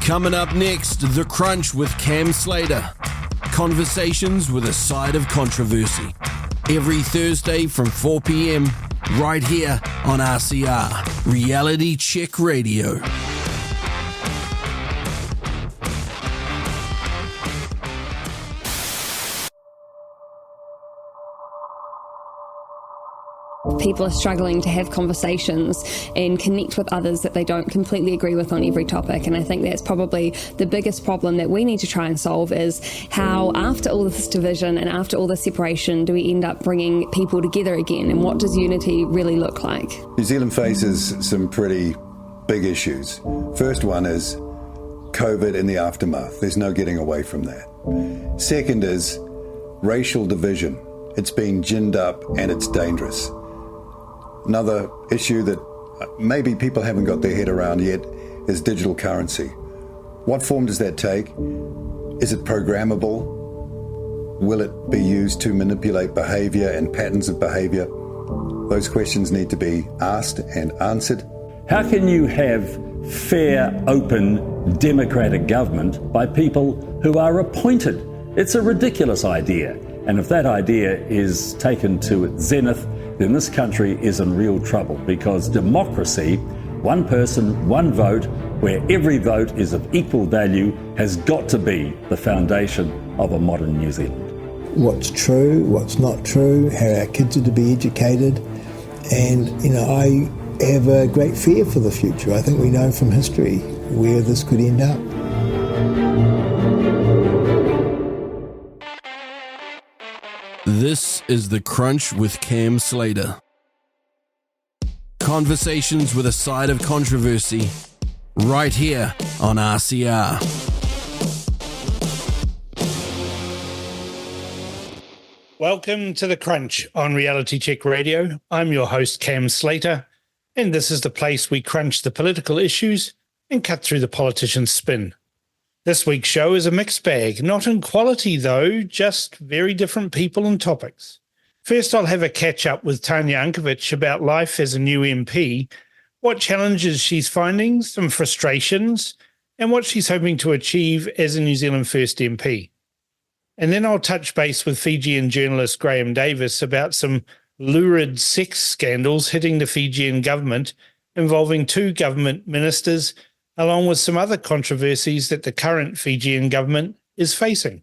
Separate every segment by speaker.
Speaker 1: Coming up next, The Crunch with Cam Slater. Conversations with a side of controversy. Every Thursday from 4 p.m, right here on RCR, Reality Check Radio.
Speaker 2: People are struggling to have conversations and connect with others that they don't completely agree with on every topic. And I think that's probably the biggest problem that we need to try and solve, is how after all this division and after all this separation do we end up bringing people together again, and what does unity really look like?
Speaker 3: New Zealand faces some pretty big issues. First one is COVID and the aftermath. There's no getting away from that. Second is racial division. It's been ginned up and it's dangerous. Another issue that maybe people haven't got their head around yet is digital currency. What form does that take? Is it programmable? Will it be used to manipulate behaviour and patterns of behaviour? Those questions need to be asked and answered.
Speaker 4: How can you have fair, open, democratic government by people who are appointed? It's a ridiculous idea. And if that idea is taken to its zenith, then this country is in real trouble, because democracy, one person, one vote, where every vote is of equal value, has got to be the foundation of a modern New Zealand.
Speaker 5: What's true, what's not true, how our kids are to be educated. And, I have a great fear for the future. I think we know from history where this could end up.
Speaker 1: This is The Crunch with Cam Slater. Conversations with a side of controversy, right here on RCR.
Speaker 6: Welcome to The Crunch on Reality Check Radio. I'm your host, Cam Slater, and this is the place we crunch the political issues and cut through the politicians' spin. This week's show is a mixed bag, not in quality though, just very different people and topics. First, I'll have a catch-up with Tanya Unkovich about life as a new MP, what challenges she's finding, some frustrations, and what she's hoping to achieve as a New Zealand First MP. And then I'll touch base with Fijian journalist Graham Davis about some lurid sex scandals hitting the Fijian government involving two government ministers, along with some other controversies that the current Fijian government is facing.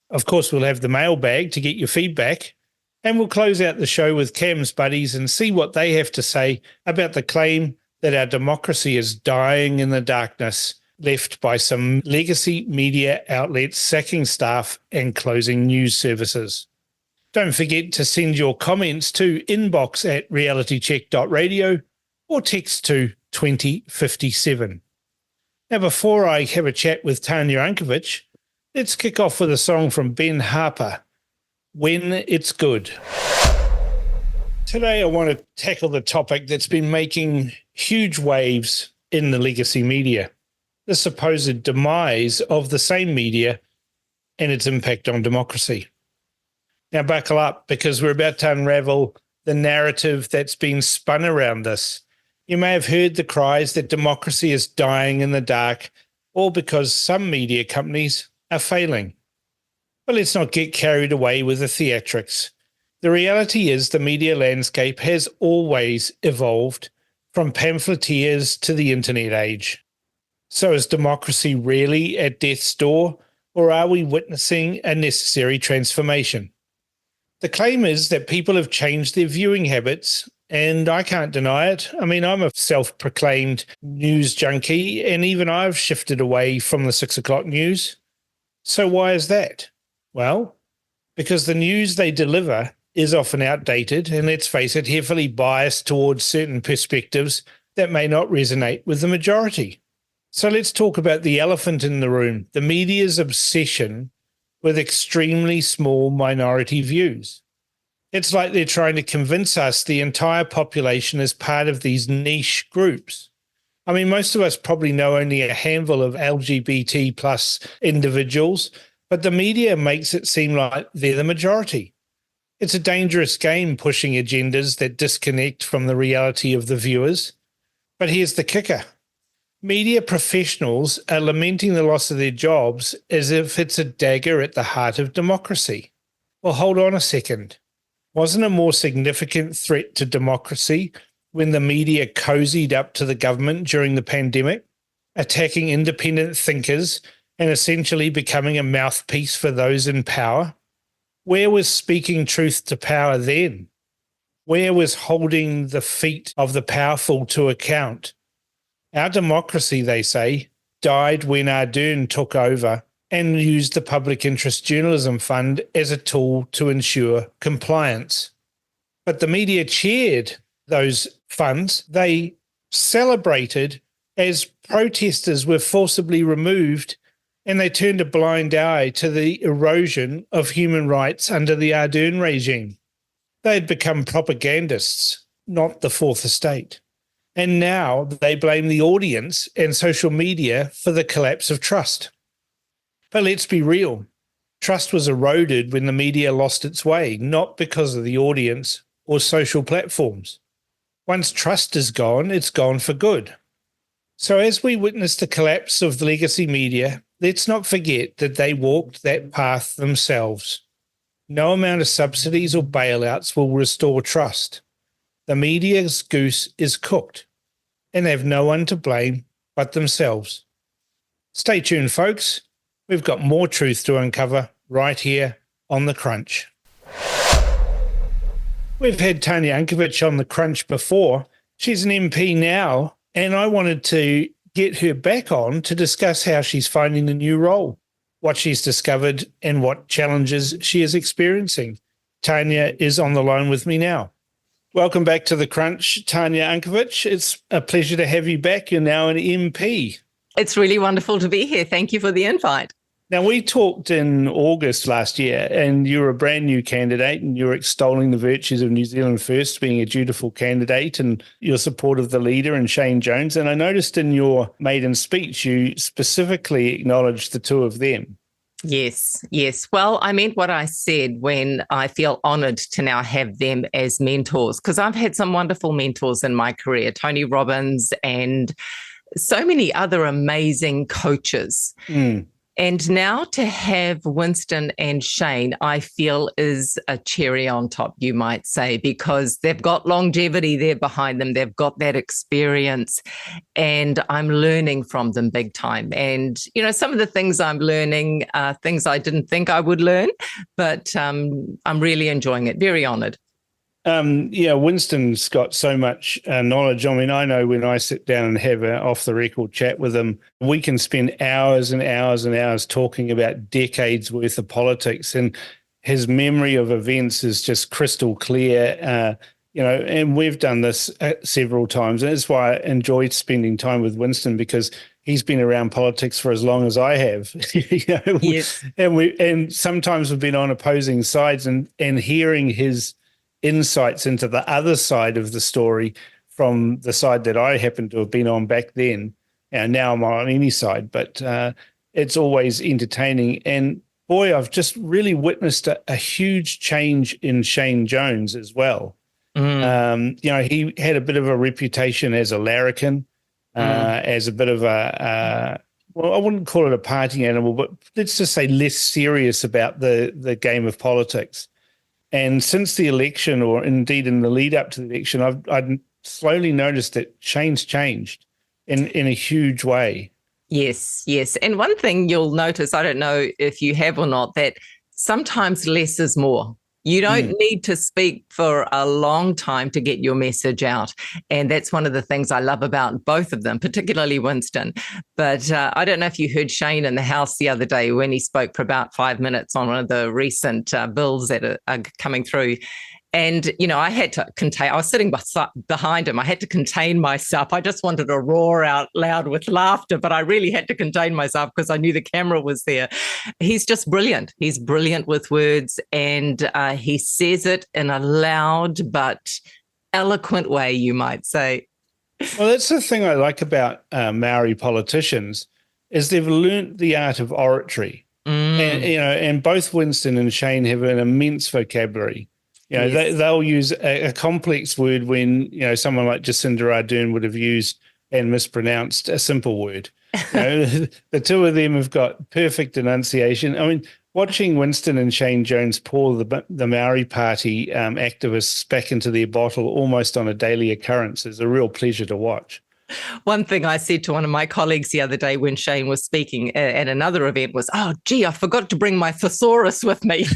Speaker 6: Of course, we'll have the mailbag to get your feedback, and we'll close out the show with Cam's buddies and see what they have to say about the claim that our democracy is dying in the darkness, left by some legacy media outlets sacking staff and closing news services. Don't forget to send your comments to inbox@realitycheck.radio or text to 2057. Now, before I have a chat with Tanya Unkovich, let's kick off with a song from Ben Harper, When It's Good. Today I want to tackle the topic that's been making huge waves in the legacy media, the supposed demise of the same media and its impact on democracy. Now buckle up, because we're about to unravel the narrative that's been spun around this. You may have heard the cries that democracy is dying in the dark, all because some media companies are failing. But let's not get carried away with the theatrics. The reality is the media landscape has always evolved, from pamphleteers to the internet age. So is democracy really at death's door, or are we witnessing a necessary transformation? The claim is that people have changed their viewing habits, and I can't deny it. I mean, I'm a self-proclaimed news junkie, and even I've shifted away from the 6 o'clock news. So why is that? Well, because the news they deliver is often outdated and, let's face it, heavily biased towards certain perspectives that may not resonate with the majority. So let's talk about the elephant in the room, the media's obsession with extremely small minority views. It's like they're trying to convince us the entire population is part of these niche groups. I mean, most of us probably know only a handful of LGBT plus individuals, but the media makes it seem like they're the majority. It's a dangerous game, pushing agendas that disconnect from the reality of the viewers. But here's the kicker. Media professionals are lamenting the loss of their jobs as if it's a dagger at the heart of democracy. Well, hold on a second. Wasn't a more significant threat to democracy when the media cozied up to the government during the pandemic, attacking independent thinkers and essentially becoming a mouthpiece for those in power? Where was speaking truth to power then? Where was holding the feet of the powerful to account? Our democracy, they say, died when Ardern took over and used the Public Interest Journalism Fund as a tool to ensure compliance. But the media cheered those funds. They celebrated as protesters were forcibly removed, and they turned a blind eye to the erosion of human rights under the Ardern regime. They had become propagandists, not the Fourth Estate. And now they blame the audience and social media for the collapse of trust. But let's be real. Trust was eroded when the media lost its way, not because of the audience or social platforms. Once trust is gone, it's gone for good. So as we witness the collapse of the legacy media, let's not forget that they walked that path themselves. No amount of subsidies or bailouts will restore trust. The media's goose is cooked, and they have no one to blame but themselves. Stay tuned, folks. We've got more truth to uncover right here on The Crunch. We've had Tanya Unkovich on The Crunch before. She's an MP now, and I wanted to get her back on to discuss how she's finding the new role, what she's discovered, and what challenges she is experiencing. Tanya is on the line with me now. Welcome back to The Crunch, Tanya Unkovich. It's a pleasure to have you back. You're now an MP.
Speaker 7: It's really wonderful to be here. Thank you for the invite.
Speaker 6: Now, we talked in August last year, and you were a brand new candidate, and you were extolling the virtues of New Zealand First, being a dutiful candidate, and your support of the leader and Shane Jones. And I noticed in your maiden speech, you specifically acknowledged the two of them.
Speaker 7: Yes. Well, I meant what I said when I feel honoured to now have them as mentors, because I've had some wonderful mentors in my career, Tony Robbins and so many other amazing coaches. And now to have Winston and Shane, I feel is a cherry on top, you might say, because they've got longevity there behind them. They've got that experience, and I'm learning from them big time. And, you know, some of the things I'm learning are things I didn't think I would learn, but I'm really enjoying it. Very honoured.
Speaker 6: Winston's got so much knowledge. I mean, I know when I sit down and have an off-the-record chat with him, we can spend hours and hours and hours talking about decades worth of politics, and his memory of events is just crystal clear, and we've done this several times, and that's why I enjoyed spending time with Winston, because he's been around politics for as long as I have.
Speaker 7: Yes.
Speaker 6: And sometimes we've been on opposing sides, and hearing his insights into the other side of the story from the side that I happened to have been on back then. And now I'm on any side, but it's always entertaining. And boy, I've just really witnessed a huge change in Shane Jones as well. He had a bit of a reputation as a larrikin, as a bit of I wouldn't call it a party animal, but let's just say less serious about the game of politics. And since the election, or indeed in the lead up to the election, I've slowly noticed that Shane's changed in a huge way.
Speaker 7: Yes. And one thing you'll notice, I don't know if you have or not, that sometimes less is more. You don't need to speak for a long time to get your message out. And that's one of the things I love about both of them, particularly Winston. But I don't know if you heard Shane in the House the other day when he spoke for about 5 minutes on one of the recent bills that are coming through. And, you know, I had to contain, I was sitting behind him. I had to contain myself. I just wanted to roar out loud with laughter, but I really had to contain myself because I knew the camera was there. He's just brilliant. He's brilliant with words, and he says it in a loud but eloquent way, you might say.
Speaker 6: Well, that's the thing I like about Maori politicians, is they've learnt the art of oratory. And both Winston and Shane have an immense vocabulary. They'll use a complex word when, someone like Jacinda Ardern would have used and mispronounced a simple word. The two of them have got perfect enunciation. I mean, watching Winston and Shane Jones pour the Maori Party activists back into their bottle almost on a daily occurrence is a real pleasure to watch.
Speaker 7: One thing I said to one of my colleagues the other day when Shane was speaking at another event was, "Oh, gee, I forgot to bring my thesaurus with me."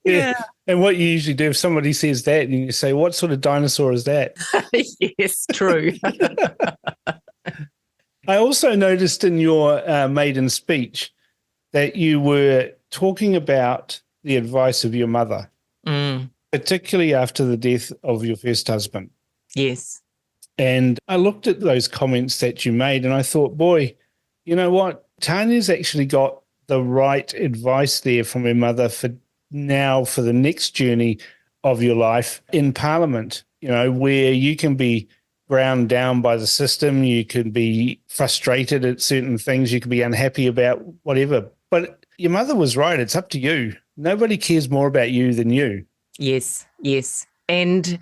Speaker 6: Yeah. And what you usually do if somebody says that, and you say, "What sort of dinosaur is that?"
Speaker 7: Yes, true.
Speaker 6: I also noticed in your maiden speech that you were talking about the advice of your mother, particularly after the death of your first husband.
Speaker 7: Yes.
Speaker 6: And I looked at those comments that you made and I thought, boy, you know what? Tanya's actually got the right advice there from her mother for the next journey of your life in Parliament, where you can be ground down by the system, you can be frustrated at certain things, you can be unhappy about whatever. But your mother was right. It's up to you. Nobody cares more about you than you.
Speaker 7: Yes, yes. And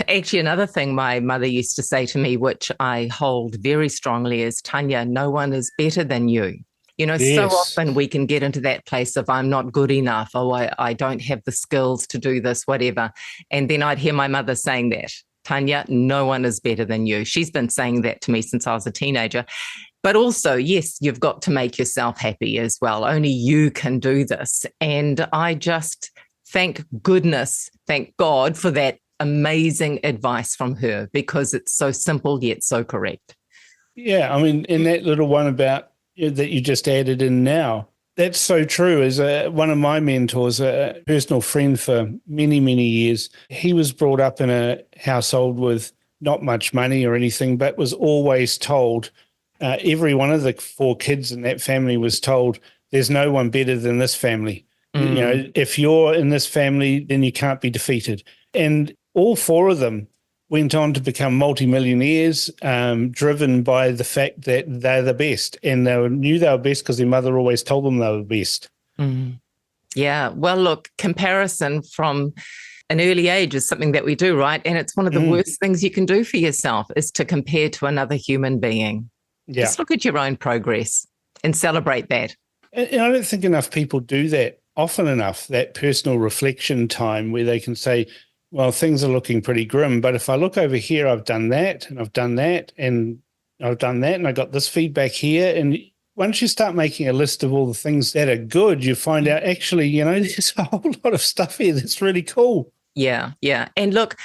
Speaker 7: actually, another thing my mother used to say to me, which I hold very strongly, is, Tanya, no one is better than you.
Speaker 6: Yes.
Speaker 7: So often we can get into that place of I'm not good enough, or I don't have the skills to do this, whatever. And then I'd hear my mother saying that, Tanya, no one is better than you. She's been saying that to me since I was a teenager. But also, yes, you've got to make yourself happy as well. Only you can do this. And I just thank God for that amazing advice from her, because it's so simple yet so correct.
Speaker 6: Yeah, I mean, in that little one about that you just added in now, that's so true. As one of my mentors, a personal friend for many, many years, he was brought up in a household with not much money or anything, but was always told, every one of the 4 kids in that family was told, there's no one better than this family. If you're in this family, then you can't be defeated. And all 4 of them went on to become multimillionaires, driven by the fact that they're the best. And they knew they were best because their mother always told them they were best.
Speaker 7: Yeah. Well, look, comparison from an early age is something that we do, right? And it's one of the worst things you can do for yourself is to compare to another human being. Yeah. Just look at your own progress and celebrate that.
Speaker 6: And I don't think enough people do that often enough, that personal reflection time where they can say, well, things are looking pretty grim, but if I look over here, I've done that and I've done that and I've done that and I got this feedback here. And once you start making a list of all the things that are good, you find out actually, there's a whole lot of stuff here that's really cool.
Speaker 7: Yeah, yeah. And look,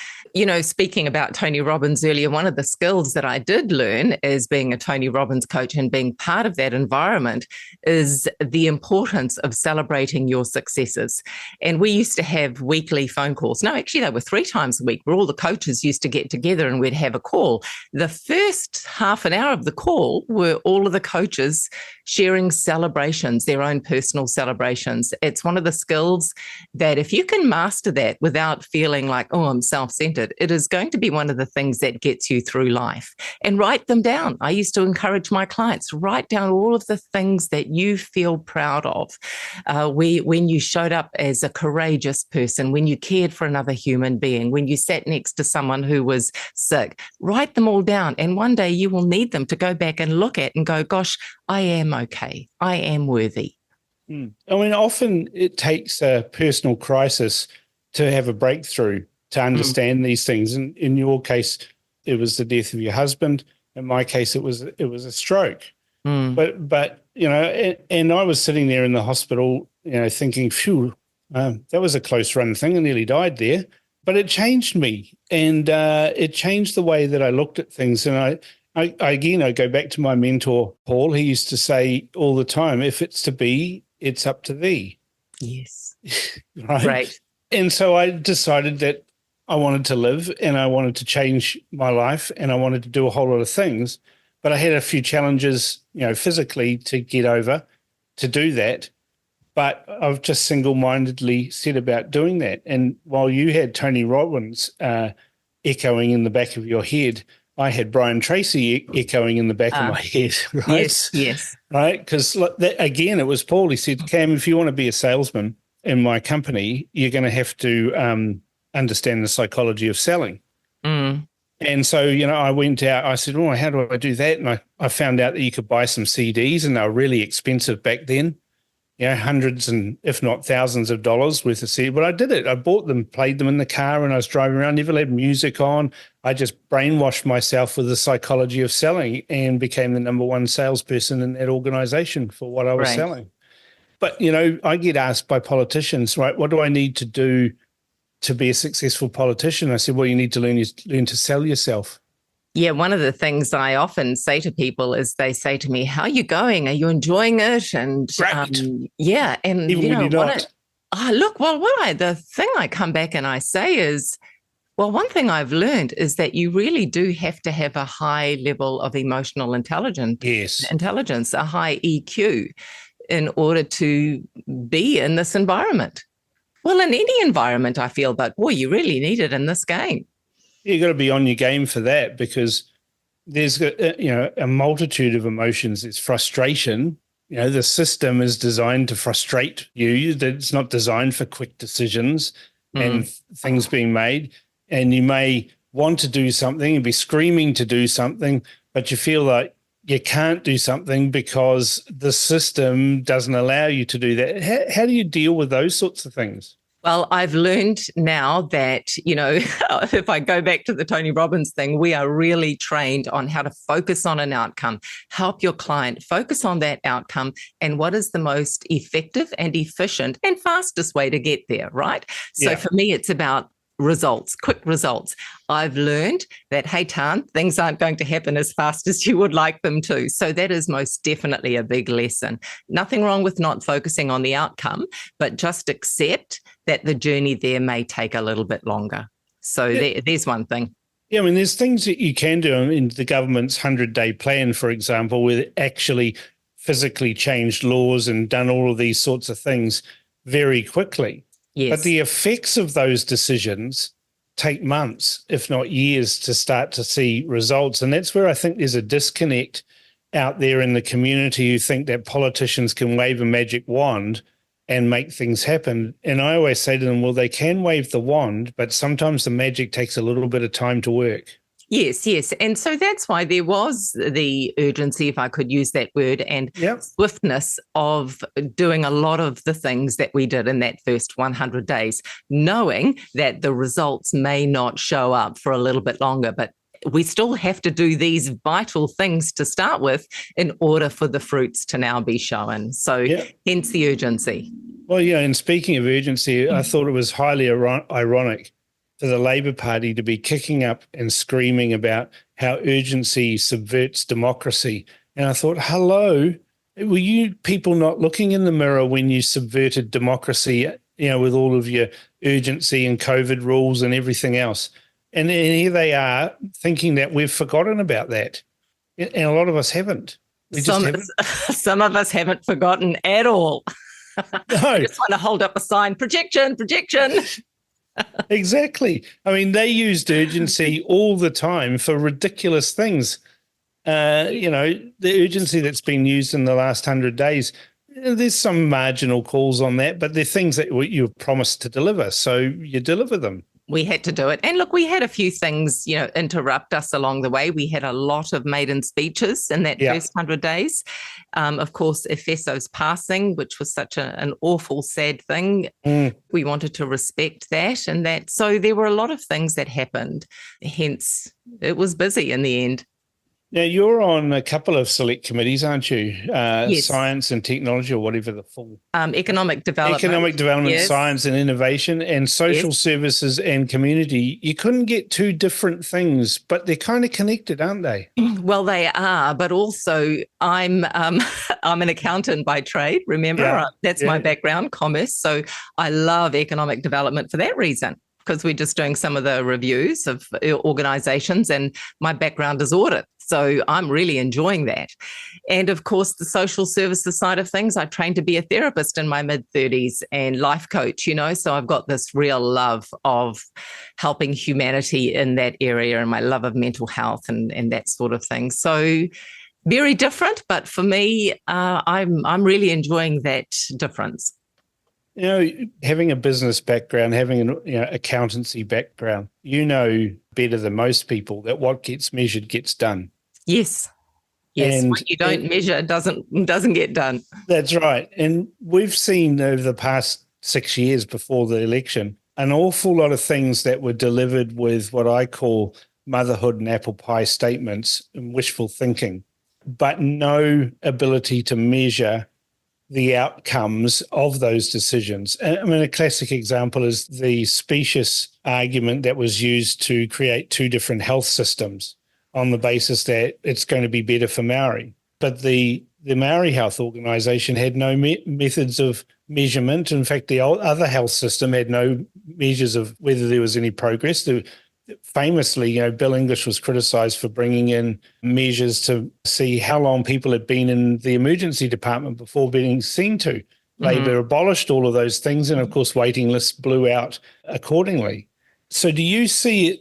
Speaker 7: speaking about Tony Robbins earlier, one of the skills that I did learn as being a Tony Robbins coach and being part of that environment is the importance of celebrating your successes. And we used to have weekly phone calls. No, actually, they were 3 times a week where all the coaches used to get together and we'd have a call. The first half an hour of the call were all of the coaches sharing celebrations, their own personal celebrations. It's one of the skills that if you can master that without feeling like, oh, I'm self-centered, it is going to be one of the things that gets you through life. And write them down. I used to encourage my clients, write down all of the things that you feel proud of, when you showed up as a courageous person, when you cared for another human being, when you sat next to someone who was sick. Write them all down. And one day you will need them to go back and look at and go, gosh, I am okay. I am worthy.
Speaker 6: I mean, often it takes a personal crisis to have a breakthrough, to understand these things. And in your case, it was the death of your husband. In my case, it was a stroke. But and I was sitting there in the hospital, thinking, phew, that was a close run thing. I nearly died there. But it changed me, and it changed the way that I looked at things. And I go back to my mentor, Paul. He used to say all the time, if it's to be, it's up to thee.
Speaker 7: Yes.
Speaker 6: Right. And so I decided that I wanted to live and I wanted to change my life and I wanted to do a whole lot of things. But I had a few challenges, physically to get over to do that. But I've just single-mindedly set about doing that. And while you had Tony Robbins echoing in the back of your head, I had Brian Tracy echoing in the back of my head, right?
Speaker 7: Yes.
Speaker 6: Right? Because again, it was Paul. He said, Cam, if you want to be a salesman in my company, you're going to have to understand the psychology of selling. And so, I went out, I said, how do I do that? And I found out that you could buy some CDs, and they were really expensive back then, hundreds and if not thousands of dollars worth of CDs. But I did it. I bought them, played them in the car, and I was driving around, never had music on. I just brainwashed myself with the psychology of selling and became the number one salesperson in that organization for what I was selling. But, I get asked by politicians, right, what do I need to do to be a successful politician? I said, well, you need to learn to sell yourself.
Speaker 7: Yeah, one of the things I often say to people is they say to me, how are you going? Are you enjoying it? And
Speaker 6: Great.
Speaker 7: And
Speaker 6: even when you're not.
Speaker 7: The thing I come back and I say is, well, one thing I've learned is that you really do have to have a high level of emotional intelligence, a high EQ, in order to be in this environment. Well, in any environment, I feel, but boy, you really need it in this game.
Speaker 6: You've got to be on your game for that, because there's a multitude of emotions. It's frustration. The system is designed to frustrate you. It's not designed for quick decisions and things being made. And you may want to do something and be screaming to do something, but you feel like you can't do something because the system doesn't allow you to do that. How do you deal with those sorts of things?
Speaker 7: Well, I've learned now that, if I go back to the Tony Robbins thing, we are really trained on how to focus on an outcome, help your client focus on that outcome and what is the most effective and efficient and fastest way to get there, right? So for me, it's about results, quick results. I've learned that, hey, Tan, things aren't going to happen as fast as you would like them to. So that is most definitely a big lesson. Nothing wrong with not focusing on the outcome, but just accept that the journey there may take a little bit longer. So there's one thing.
Speaker 6: Yeah, there's things that you can do. The government's 100-day plan, for example, where it actually physically changed laws and done all of these sorts of things very quickly.
Speaker 7: Yes.
Speaker 6: But the effects of those decisions take months, if not years, to start to see results. And that's where I think there's a disconnect out there in the community who think that politicians can wave a magic wand and make things happen. And I always say to them, well, they can wave the wand, but sometimes the magic takes a little bit of time to work.
Speaker 7: Yes. And so that's why there was the urgency, if I could use that word, and swiftness of doing a lot of the things that we did in that first 100 days, knowing that the results may not show up for a little bit longer, but we still have to do these vital things to start with in order for the fruits to now be shown. So hence the urgency.
Speaker 6: Well, and speaking of urgency, I thought it was highly ironic for the Labour Party to be kicking up and screaming about how urgency subverts democracy. And I thought, hello, were you people not looking in the mirror when you subverted democracy, with all of your urgency and COVID rules and everything else? And here they are thinking that we've forgotten about that. And a lot of us haven't.
Speaker 7: Some of us haven't forgotten at all.
Speaker 6: No.
Speaker 7: I just want to hold up a sign, projection.
Speaker 6: Exactly. They used urgency all the time for ridiculous things. The urgency that's been used in the last 100 days, there's some marginal calls on that, but they're things that you were promised to deliver. So you deliver them.
Speaker 7: We had to do it. And look, we had a few things, interrupt us along the way. We had a lot of maiden speeches in that first 100 days. Of course, Efeso's passing, which was such an awful, sad thing. We wanted to respect that and that. So there were a lot of things that happened. Hence, it was busy in the end.
Speaker 6: Now, you're on a couple of select committees, aren't you?
Speaker 7: Yes.
Speaker 6: Science and technology, or whatever the full.
Speaker 7: Economic development.
Speaker 6: Economic development,
Speaker 7: yes.
Speaker 6: Science and innovation, and social services and community. You couldn't get two different things, but they're kind of connected, aren't they?
Speaker 7: Well, they are, but also I'm an accountant by trade, remember? That's my background, commerce. So I love economic development for that reason, because we're just doing some of the reviews of organizations, and my background is audit. So I'm really enjoying that. And of course, the social services side of things, I trained to be a therapist in my mid-30s and life coach, so I've got this real love of helping humanity in that area, and my love of mental health and that sort of thing. So very different, but for me, I'm really enjoying that difference.
Speaker 6: Having a business background, having an accountancy background, better than most people, that what gets measured gets done.
Speaker 7: Yes. Yes, what you don't measure doesn't get done.
Speaker 6: That's right. And we've seen over the past 6 years before the election an awful lot of things that were delivered with what I call motherhood and apple pie statements and wishful thinking, but no ability to measure the outcomes of those decisions. I mean, a classic example is the specious argument that was used to create two different health systems on the basis that it's going to be better for Maori. But the Maori Health Organisation had no methods of measurement. In fact, the other health system had no measures of whether there was any progress. Famously, Bill English was criticised for bringing in measures to see how long people had been in the emergency department before being seen to. Mm-hmm. Labor abolished all of those things, and of course, waiting lists blew out accordingly. So do you see it?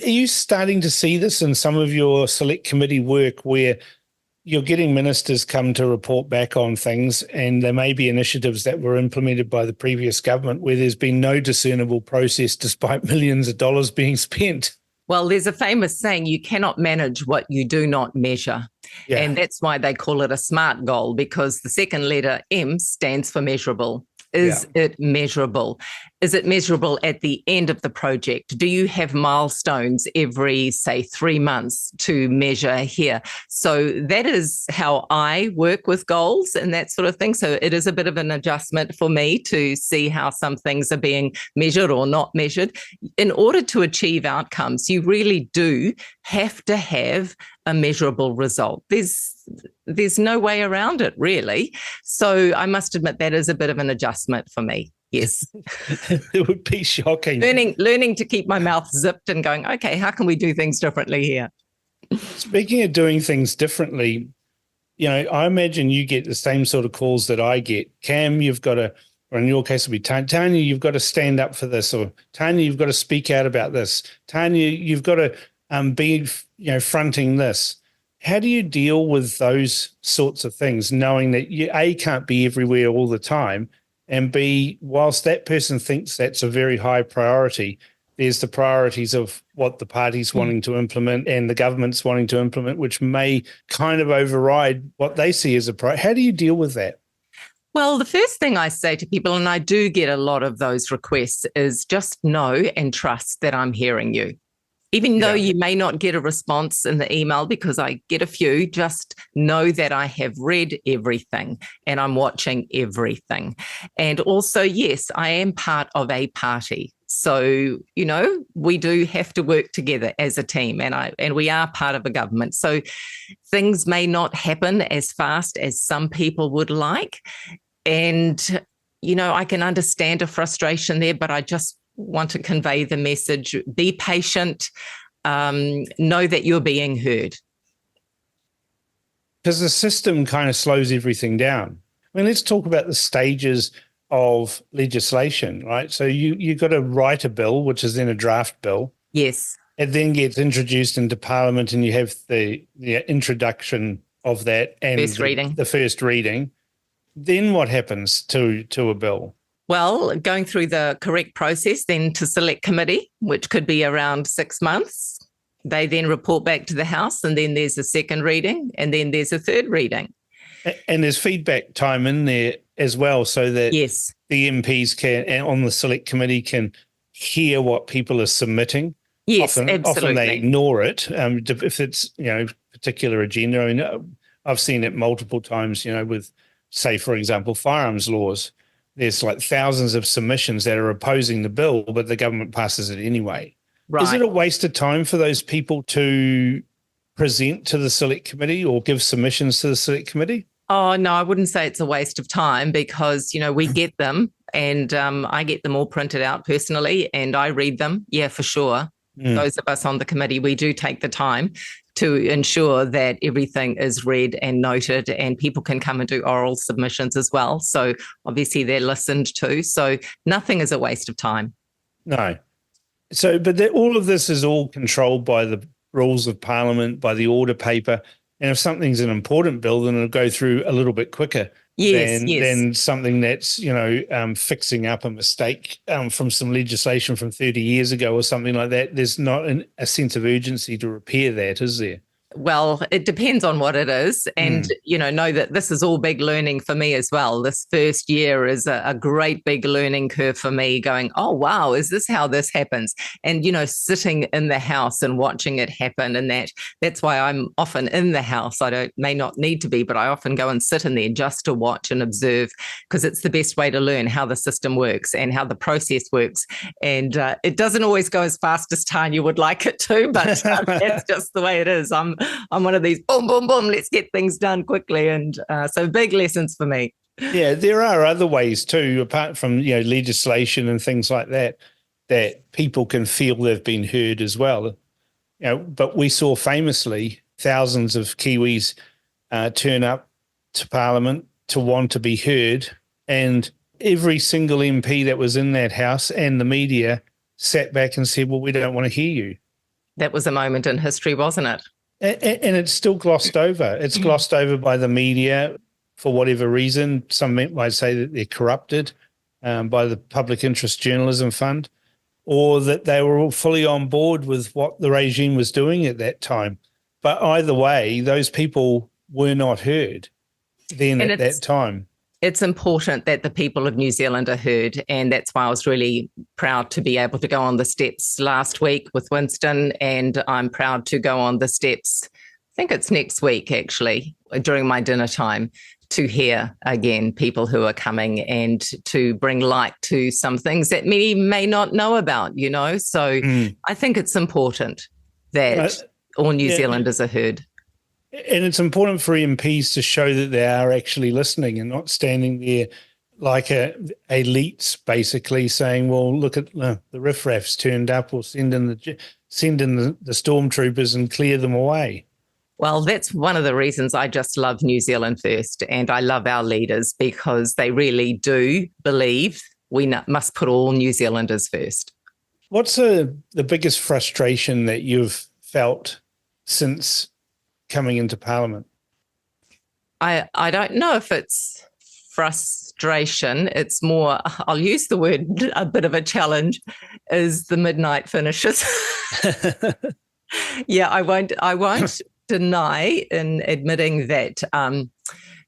Speaker 6: Are you starting to see this in some of your select committee work where you're getting ministers come to report back on things, and there may be initiatives that were implemented by the previous government where there's been no discernible process despite millions of dollars being spent?
Speaker 7: Well, there's a famous saying, you cannot manage what you do not measure. Yeah. And that's why they call it a SMART goal, because the second letter M stands for measurable. Is it measurable? Is it measurable at the end of the project? Do you have milestones every, say, 3 months to measure here? So that is how I work with goals and that sort of thing. So it is a bit of an adjustment for me to see how some things are being measured or not measured. In order to achieve outcomes, you really do have to have a measurable result. There's no way around it, really. So I must admit that is a bit of an adjustment for me. Yes.
Speaker 6: It would be shocking.
Speaker 7: Learning to keep my mouth zipped and going, okay, how can we do things differently here?
Speaker 6: Speaking of doing things differently, I imagine you get the same sort of calls that I get. Cam, you've got to, or in your case it'll be Tanya, you've got to stand up for this, or Tanya, you've got to speak out about this. Tanya, you've got to be, fronting this. How do you deal with those sorts of things, knowing that you, A, can't be everywhere all the time, and B, whilst that person thinks that's a very high priority, there's the priorities of what the party's wanting to implement and the government's wanting to implement, which may kind of override what they see as a priority. How do you deal with that?
Speaker 7: Well, the first thing I say to people, and I do get a lot of those requests, is just know and trust that I'm hearing you. Even though you may not get a response in the email, because I get a few, just know that I have read everything and I'm watching everything. And also, yes, I am part of a party. So, we do have to work together as a team, and we are part of a government. So things may not happen as fast as some people would like. And, I can understand a frustration there, but I just want to convey the message, be patient, know that you're being heard.
Speaker 6: Because the system kind of slows everything down. I mean, let's talk about the stages of legislation, right? So you got to write a bill, which is then a draft bill.
Speaker 7: Yes.
Speaker 6: It then gets introduced into Parliament, and you have the introduction of that and the first reading. Then what happens to a bill?
Speaker 7: Well, going through the correct process, then to select committee, which could be around 6 months. They then report back to the House, and then there's a second reading, and then there's a third reading.
Speaker 6: And there's feedback time in there as well, so that the MPs can, on the select committee, can hear what people are submitting.
Speaker 7: Yes,
Speaker 6: often,
Speaker 7: absolutely.
Speaker 6: Often they ignore it if it's, particular agenda. I mean, I've seen it multiple times, with, say, for example, firearms laws. There's like thousands of submissions that are opposing the bill, but the government passes it anyway. Right. Is it a waste of time for those people to present to the select committee or give submissions to the select committee?
Speaker 7: Oh, no, I wouldn't say it's a waste of time, because, we get them, and I get them all printed out personally, and I read them. Yeah, for sure. Those of us on the committee, we do take the time to ensure that everything is read and noted, and people can come and do oral submissions as well. So obviously they're listened to. So nothing is a waste of time.
Speaker 6: No. So, but all of this is all controlled by the rules of Parliament, by the order paper. And if something's an important bill, then it'll go through a little bit quicker than something that's, fixing up a mistake from some legislation from 30 years ago or something like that. There's not a sense of urgency to repair that, is there?
Speaker 7: Well, it depends on what it is. And, know that this is all big learning for me as well. This first year is a great big learning curve for me, going, oh, wow, is this how this happens? And, sitting in the house and watching it happen. And that's why I'm often in the house. May not need to be, but I often go and sit in there just to watch and observe, because it's the best way to learn how the system works and how the process works. And it doesn't always go as fast as Tanya would like it to, but that's just the way it is. I'm one of these boom, boom, boom, let's get things done quickly. And so big lessons for me.
Speaker 6: Yeah, there are other ways too, apart from, legislation and things like that people can feel they've been heard as well. But we saw famously thousands of Kiwis turn up to Parliament to want to be heard. And every single MP that was in that house and the media sat back and said, well, we don't want to hear you.
Speaker 7: That was a moment in history, wasn't it?
Speaker 6: And it's still glossed over. It's glossed over by the media for whatever reason. Some might say that they're corrupted by the Public Interest Journalism Fund, or that they were all fully on board with what the regime was doing at that time. But either way, those people were not heard then at that time.
Speaker 7: It's important that the people of New Zealand are heard, and that's why I was really proud to be able to go on the steps last week with Winston, and I'm proud to go on the steps, I think it's next week actually, during my dinner time, to hear again people who are coming and to bring light to some things that many may not know about, So I think it's important that all New Zealanders are heard.
Speaker 6: And it's important for MPs to show that they are actually listening and not standing there like elites basically saying, well, look at the riffraffs turned up, or send in the stormtroopers and clear them away.
Speaker 7: Well, that's one of the reasons I just love New Zealand First, and I love our leaders, because they really do believe we must put all New Zealanders first.
Speaker 6: What's the biggest frustration that you've felt since coming into Parliament?
Speaker 7: I don't know if it's frustration. It's more, I'll use the word, a bit of a challenge, is the midnight finishes. Yeah, I won't deny in admitting that,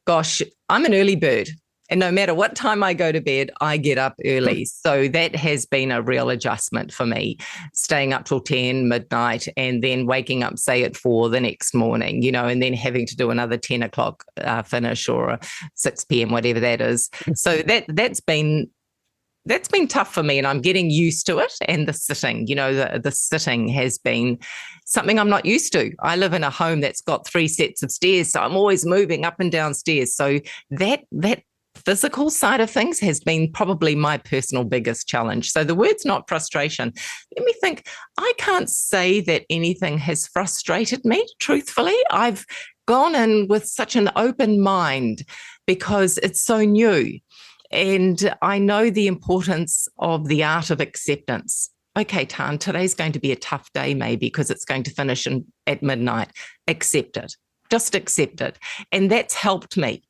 Speaker 7: gosh, I'm an early bird. And no matter what time I go to bed, I get up early. So that has been a real adjustment for me, staying up till 10, midnight, and then waking up, say, at 4 the next morning, and then having to do another 10 o'clock finish, or a 6 p.m., whatever that is. So that's been tough for me, and I'm getting used to it. And the sitting, the sitting has been something I'm not used to. I live in a home that's got 3 sets of stairs, so I'm always moving up and down stairs. So that physical side of things has been probably my personal biggest challenge. So the word's not frustration. Let me think. I can't say that anything has frustrated me, truthfully. I've gone in with such an open mind because it's so new. And I know the importance of the art of acceptance. Okay, Tan, today's going to be a tough day maybe because it's going to finish at midnight. Accept it. Just accept it. And that's helped me.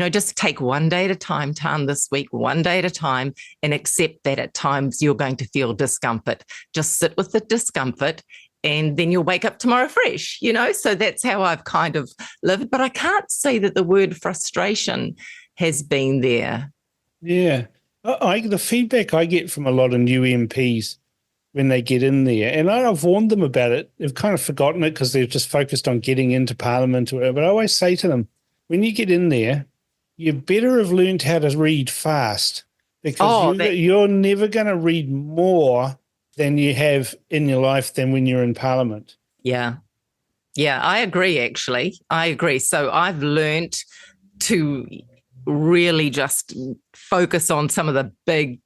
Speaker 7: Just take one day at a time, Tan, this week, one day at a time, and accept that at times you're going to feel discomfort. Just sit with the discomfort, and then you'll wake up tomorrow fresh, So that's how I've kind of lived. But I can't say that the word frustration has been there.
Speaker 6: Yeah. The feedback I get from a lot of new MPs when they get in there, and I've warned them about it, they've kind of forgotten it because they've just focused on getting into Parliament or whatever. But I always say to them, when you get in there, you better have learned how to read fast, because you're never going to read more than you have in your life than when you're in Parliament.
Speaker 7: Yeah. Yeah, I agree, actually. I agree. So I've learned to really just focus on some of the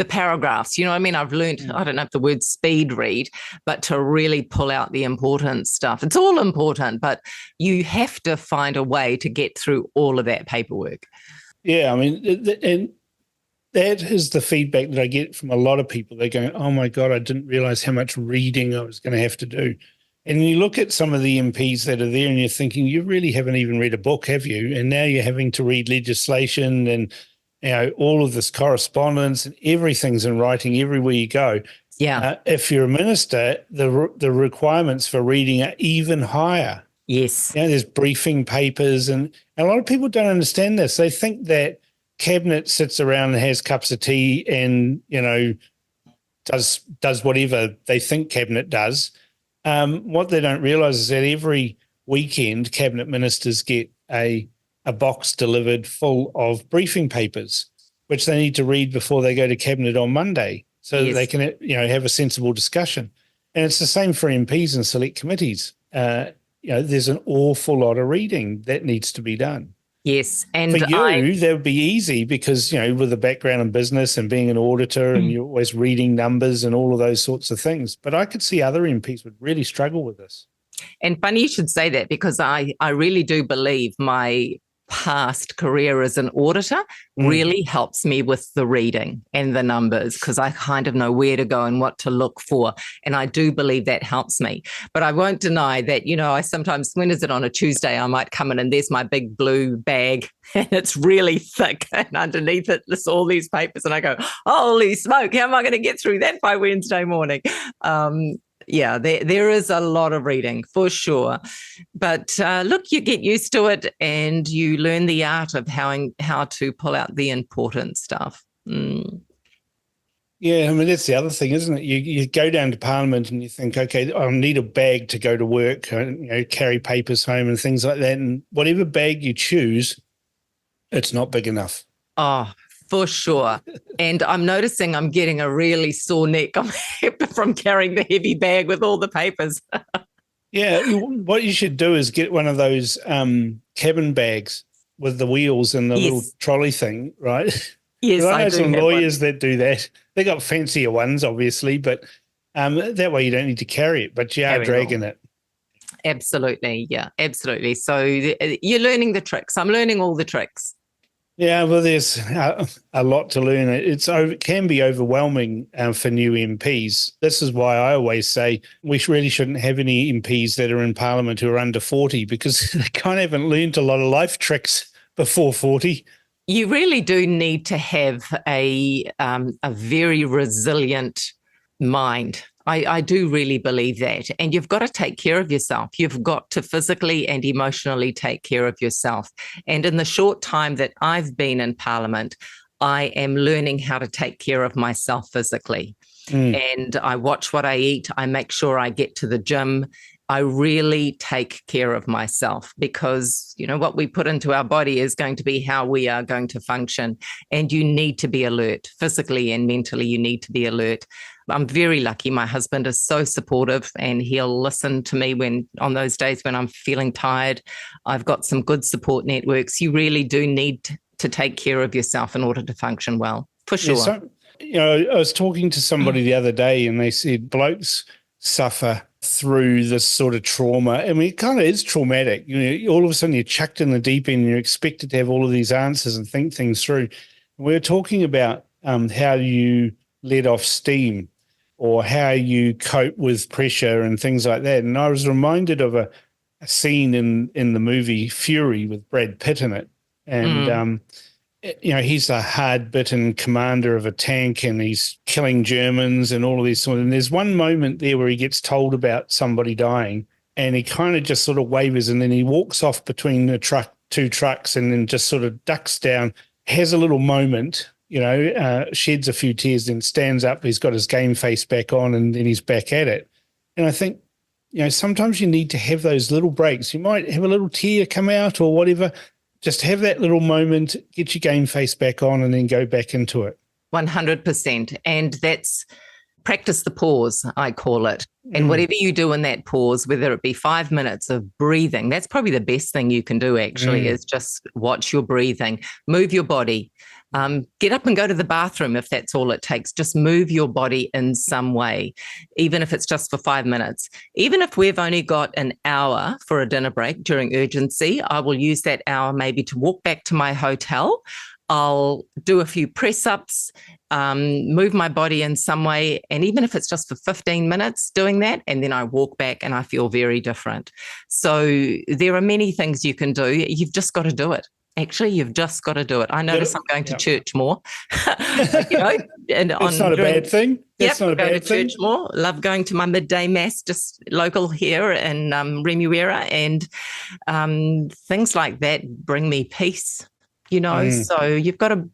Speaker 7: paragraphs, I've learned, I don't know if the word speed read, but to really pull out the important stuff. It's all important, but you have to find a way to get through all of that paperwork.
Speaker 6: Yeah, and that is the feedback that I get from a lot of people. They're going, oh my God, I didn't realize how much reading I was going to have to do. And you look at some of the MPs that are there and you're thinking, you really haven't even read a book, have you? And now you're having to read legislation and, all of this correspondence, and everything's in writing everywhere you go.
Speaker 7: Yeah.
Speaker 6: If you're a minister, the requirements for reading are even higher.
Speaker 7: Yes.
Speaker 6: There's briefing papers, and a lot of people don't understand this. They think that cabinet sits around and has cups of tea and, does whatever they think cabinet does. What they don't realise is that every weekend cabinet ministers get a box delivered full of briefing papers, which they need to read before they go to cabinet on Monday, so that they can, have a sensible discussion. And it's the same for MPs and select committees. There's an awful lot of reading that needs to be done.
Speaker 7: Yes. And
Speaker 6: for you, that would be easy because, with a background in business and being an auditor and you're always reading numbers and all of those sorts of things. But I could see other MPs would really struggle with this.
Speaker 7: And funny you should say that, because I really do believe my past career as an auditor really helps me with the reading and the numbers, because I kind of know where to go and what to look for. And I do believe that helps me. But I won't deny that, I sometimes, when is it on a Tuesday, I might come in and there's my big blue bag and it's really thick, and underneath it there's all these papers, and I go, holy smoke, how am I going to get through that by Wednesday morning? There is a lot of reading for sure. But look, you get used to it and you learn the art of how to pull out the important stuff.
Speaker 6: Yeah, that's the other thing, isn't it? You go down to Parliament and you think, okay, I need a bag to go to work, carry papers home and things like that. And whatever bag you choose, it's not big enough.
Speaker 7: Oh, for sure. And I'm noticing I'm getting a really sore neck from carrying the heavy bag with all the papers.
Speaker 6: Yeah, what you should do is get one of those cabin bags with the wheels and the little trolley thing, right?
Speaker 7: Yes,
Speaker 6: I know some lawyers that do that. They got fancier ones, obviously, but that way you don't need to carry it, but you are dragging it.
Speaker 7: Absolutely, yeah, absolutely. So you're learning the tricks. I'm learning all the tricks.
Speaker 6: Yeah, well, there's a lot to learn. It can be overwhelming for new MPs. This is why I always say we really shouldn't have any MPs that are in Parliament who are under 40, because they kind of haven't learned a lot of life tricks before 40.
Speaker 7: You really do need to have a very resilient mind. I do really believe that. And you've got to take care of yourself. You've got to physically and emotionally take care of yourself. And in the short time that I've been in Parliament, I am learning how to take care of myself physically. And I watch what I eat. I make sure I get to the gym. I really take care of myself, because, what we put into our body is going to be how we are going to function. And you need to be alert physically and mentally. You need to be alert. I'm very lucky. My husband is so supportive and he'll listen to me on those days when I'm feeling tired. I've got some good support networks. You really do need to take care of yourself in order to function well, for sure.
Speaker 6: Yeah, I was talking to somebody the other day and they said blokes suffer through this sort of trauma. I mean, it kind of is traumatic. All of a sudden you're chucked in the deep end and you're expected to have all of these answers and think things through. We're talking about how you let off steam or how you cope with pressure and things like that. And I was reminded of a scene in the movie Fury with Brad Pitt in it. And, he's a hard-bitten commander of a tank and he's killing Germans and all of these sort of, and there's one moment there where he gets told about somebody dying and he kind of just sort of wavers and then he walks off between the two trucks and then just sort of ducks down, has a little moment, sheds a few tears, then stands up, he's got his game face back on and then he's back at it. And I think, sometimes you need to have those little breaks. You might have a little tear come out or whatever. Just have that little moment, get your game face back on and then go back into it.
Speaker 7: 100%. And that's practice the pause, I call it. And whatever you do in that pause, whether it be 5 minutes of breathing, that's probably the best thing you can do actually, is just watch your breathing, move your body. Get up and go to the bathroom if that's all it takes. Just move your body in some way, even if it's just for 5 minutes. Even if we've only got an hour for a dinner break during urgency, I will use that hour maybe to walk back to my hotel. I'll do a few press-ups, move my body in some way, and even if it's just for 15 minutes doing that, and then I walk back and I feel very different. So there are many things you can do. You've just got to do it. Actually, you've just got to do it. I notice I'm going to church more. And
Speaker 6: it's not a bad thing. It's not a bad thing.
Speaker 7: Church more. Love going to my midday mass, just local here in Remuera, and things like that bring me peace. So you've got to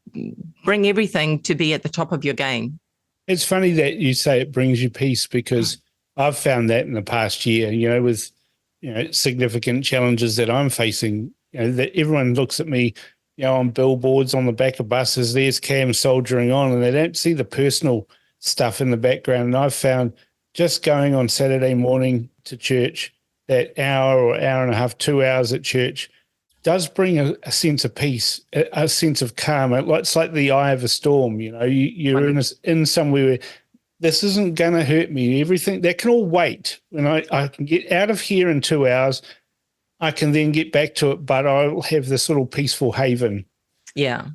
Speaker 7: bring everything to be at the top of your game.
Speaker 6: It's funny that you say it brings you peace, because I've found that in the past year, with, significant challenges that I'm facing, that everyone looks at me, on billboards, on the back of buses, there's Cam soldiering on, and they don't see the personal stuff in the background. And I've found just going on Saturday morning to church, that hour or hour and a half, 2 hours at church, does bring a sense of peace, a sense of calm. It's like the eye of a storm. You're in somewhere where this isn't going to hurt me. Everything that can all wait. When I can get out of here in 2 hours, I can then get back to it, but I'll have this little peaceful haven.
Speaker 7: Yeah.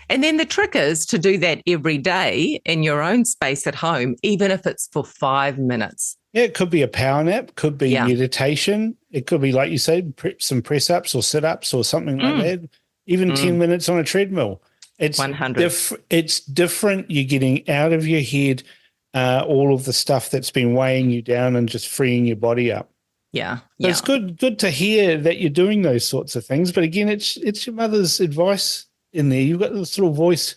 Speaker 7: And then the trick is to do that every day in your own space at home, even if it's for 5 minutes.
Speaker 6: Yeah, it could be a power nap, could be meditation. It could be, like you said, some press-ups or sit-ups or something like that. Even 10 minutes on a treadmill. It's
Speaker 7: 100.
Speaker 6: It's different. You're getting out of your head all of the stuff that's been weighing you down and just freeing your body up.
Speaker 7: Yeah.
Speaker 6: So it's good to hear that you're doing those sorts of things. But again, it's your mother's advice in there. You've got this little voice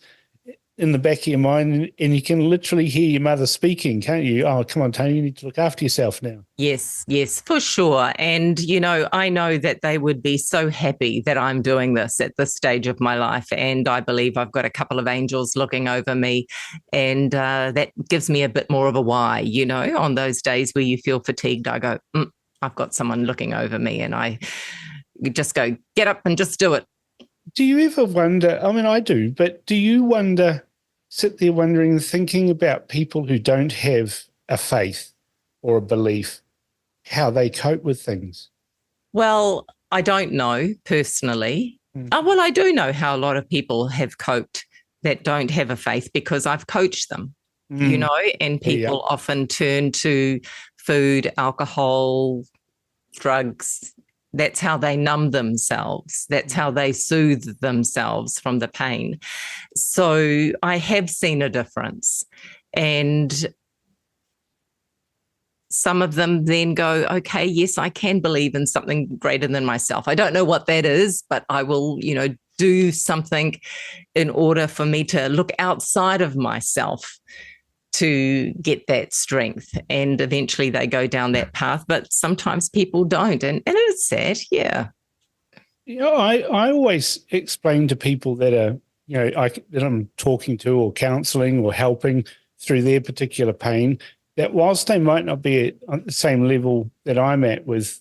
Speaker 6: in the back of your mind, and you can literally hear your mother speaking, can't you? Oh, come on, Tony, you need to look after yourself now.
Speaker 7: Yes, for sure. And, I know that they would be so happy that I'm doing this at this stage of my life. And I believe I've got a couple of angels looking over me. And that gives me a bit more of a why, on those days where you feel fatigued, I go, I've got someone looking over me, and I just go, get up and just do it.
Speaker 6: Do you ever wonder, I mean, I do, but do you sit there wondering, thinking about people who don't have a faith or a belief, how they cope with things?
Speaker 7: Well, I don't know personally. Well, I do know how a lot of people have coped that don't have a faith, because I've coached them, and people often turn to food, alcohol, drugs. That's how they numb themselves. That's how they soothe themselves from the pain. So I have seen a difference. And some of them then go, okay, yes, I can believe in something greater than myself. I don't know what that is, but I will, do something in order for me to look outside of myself to get that strength, and eventually they go down that path. But sometimes people don't, and it's sad. Yeah.
Speaker 6: I always explain to people that are, that I'm talking to or counselling or helping through their particular pain, that whilst they might not be at the same level that I'm at with,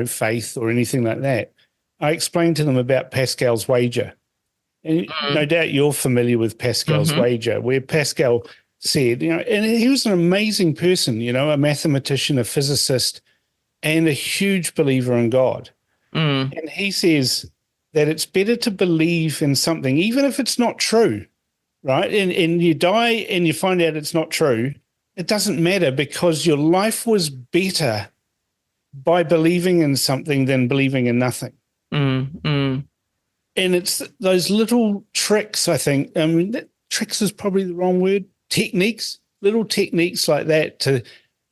Speaker 6: faith or anything like that, I explain to them about Pascal's wager. And no doubt you're familiar with Pascal's wager, where Pascal said, and he was an amazing person, a mathematician, a physicist, and a huge believer in God. And he says that it's better to believe in something, even if it's not true, right? And you die and you find out it's not true. It doesn't matter, because your life was better by believing in something than believing in nothing. And it's those little tricks, I think. I mean, tricks is probably the wrong word. Little techniques like that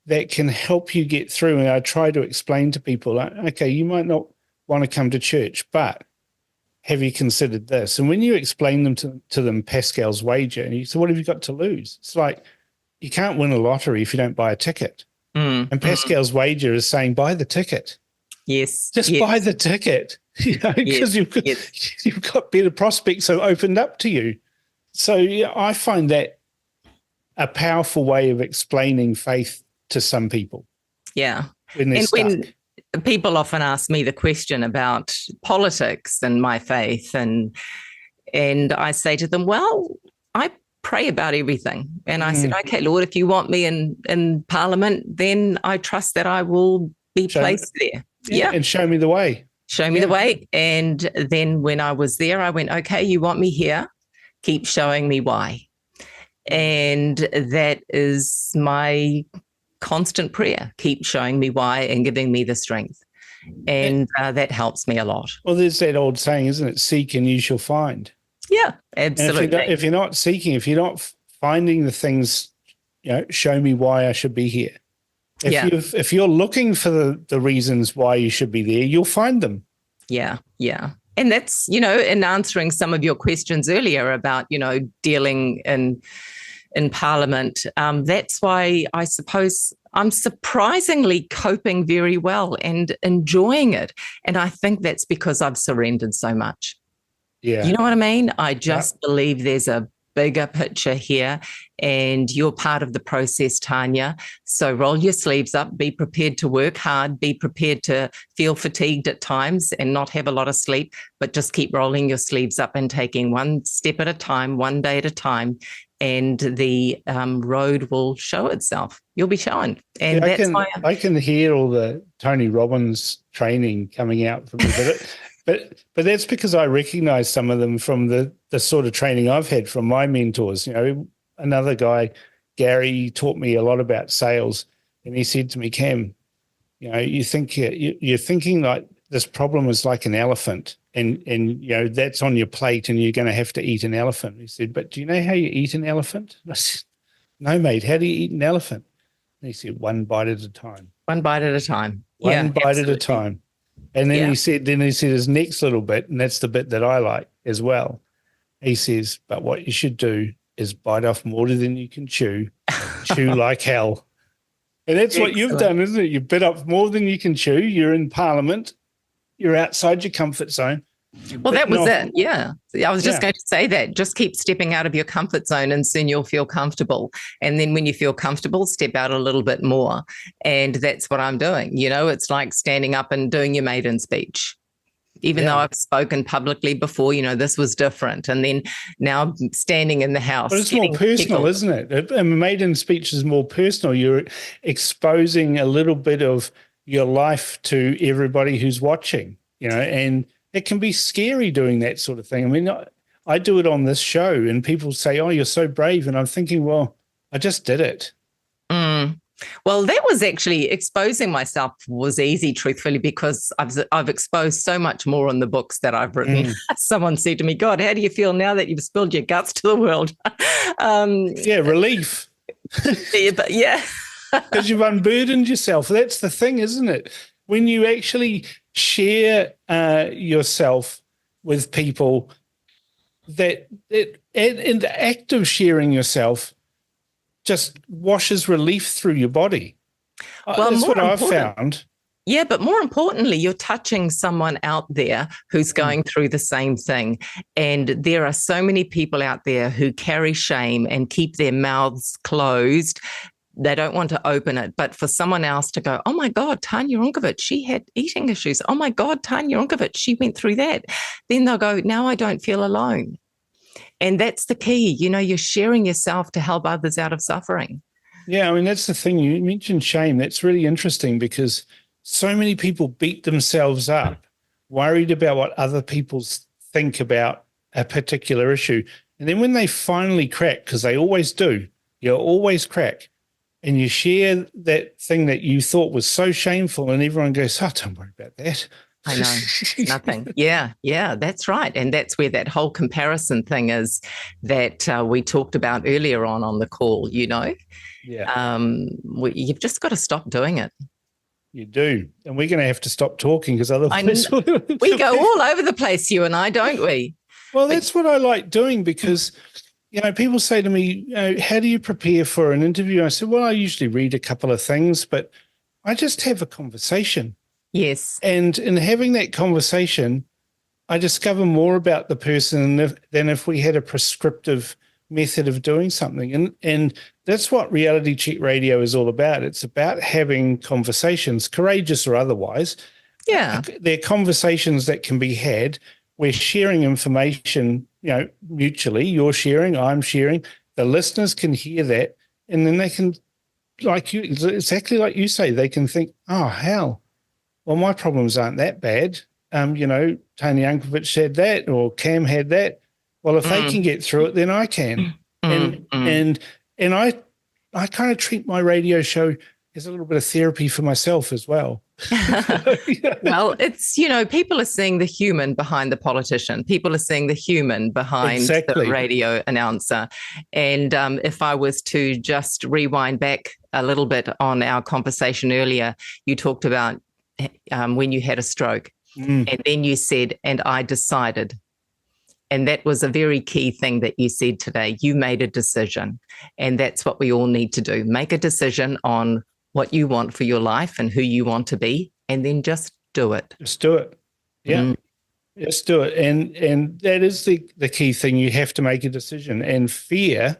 Speaker 6: that can help you get through. And I try to explain to people, like, okay, you might not want to come to church, but have you considered this? And when you explain to them Pascal's wager, and you say, what have you got to lose? It's like, you can't win a lottery if you don't buy a ticket. And Pascal's wager is saying, buy the ticket.
Speaker 7: Yes.
Speaker 6: Just buy the ticket, because you've got better prospects opened up to you. So I find that a powerful way of explaining faith to some people.
Speaker 7: Yeah.
Speaker 6: When they're stuck.
Speaker 7: When people often ask me the question about politics and my faith, and I say to them, well, I pray about everything. And I said, okay, Lord, if you want me in Parliament, then I trust that I will be placed there.
Speaker 6: Yeah. And show me the way.
Speaker 7: Show me the way. And then when I was there, I went, okay, you want me here? Keep showing me why. And that is my constant prayer. Keep showing me why and giving me the strength. And that helps me a lot.
Speaker 6: Well, there's that old saying, isn't it? Seek and you shall find.
Speaker 7: Yeah, absolutely.
Speaker 6: And if you're not seeking, if you're not finding the things, show me why I should be here. If you're looking for the reasons why you should be there, you'll find them. Yeah.
Speaker 7: And that's, in answering some of your questions earlier about, dealing in Parliament, that's why I suppose I'm surprisingly coping very well and enjoying it. And I think that's because I've surrendered so much.
Speaker 6: Yeah.
Speaker 7: You know what I mean? I just believe there's a bigger picture here, and you're part of the process, Tanya. So roll your sleeves up, be prepared to work hard, be prepared to feel fatigued at times and not have a lot of sleep, but just keep rolling your sleeves up and taking one step at a time, one day at a time, and the road will show itself. You'll be shown. And
Speaker 6: I can hear all the Tony Robbins training coming out from me, but that's because I recognize some of them from the sort of training I've had from my mentors. Another guy, Gary, taught me a lot about sales, and he said to me, Cam, you think you're thinking like this problem is like an elephant, and that's on your plate, and you're going to have to eat an elephant. He said, but do you know how you eat an elephant? I said, no, mate. How do you eat an elephant? And he said, one bite at a time.
Speaker 7: One bite at a time.
Speaker 6: One bite at a time. And then he said his next little bit, and that's the bit that I like as well. He says, but what you should do is bite off more than you can chew, chew like hell. And that's what you've done, isn't it? You bit off more than you can chew. You're in Parliament. You're outside your comfort zone.
Speaker 7: Well, that was it. Yeah. I was just going to say that. Just keep stepping out of your comfort zone and soon you'll feel comfortable. And then when you feel comfortable, step out a little bit more. And that's what I'm doing. It's like standing up and doing your maiden speech. Even though I've spoken publicly before, this was different. And then now I'm standing in the house.
Speaker 6: But it's more personal, isn't it? A maiden speech is more personal. You're exposing a little bit of your life to everybody who's watching, and it can be scary doing that sort of thing. I mean, I do it on this show and people say, oh, you're so brave. And I'm thinking, well, I just did it.
Speaker 7: Well, that was actually exposing myself was easy, truthfully, because I've exposed so much more in the books that I've written. Someone said to me, God, how do you feel now that you've spilled your guts to the world?
Speaker 6: Relief. Because you've unburdened yourself. That's the thing, isn't it? When you actually share yourself with people, that in the act of sharing yourself just washes relief through your body.
Speaker 7: Well,
Speaker 6: that's what I've found.
Speaker 7: Yeah, but more importantly, you're touching someone out there who's going through the same thing. And there are so many people out there who carry shame and keep their mouths closed. They don't want to open it. But for someone else to go, oh, my God, Tanya Unkovich, she had eating issues. Oh, my God, Tanya Unkovich, she went through that. Then they'll go, now I don't feel alone. And that's the key. You're sharing yourself to help others out of suffering.
Speaker 6: Yeah, I mean, that's the thing. You mentioned shame. That's really interesting because so many people beat themselves up, worried about what other people think about a particular issue. And then when they finally crack, because they always do, you always crack, and you share that thing that you thought was so shameful and everyone goes, oh, don't worry about that.
Speaker 7: I know, nothing. Yeah, that's right. And that's where that whole comparison thing is that we talked about earlier on the call, Yeah. You've just got to stop doing it.
Speaker 6: You do. And we're going to have to stop talking because otherwise
Speaker 7: we go all over the place, you and I, don't we?
Speaker 6: Well, that's what I like doing because, people say to me, how do you prepare for an interview? I said, well, I usually read a couple of things, but I just have a conversation.
Speaker 7: Yes.
Speaker 6: And in having that conversation, I discover more about the person than if we had a prescriptive method of doing something. And that's what Reality Check Radio is all about. It's about having conversations, courageous or otherwise.
Speaker 7: Yeah.
Speaker 6: They're conversations that can be had. We're sharing information, mutually. You're sharing, I'm sharing. The listeners can hear that. And then they can, exactly like you say, they can think, oh, hell. Well, my problems aren't that bad. Tanya Unkovich had that or Cam had that. Well, if they can get through it, then I can. And I kind of treat my radio show as a little bit of therapy for myself as well.
Speaker 7: Well, it's, people are seeing the human behind the politician. People are seeing the human behind the radio announcer. And if I was to just rewind back a little bit on our conversation earlier, you talked about when you had a stroke. And then you said, and I decided. And that was a very key thing that you said today. You made a decision. And that's what we all need to do. Make a decision on what you want for your life and who you want to be, and then just do it.
Speaker 6: Just do it. Yeah. Just do it. And that is the key thing. You have to make a decision. And fear,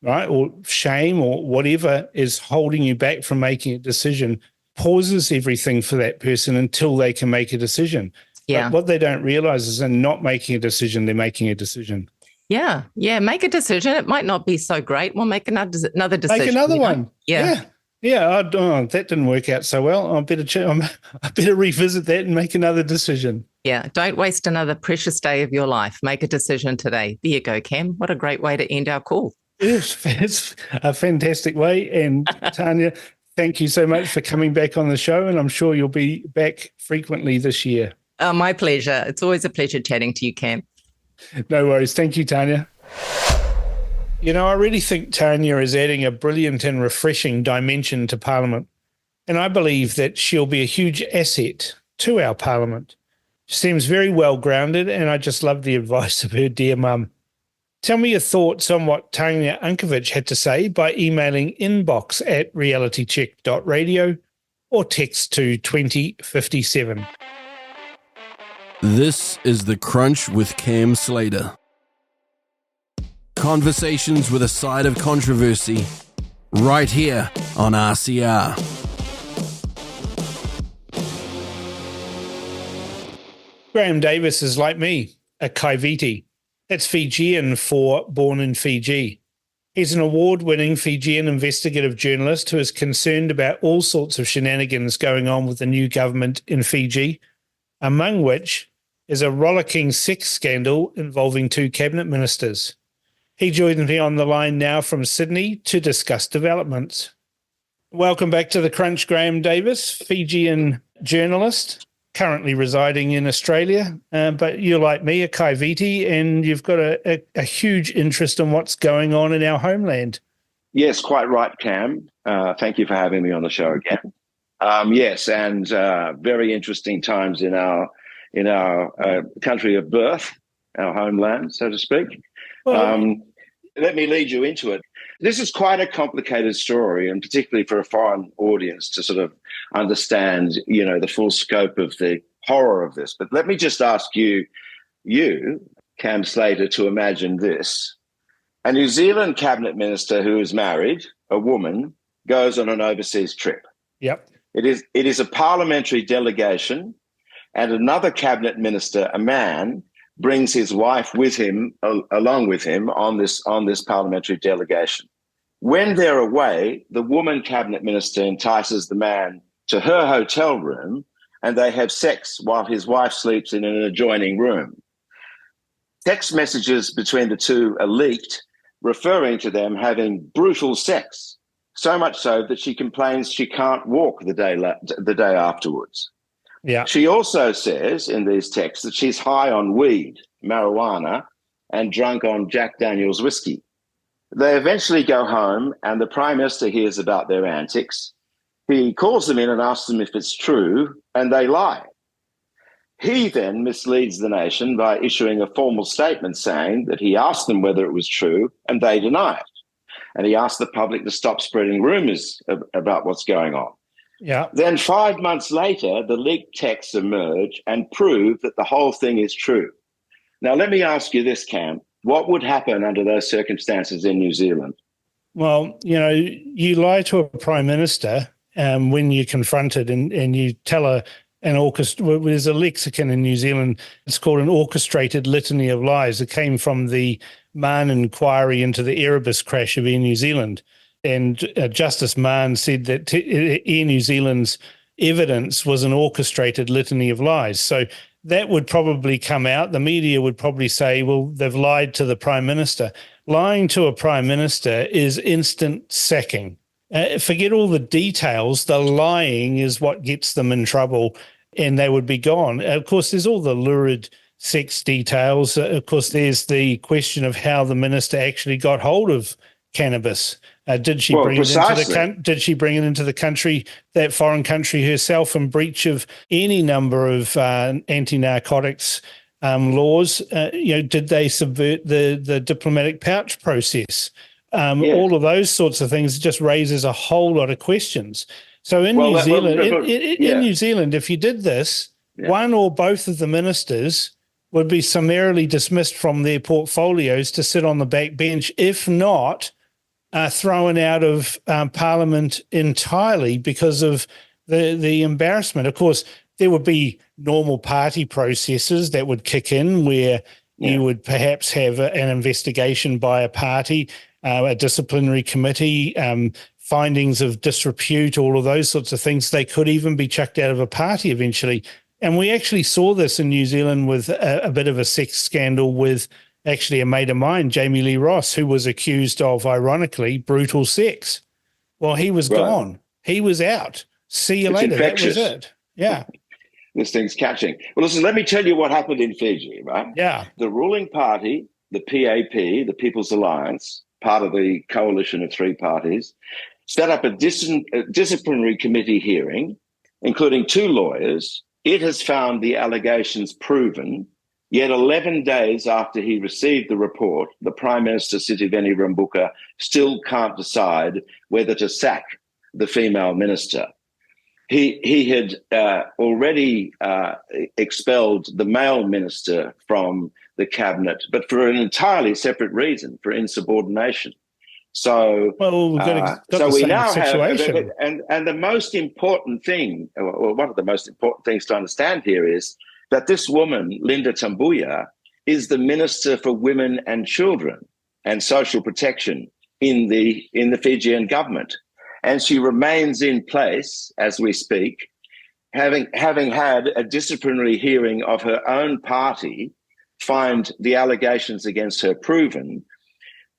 Speaker 6: right, or shame or whatever is holding you back from making a decision pauses everything for that person until they can make a decision.
Speaker 7: Yeah.
Speaker 6: But what they don't realize is they're not making a decision, they're making a decision.
Speaker 7: Yeah. Make a decision. It might not be so great. We'll make another decision.
Speaker 6: Make another one.
Speaker 7: Yeah.
Speaker 6: Yeah, that didn't work out so well. I better revisit that and make another decision.
Speaker 7: Yeah, don't waste another precious day of your life. Make a decision today. There you go, Cam. What a great way to end our call.
Speaker 6: Yes, it's a fantastic way. And Tanya, thank you so much for coming back on the show, and I'm sure you'll be back frequently this year.
Speaker 7: Oh, my pleasure. It's always a pleasure chatting to you, Cam.
Speaker 6: No worries. Thank you, Tanya. I really think Tanya is adding a brilliant and refreshing dimension to Parliament, and I believe that she'll be a huge asset to our Parliament. She seems very well grounded, and I just love the advice of her dear mum. Tell me your thoughts on what Tanya Unkovich had to say by emailing inbox@realitycheck.radio or text to 2057.
Speaker 1: This is The Crunch with Cam Slater. Conversations with a side of controversy, right here on RCR.
Speaker 6: Graham Davis is like me, a Kaiviti. That's Fijian for born in Fiji. He's an award-winning Fijian investigative journalist who is concerned about all sorts of shenanigans going on with the new government in Fiji, among which is a rollicking sex scandal involving 2 cabinet ministers. He joins me on the line now from Sydney to discuss developments. Welcome back to The Crunch, Graham Davis, Fijian journalist, currently residing in Australia. But you're like me, a Kaiviti, and you've got a huge interest in what's going on in our homeland.
Speaker 8: Yes, quite right, Cam. Thank you for having me on the show again. Yes, and very interesting times in our country of birth, our homeland, so to speak. Well, let me lead you into it. This is quite a complicated story, and particularly for a foreign audience to sort of understand, the full scope of the horror of this. But let me just ask you, Cam Slater, to imagine this. A New Zealand cabinet minister who is married, a woman, goes on an overseas trip.
Speaker 6: Yep.
Speaker 8: It is a parliamentary delegation, and another cabinet minister, a man, brings his wife with him, along with him, on this parliamentary delegation. When they're away, the woman cabinet minister entices the man to her hotel room, and they have sex while his wife sleeps in an adjoining room. Text messages between the two are leaked, referring to them having brutal sex, so much so that she complains she can't walk the day afterwards.
Speaker 6: Yeah.
Speaker 8: She also says in these texts that she's high on weed, marijuana, and drunk on Jack Daniel's whiskey. They eventually go home, and the Prime Minister hears about their antics. He calls them in and asks them if it's true, and they lie. He then misleads the nation by issuing a formal statement saying that he asked them whether it was true, and they deny it. And he asked the public to stop spreading rumours about what's going on.
Speaker 6: Yeah.
Speaker 8: Then 5 months later, the leaked texts emerge and prove that the whole thing is true. Now, let me ask you this, Cam. What would happen under those circumstances in New Zealand?
Speaker 6: Well, you lie to a prime minister when you're confronted, and you tell her there's a lexicon in New Zealand. It's called an orchestrated litany of lies. It came from the Mahon inquiry into the Erebus crash of Air New Zealand. And Justice Mahon said that Air New Zealand's evidence was an orchestrated litany of lies. So that would probably come out. The media would probably say, well, they've lied to the Prime Minister. Lying to a Prime Minister is instant sacking. Forget all the details. The lying is what gets them in trouble, and they would be gone. Of course, there's all the lurid sex details. Of course, there's the question of how the minister actually got hold of cannabis. Did she bring it into the country, that foreign country herself, in breach of any number of anti-narcotics laws? Did they subvert the diplomatic pouch process? All of those sorts of things just raises a whole lot of questions. So in New Zealand, if you did this, one or both of the ministers would be summarily dismissed from their portfolios to sit on the back bench, if not thrown out of Parliament entirely because of the embarrassment. Of course, there would be normal party processes that would kick in where you would perhaps have an investigation by a party, a disciplinary committee, findings of disrepute, all of those sorts of things. They could even be chucked out of a party eventually. And we actually saw this in New Zealand with a bit of a sex scandal with actually a mate of mine, Jamie Lee Ross, who was accused of, ironically, brutal sex. Well, he was gone. He was out. See you later.
Speaker 8: Infectious.
Speaker 6: That was it. Yeah.
Speaker 8: This thing's catching. Well, listen, let me tell you what happened in Fiji, right?
Speaker 6: Yeah.
Speaker 8: The ruling party, the PAP, the People's Alliance, part of the coalition of three parties, set up a disciplinary committee hearing, including 2 lawyers. It has found the allegations proven. Yet 11 days after he received the report, the Prime Minister, Sitiveni Rabuka, still can't decide whether to sack the female minister. He had already expelled the male minister from the cabinet, but for an entirely separate reason, for insubordination. So, we now have, and the most important thing, or one of the most important things to understand here is that this woman, Linda Tambuya, is the Minister for Women and Children and Social Protection in the Fijian government. And she remains in place as we speak, having had a disciplinary hearing of her own party find the allegations against her proven.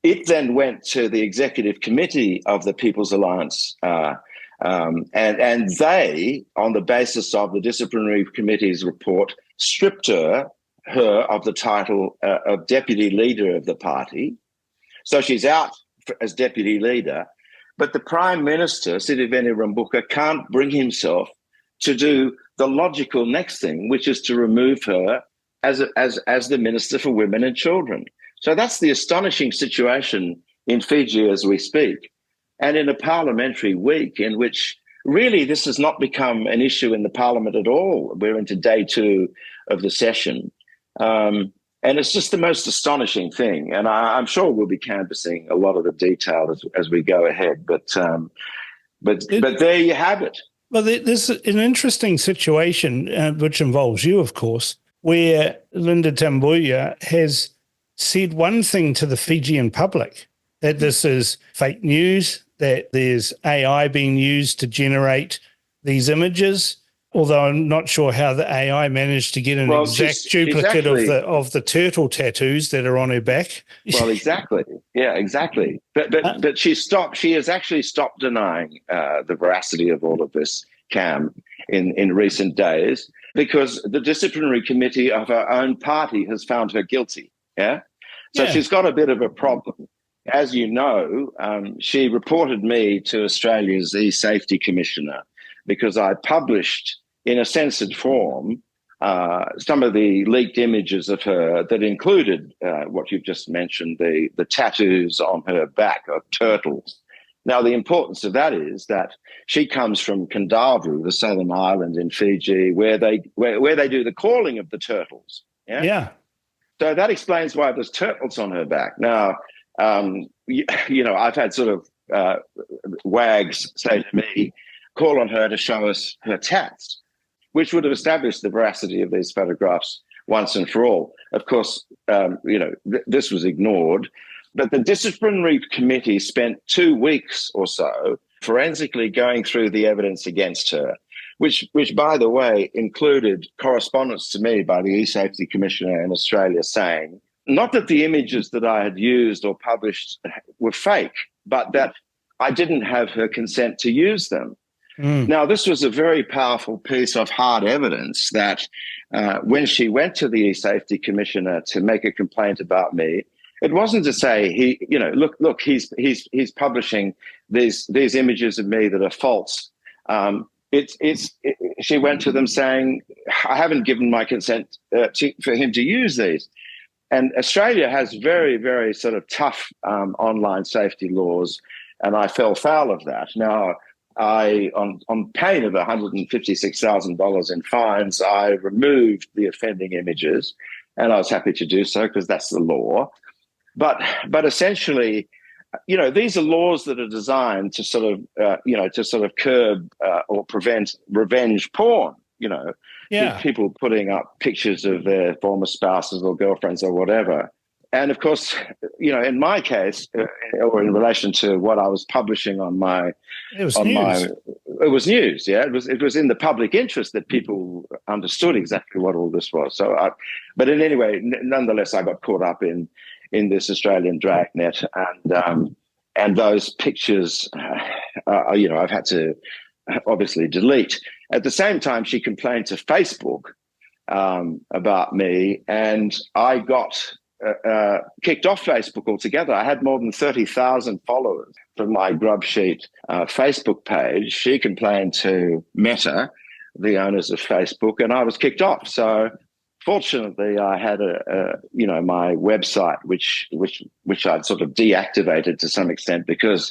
Speaker 8: It then went to the executive committee of the People's Alliance, and they, on the basis of the disciplinary committee's report, stripped her of the title of deputy leader of the party. So she's out as deputy leader, but the Prime Minister, Sitiveni Rabuka, can't bring himself to do the logical next thing, which is to remove her as the Minister for Women and Children. So that's the astonishing situation in Fiji as we speak. And in a parliamentary week in which really this has not become an issue in the Parliament at all. We're into day 2 of the session. And it's just the most astonishing thing. And I'm sure we'll be canvassing a lot of the detail as we go ahead. But there you have it.
Speaker 6: Well, there's an interesting situation, which involves you, of course, where Linda Tambuya has said one thing to the Fijian public, that this is fake news, that there's AI being used to generate these images, although I'm not sure how the AI managed to get an exact duplicate of the turtle tattoos that are on her back.
Speaker 8: Well, exactly. Yeah, exactly. But she has actually stopped denying the veracity of all of this, Cam, in recent days, because the disciplinary committee of her own party has found her guilty. Yeah. So she's got a bit of a problem. As you know, she reported me to Australia's e-safety commissioner because I published in a censored form some of the leaked images of her that included what you've just mentioned, the tattoos on her back of turtles. Now, the importance of that is that she comes from Kondavu, the southern island in Fiji, where they do the calling of the turtles. Yeah. So that explains why there's turtles on her back. Now, I've had sort of wags say to me, call on her to show us her tats, which would have established the veracity of these photographs once and for all. Of course, this was ignored, but the disciplinary committee spent 2 weeks or so forensically going through the evidence against her. which by the way, included correspondence to me by the E-Safety Commissioner in Australia saying, not that the images that I had used or published were fake, but that I didn't have her consent to use them. Now, this was a very powerful piece of hard evidence that when she went to the E-Safety Commissioner to make a complaint about me, it wasn't to say he's publishing these images of me that are false. She went to them saying, I haven't given my consent for him to use these. And Australia has very, very sort of tough online safety laws, and I fell foul of that. Now, on pain of $156,000 in fines, I removed the offending images, and I was happy to do so because that's the law. But essentially, these are laws that are designed to sort of curb or prevent revenge porn. People putting up pictures of their former spouses or girlfriends or whatever. And of course, in my case, or in relation to what I was publishing on my,
Speaker 6: it was news.
Speaker 8: It was news. Yeah, it was in the public interest that people understood exactly what all this was. But in any way, nonetheless, I got caught up in this Australian dragnet, and those pictures, I've had to obviously delete. At the same time, she complained to Facebook about me, and I got kicked off Facebook altogether. I had more than 30,000 followers from my Grub Sheet Facebook page. She complained to Meta, the owners of Facebook, and I was kicked off. So fortunately, I had my website, which I'd sort of deactivated to some extent because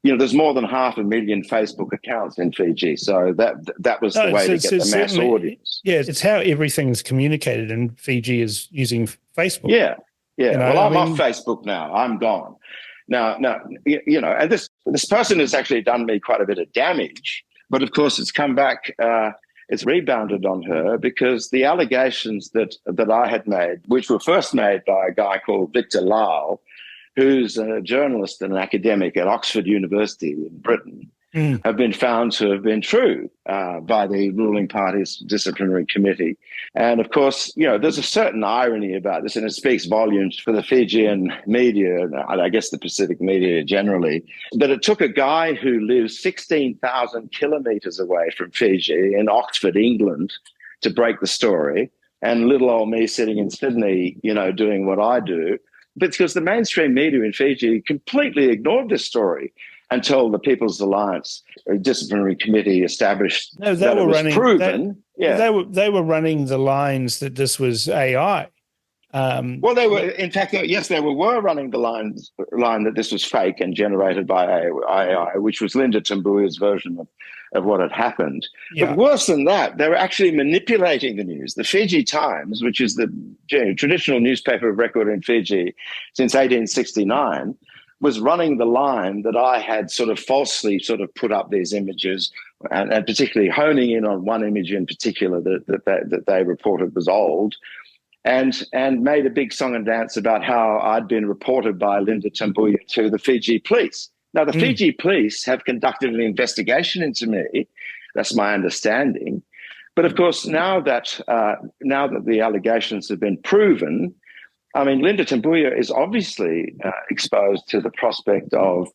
Speaker 8: there's more than 500,000 Facebook accounts in Fiji. So that was the way to get the mass audience.
Speaker 6: Yeah, it's how everything's communicated, and Fiji is using Facebook.
Speaker 8: Yeah. Well, I'm off Facebook now. I'm gone. Now, and this person has actually done me quite a bit of damage, but of course it's come back. It's rebounded on her because the allegations that I had made, which were first made by a guy called Victor Lyle, who's a journalist and an academic at Oxford University in Britain, have been found to have been true by the ruling party's disciplinary committee. And of course, there's a certain irony about this, and it speaks volumes for the Fijian media, and I guess the Pacific media generally, that it took a guy who lives 16,000 kilometres away from Fiji in Oxford, England, to break the story, and little old me sitting in Sydney, doing what I do. But because the mainstream media in Fiji completely ignored this story until the People's Alliance disciplinary committee established that it was proven.
Speaker 6: They were running the lines that this was AI.
Speaker 8: Well, they were, in fact, yes, they were running the line that this was fake and generated by AI, which was Linda Tambuya's version of what had happened. Yeah. But worse than that, they were actually manipulating the news. The Fiji Times, which is the traditional newspaper of record in Fiji since 1869, was running the line that I had sort of falsely sort of put up these images, and particularly honing in on one image in particular that they reported was old, and made a big song and dance about how I'd been reported by Linda Tambuya to the Fiji police. Now, the Fiji police have conducted an investigation into me. That's my understanding. But of course, now that the allegations have been proven, I mean, Linda Tambuya is obviously exposed to the prospect of,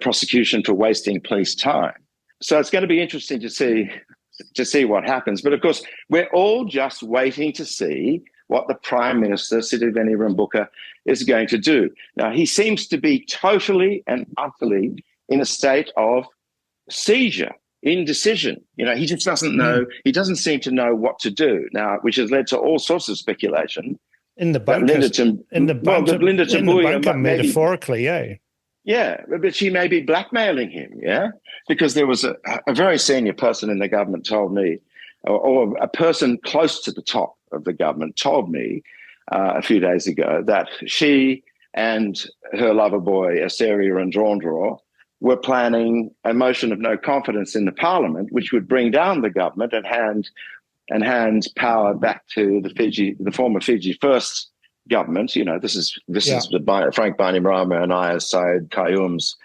Speaker 8: prosecution for wasting police time. So it's going to be interesting to see what happens. But of course, we're all just waiting to see what the Prime Minister, Sitiveni Rabuka, is going to do. Now, he seems to be totally and utterly in a state of seizure, indecision. He just doesn't know. He doesn't seem to know what to do now, which has led to all sorts of speculation.
Speaker 6: In the bunker, Linda Tambuya, metaphorically, yeah.
Speaker 8: Yeah, but she may be blackmailing him, yeah? Because there was a very senior person in the government told me, or a person close to the top of the government told me a few days ago that she and her lover boy, Asaria Ndrondro, were planning a motion of no confidence in the parliament, which would bring down the government and hand power back to the former Fiji First government. This is Frank Bainimarama and Aya Said Qayyum's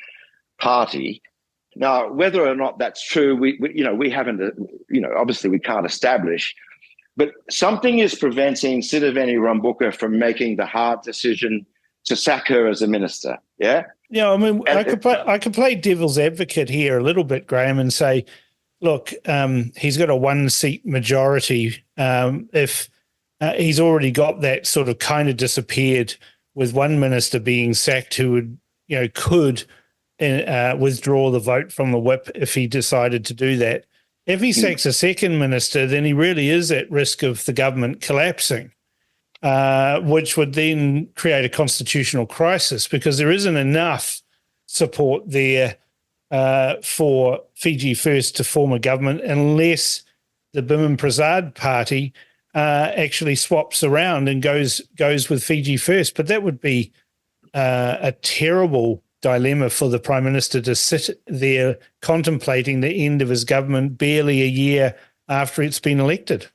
Speaker 8: party, Now, whether or not that's true, we haven't, obviously we can't establish. But something is preventing Sitiveni Rambuka from making the hard decision to sack her as a minister. Yeah.
Speaker 6: Yeah, I mean, I could play devil's advocate here a little bit, Graham, and say, look, he's got a 1-seat majority. If he's already got that sort of kind of disappeared with one minister being sacked who would, could withdraw the vote from the whip if he decided to do that. If he sacks a second minister, then he really is at risk of the government collapsing, which would then create a constitutional crisis because there isn't enough support there for Fiji First to form a government unless the Biman Prasad party actually swaps around and goes with Fiji First. But that would be a terrible dilemma for the Prime Minister to sit there contemplating the end of his government barely a year after it's been elected.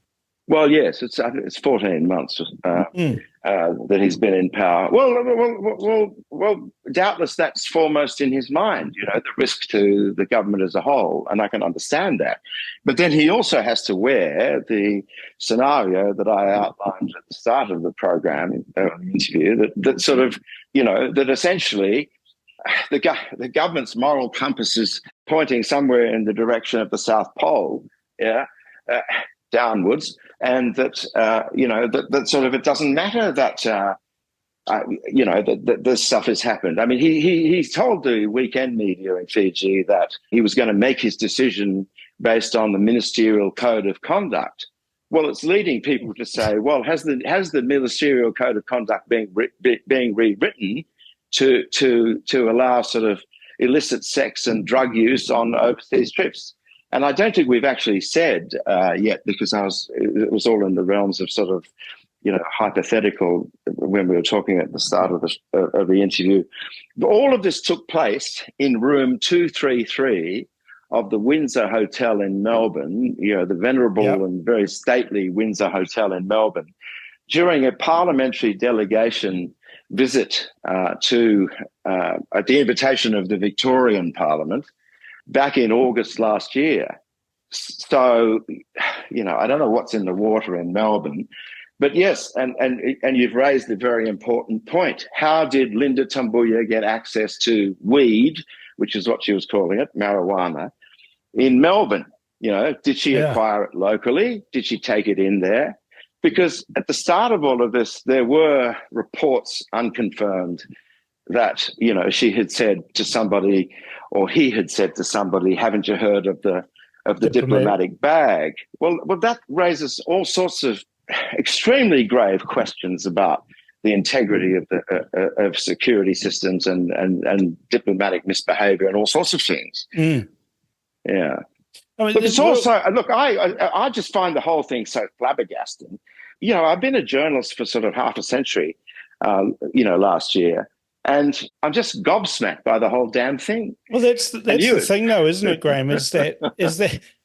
Speaker 8: Well, yes, it's 14 months that he's been in power. Well, doubtless that's foremost in his mind, the risk to the government as a whole, and I can understand that. But then he also has to wear the scenario that I outlined at the start of the program, the interview, that sort of, that essentially the government's moral compass is pointing somewhere in the direction of the South Pole, downwards, and that that sort of it doesn't matter that that this stuff has happened. I mean, he told the weekend media in Fiji that he was going to make his decision based on the ministerial code of conduct. Well, it's leading people to say, well, has the ministerial code of conduct being rewritten to allow sort of illicit sex and drug use on overseas trips? And I don't think we've actually said yet, because it was all in the realms of sort of, hypothetical when we were talking at the start of the interview. But all of this took place in room 233 of the Windsor Hotel in Melbourne, the venerable and very stately Windsor Hotel in Melbourne, during a parliamentary delegation visit at the invitation of the Victorian Parliament back in August last year. So, I don't know what's in the water in Melbourne, but yes, and you've raised a very important point. How did Linda Tambuya get access to weed, which is what she was calling it, marijuana, in Melbourne? Did she acquire it locally? Did she take it in there? Because at the start of all of this, there were reports, unconfirmed, that, she had said to somebody, or he had said to somebody, haven't you heard of the diplomatic bag? Well, that raises all sorts of extremely grave questions about the integrity of security systems and diplomatic misbehavior and all sorts of things. Yeah. I mean, but it's also, look, I just find the whole thing so flabbergasting. I've been a journalist for sort of half a century, last year, and I'm just gobsmacked by the whole damn thing.
Speaker 6: Well, that's the thing, though, isn't it, Graham? Is that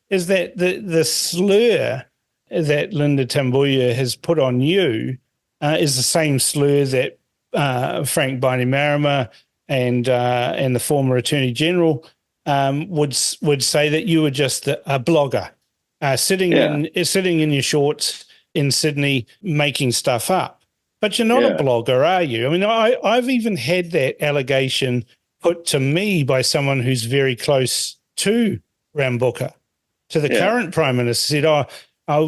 Speaker 6: the slur that Linda Tambuya has put on you is the same slur that Frank Bainimarama and the former Attorney General would say, that you were just a blogger sitting in your shorts in Sydney making stuff up. But you're not a blogger, are you? I mean, I've even had that allegation put to me by someone who's very close to Rambuka, to the current Prime Minister. Said, I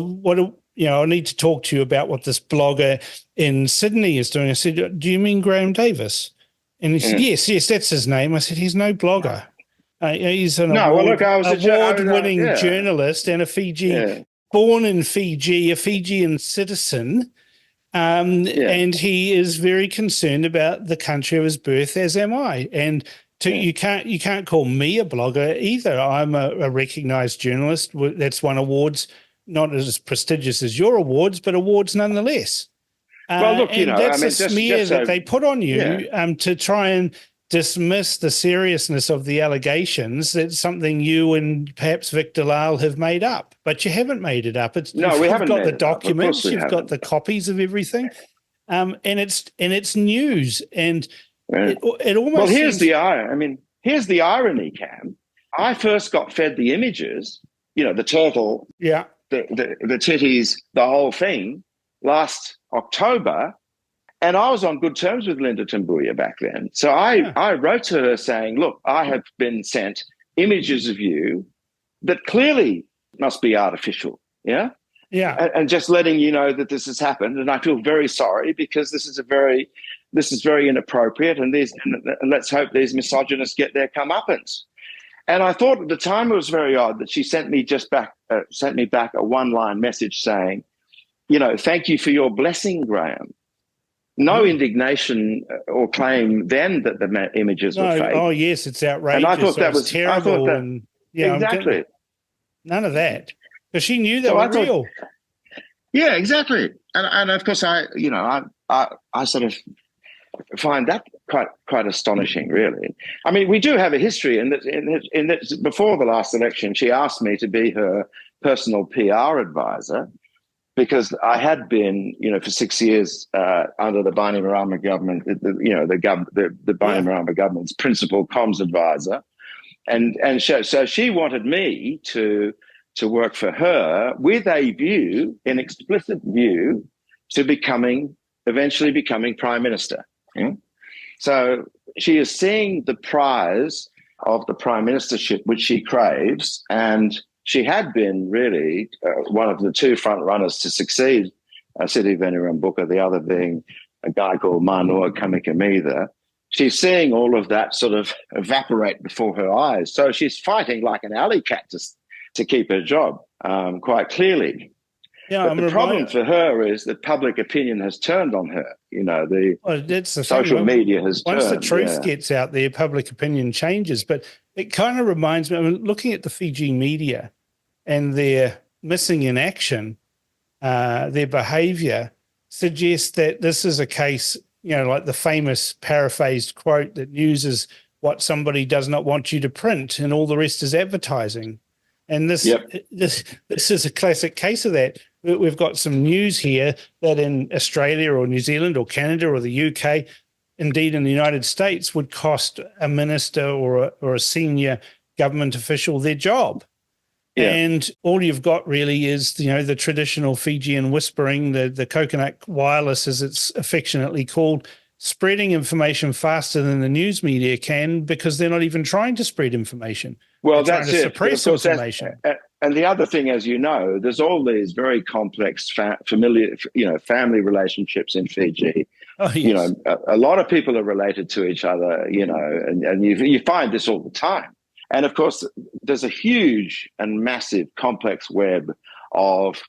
Speaker 6: need to talk to you about what this blogger in Sydney is doing. I said, do you mean Graham Davis? And he said, yes, that's his name. I said, he's no blogger. He's an award-winning journalist and a Fiji, born in Fiji, a Fijian citizen. And he is very concerned about the country of his birth, as am I. And you can't call me a blogger either. I'm a recognised journalist that's won awards, not as prestigious as your awards, but awards nonetheless.
Speaker 8: Well, look,
Speaker 6: that's a smear that they put on you to try and dismiss the seriousness of the allegations. That's something you and perhaps Victor Lal have made up, but you haven't made it up.
Speaker 8: We haven't.
Speaker 6: You've got the documents, you've got the copies of everything, and it's news. And it almost.
Speaker 8: Well, here's the irony, Cam. I first got fed the images, the turtle,
Speaker 6: Yeah.
Speaker 8: the titties, the whole thing last October. And I was on good terms with Linda Tambuya back then. So I wrote to her saying, look, I have been sent images of you that clearly must be artificial. Yeah.
Speaker 6: Yeah.
Speaker 8: And just letting you know that this has happened. And I feel very sorry because this is very inappropriate. And let's hope these misogynists get their comeuppance. And I thought at the time it was very odd that she sent me back a one-line message saying, thank you for your blessing, Graham. No indignation or claim then that the images were fake.
Speaker 6: Oh, yes, it's outrageous.
Speaker 8: And I thought that was
Speaker 6: terrible.
Speaker 8: Exactly.
Speaker 6: None of that. Because she knew they were real.
Speaker 8: Yeah, exactly. And of course, I sort of find that quite astonishing, really. I mean, we do have a history in that before the last election, she asked me to be her personal PR advisor, because I had been, for 6 years under the Bainimarama government, the Bainimarama government's principal comms advisor, and so she wanted me to work for her with an explicit view to eventually becoming Prime Minister. Yeah? So she is seeing the prize of the Prime Ministership, which she craves, and she had been really one of the two front runners to succeed Siti Venerambukka, the other being a guy called Manoa Kamikameda. She's seeing all of that sort of evaporate before her eyes. So she's fighting like an alley cat to keep her job, quite clearly.
Speaker 6: Yeah,
Speaker 8: but the problem for her is that public opinion has turned on her.
Speaker 6: That's the
Speaker 8: social media has turned.
Speaker 6: Once the truth gets out there, public opinion changes. But it kind of reminds me, looking at the Fiji media and their missing in action, their behaviour suggests that this is a case, like the famous paraphrased quote that news is what somebody does not want you to print and all the rest is advertising. And this is a classic case of that. We've got some news here that in Australia or New Zealand or Canada or the UK, indeed in the United States, would cost a minister or a senior government official their job. Yeah. And all you've got really is, the traditional Fijian whispering, the coconut wireless, as it's affectionately called, spreading information faster than the news media can because they're not even trying to spread information.
Speaker 8: Well,
Speaker 6: they're
Speaker 8: that's
Speaker 6: trying to suppress information.
Speaker 8: And the other thing, as you know, there's all these very complex family relationships in Fiji.
Speaker 6: Oh, yes.
Speaker 8: A lot of people are related to each other, and you find this all the time. And of course, there's a huge and massive complex web of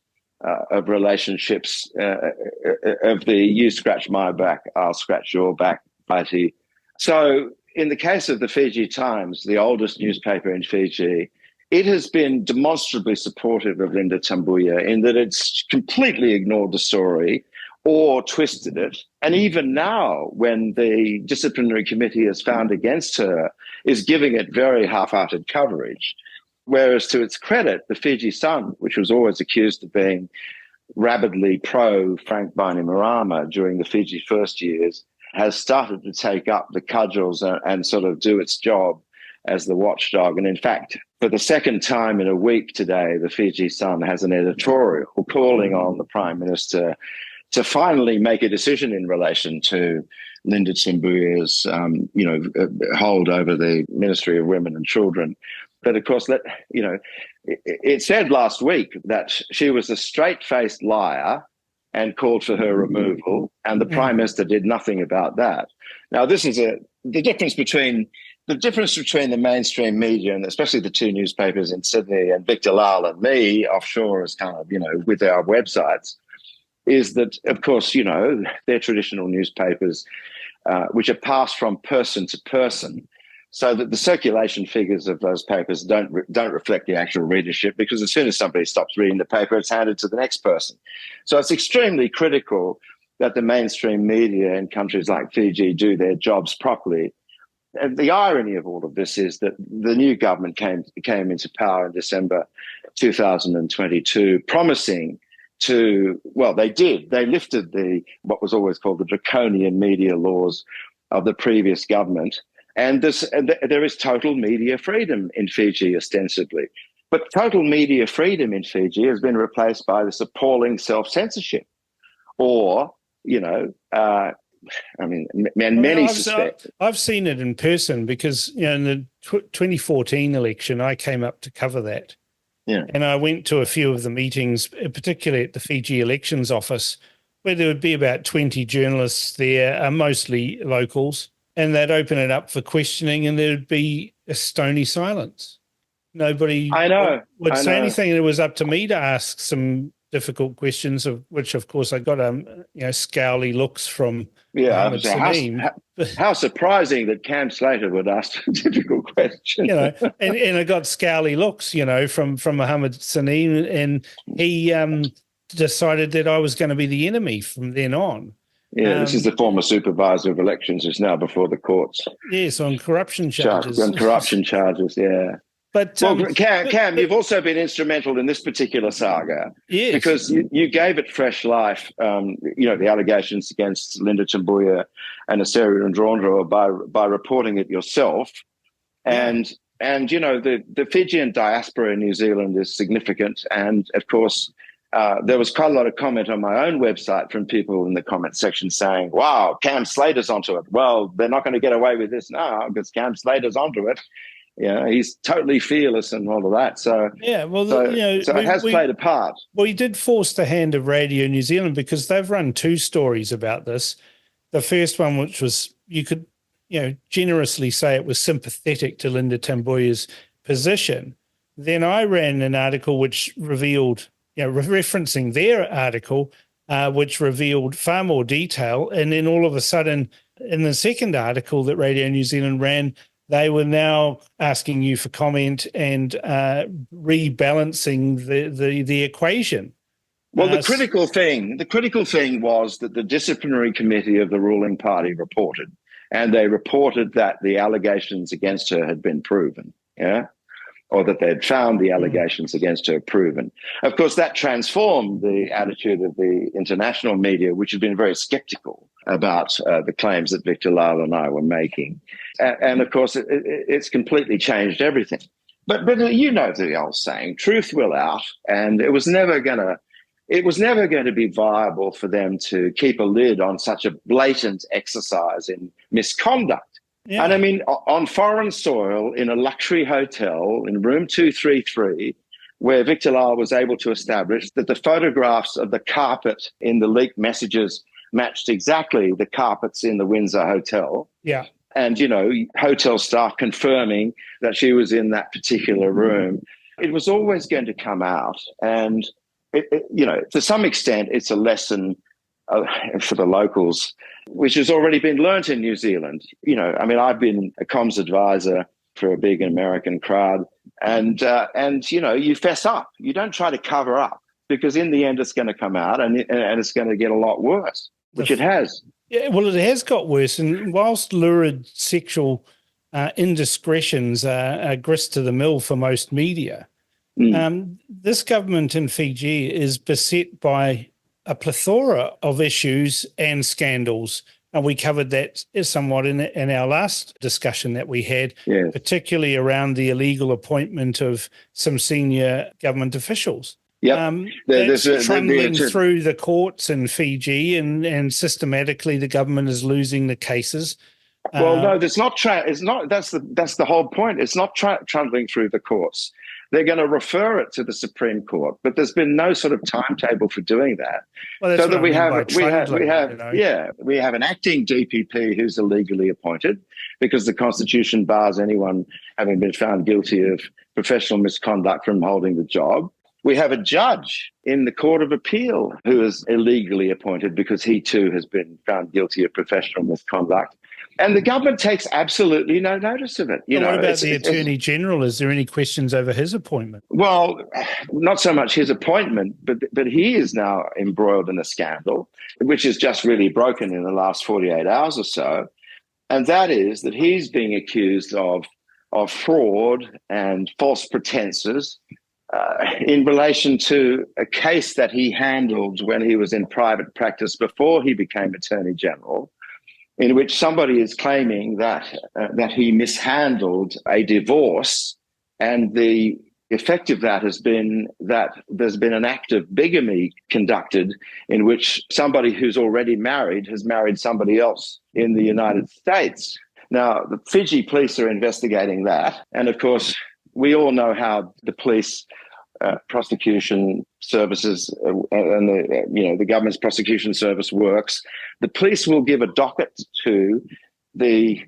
Speaker 8: relationships of the you scratch my back, I'll scratch your back party. So in the case of the Fiji Times, the oldest newspaper in Fiji, it has been demonstrably supportive of Linda Tambuya in that it's completely ignored the story or twisted it. And even now, when the disciplinary committee has found against her, is giving it very half-hearted coverage. Whereas to its credit, the Fiji Sun, which was always accused of being rabidly pro-Frank Bainimarama during the Fiji first years, has started to take up the cudgels and sort of do its job as the watchdog. And in fact, for the second time in a week today, the Fiji Sun has an editorial calling on the Prime Minister to finally make a decision in relation to Linda Tambuya's, hold over the Ministry of Women and Children. But of course, it said last week that she was a straight-faced liar and called for her removal, and the Prime Minister did nothing about that. Now, this is the difference between the mainstream media and especially the two newspapers in Sydney and Victor Lal and me offshore as kind of, with our websites, is that, of course, they're traditional newspapers which are passed from person to person, so that the circulation figures of those papers don't reflect the actual readership, because as soon as somebody stops reading the paper, it's handed to the next person. So it's extremely critical that the mainstream media in countries like Fiji do their jobs properly. And the irony of all of this is that the new government came into power in December 2022, promising they lifted what was always called the draconian media laws of the previous government, And there is total media freedom in Fiji, ostensibly. But total media freedom in Fiji has been replaced by this appalling self-censorship. Or, many suspect.
Speaker 6: I've seen it in person because, in the 2014 election, I came up to cover that.
Speaker 8: Yeah.
Speaker 6: And I went to a few of the meetings, particularly at the Fiji Elections Office, where there would be about 20 journalists there, mostly locals, and they'd open it up for questioning and there'd be a stony silence. Nobody would say anything, and it was up to me to ask some difficult questions, of which, of course, I got scowly looks from Mohammed Salim.
Speaker 8: How surprising that Cam Slater would ask a difficult question.
Speaker 6: And I got scowly looks, from Mohammed Salim, and he decided that I was going to be the enemy from then on.
Speaker 8: Yeah, this is the former supervisor of elections who's now before the courts.
Speaker 6: Yes, on corruption charges.
Speaker 8: Yeah.
Speaker 6: But
Speaker 8: Cam, you've also been instrumental in this particular saga,
Speaker 6: yes,
Speaker 8: because you gave it fresh life. The allegations against Linda Tambuya and Assyria Ndrondro by reporting it yourself, and the Fijian diaspora in New Zealand is significant, and of course. There was quite a lot of comment on my own website from people in the comment section saying, wow, Cam Slater's onto it. Well, they're not going to get away with this now because Cam Slater's onto it. He's totally fearless and all of that. So, it has played a part.
Speaker 6: Well, he did force the hand of Radio New Zealand because they've run two stories about this. The first one, which was, you could, generously say it was sympathetic to Linda Tambuya's position. Then I ran an article which revealed, referencing their article, which revealed far more detail. And then all of a sudden, in the second article that Radio New Zealand ran, they were now asking you for comment and rebalancing the equation.
Speaker 8: Well, the critical thing was that the disciplinary committee of the ruling party reported, and they reported that the allegations against her had been proven. Yeah. Or that they'd found the allegations against her proven. Of course, that transformed the attitude of the international media, which had been very skeptical about the claims that Victor Lal and I were making. And of course, it's completely changed everything. But the old saying, truth will out, and it was never going to be viable for them to keep a lid on such a blatant exercise in misconduct. Yeah. And I mean, on foreign soil, in a luxury hotel, in room 233, where Victor Lal was able to establish that the photographs of the carpet in the leaked messages matched exactly the carpets in the Windsor Hotel.
Speaker 6: Yeah.
Speaker 8: And, hotel staff confirming that she was in that particular room. It was always going to come out. And, to some extent, it's a lesson for the locals, which has already been learnt in New Zealand. I've been a comms advisor for a big American crowd, and you fess up. You don't try to cover up, because in the end it's going to come out and it's going to get a lot worse, which it has.
Speaker 6: Yeah, well, it has got worse. And whilst lurid sexual indiscretions are grist to the mill for most media, this government in Fiji is beset by a plethora of issues and scandals. And we covered that somewhat in our last discussion that we had, particularly around the illegal appointment of some senior government officials.
Speaker 8: Yeah,
Speaker 6: trundling through the courts in Fiji, and systematically the government is losing the cases.
Speaker 8: Well, no, that's not. That's the whole point. It's not trundling through the courts. They're going to refer it to the Supreme Court, but there's been no sort of timetable for doing that.
Speaker 6: Well, so that we have
Speaker 8: an acting DPP who's illegally appointed, because the Constitution bars anyone having been found guilty of professional misconduct from holding the job. We have a judge in the Court of Appeal who is illegally appointed because he too has been found guilty of professional misconduct. And the government takes absolutely no notice of it.
Speaker 6: What about the Attorney General? Is there any questions over his appointment?
Speaker 8: Well, not so much his appointment, but he is now embroiled in a scandal, which has just really broken in the last 48 hours or so. And that is that he's being accused of fraud and false pretenses in relation to a case that he handled when he was in private practice before he became Attorney General, in which somebody is claiming that he mishandled a divorce, and the effect of that has been that there's been an act of bigamy conducted in which somebody who's already married has married somebody else in the United States. Now, the Fiji police are investigating that. And of course, we all know how the police prosecution services and the government's prosecution service works. The police will give a docket to the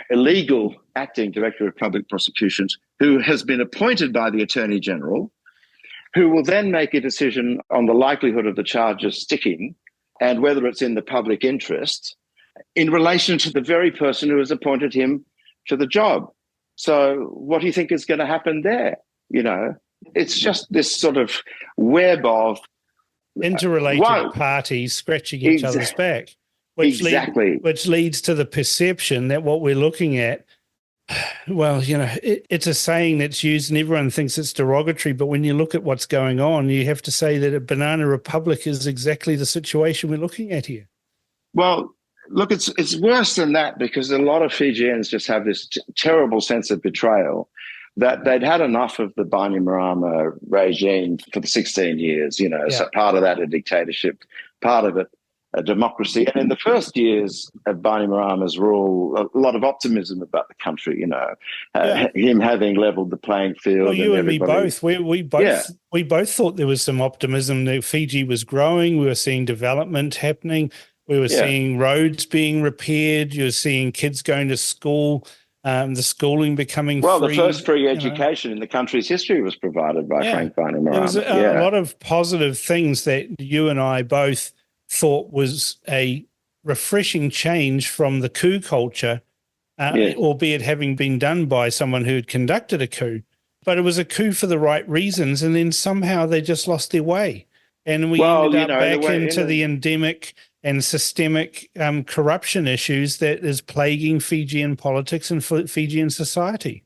Speaker 8: illegal acting director of public prosecutions, who has been appointed by the Attorney General, who will then make a decision on the likelihood of the charges sticking and whether it's in the public interest in relation to the very person who has appointed him to the job. So what do you think is going to happen there? It's just this sort of web of
Speaker 6: interrelated parties scratching each other's back. Which leads to the perception that what we're looking at, well, it's a saying that's used and everyone thinks it's derogatory, but when you look at what's going on, you have to say that a banana republic is exactly the situation we're looking at here.
Speaker 8: Well, look, it's worse than that, because a lot of Fijians just have this terrible sense of betrayal, that they'd had enough of the Bainimarama regime for the 16 years, So part of that a dictatorship, part of it a democracy. And in the first years of Bainimarama's rule, a lot of optimism about the country, him having leveled the playing field.
Speaker 6: Well, you and me both. We both thought there was some optimism that Fiji was growing. We were seeing development happening. We were seeing roads being repaired. You were seeing kids going to school, the schooling becoming free.
Speaker 8: The first free education in the country's history was provided by Frank Bainimarama.
Speaker 6: There was a lot of positive things that you and I both thought was a refreshing change from the coup culture, albeit having been done by someone who had conducted a coup. But it was a coup for the right reasons, and then somehow they just lost their way. And we ended up back into the endemic and systemic corruption issues that is plaguing Fijian politics and Fijian society.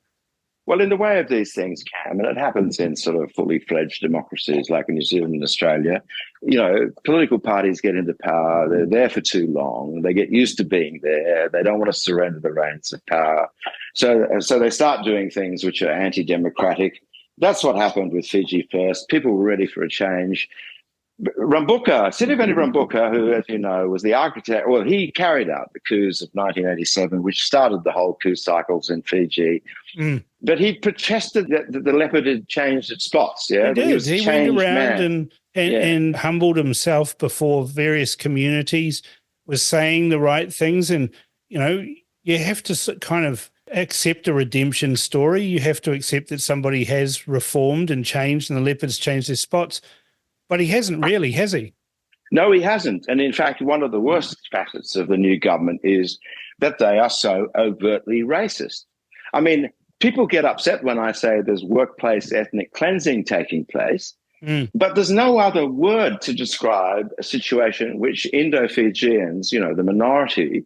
Speaker 8: Well, in the way of these things, Cam, and it happens in sort of fully fledged democracies like New Zealand and Australia, political parties get into power, they're there for too long, they get used to being there, they don't want to surrender the reins of power. So they start doing things which are anti-democratic. That's what happened with Fiji first. People were ready for a change. Rabuka, Sitiveni Rabuka, who, as you know, was the architect, well, he carried out the coups of 1987, which started the whole coup cycles in Fiji. But he protested that the leopard had changed its spots. Yeah,
Speaker 6: he did. He went around and humbled himself before various communities, was saying the right things. And, you have to kind of accept a redemption story. You have to accept that somebody has reformed and changed and the leopards changed their spots. But he hasn't really, has he?
Speaker 8: No, he hasn't. And in fact, one of the worst facets of the new government is that they are so overtly racist. I mean, people get upset when I say there's workplace ethnic cleansing taking place, but there's no other word to describe a situation in which Indo-Fijians, the minority,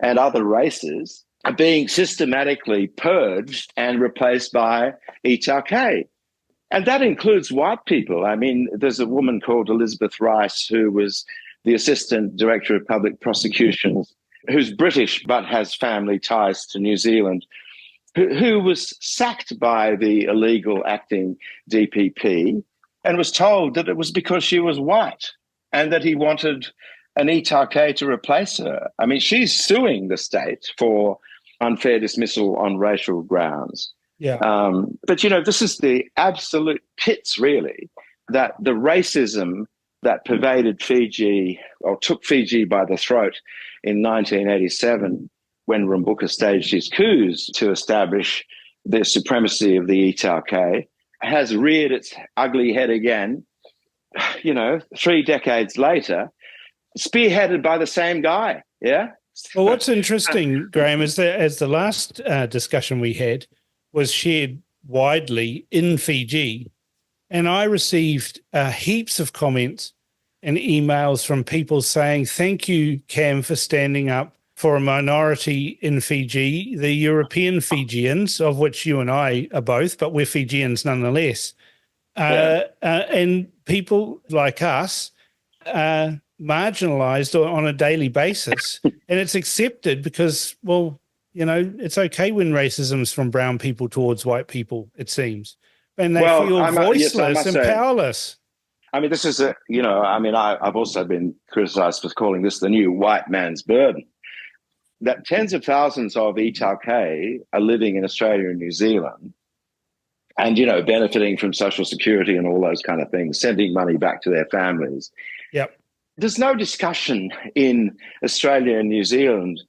Speaker 8: and other races are being systematically purged and replaced by Itake. And that includes white people. I mean, there's a woman called Elizabeth Rice, who was the Assistant Director of Public Prosecutions, who's British but has family ties to New Zealand, who was sacked by the illegal acting DPP and was told that it was because she was white and that he wanted an Itake to replace her. I mean, she's suing the state for unfair dismissal on racial grounds.
Speaker 6: Yeah.
Speaker 8: But, this is the absolute pits, really, that the racism that pervaded Fiji or took Fiji by the throat in 1987 when Rabuka staged his coups to establish the supremacy of the Itake has reared its ugly head again, 3 decades later, spearheaded by the same guy, yeah?
Speaker 6: Well, what's interesting, Graham, is that as the last discussion we had was shared widely in Fiji, and I received heaps of comments and emails from people saying, thank you, Cam, for standing up for a minority in Fiji, the European Fijians, of which you and I are both, but we're Fijians nonetheless. And people like us marginalized on a daily basis, and it's accepted because, well, you know, it's okay when racism's from brown people towards white people, it seems, and they feel voiceless and powerless.
Speaker 8: I mean, this is I've also been criticized for calling this the new white man's burden. That tens of thousands of Itākei are living in Australia and New Zealand and, you know, benefiting from Social Security and all those kind of things, sending money back to their families.
Speaker 6: Yep.
Speaker 8: There's no discussion in Australia and New Zealand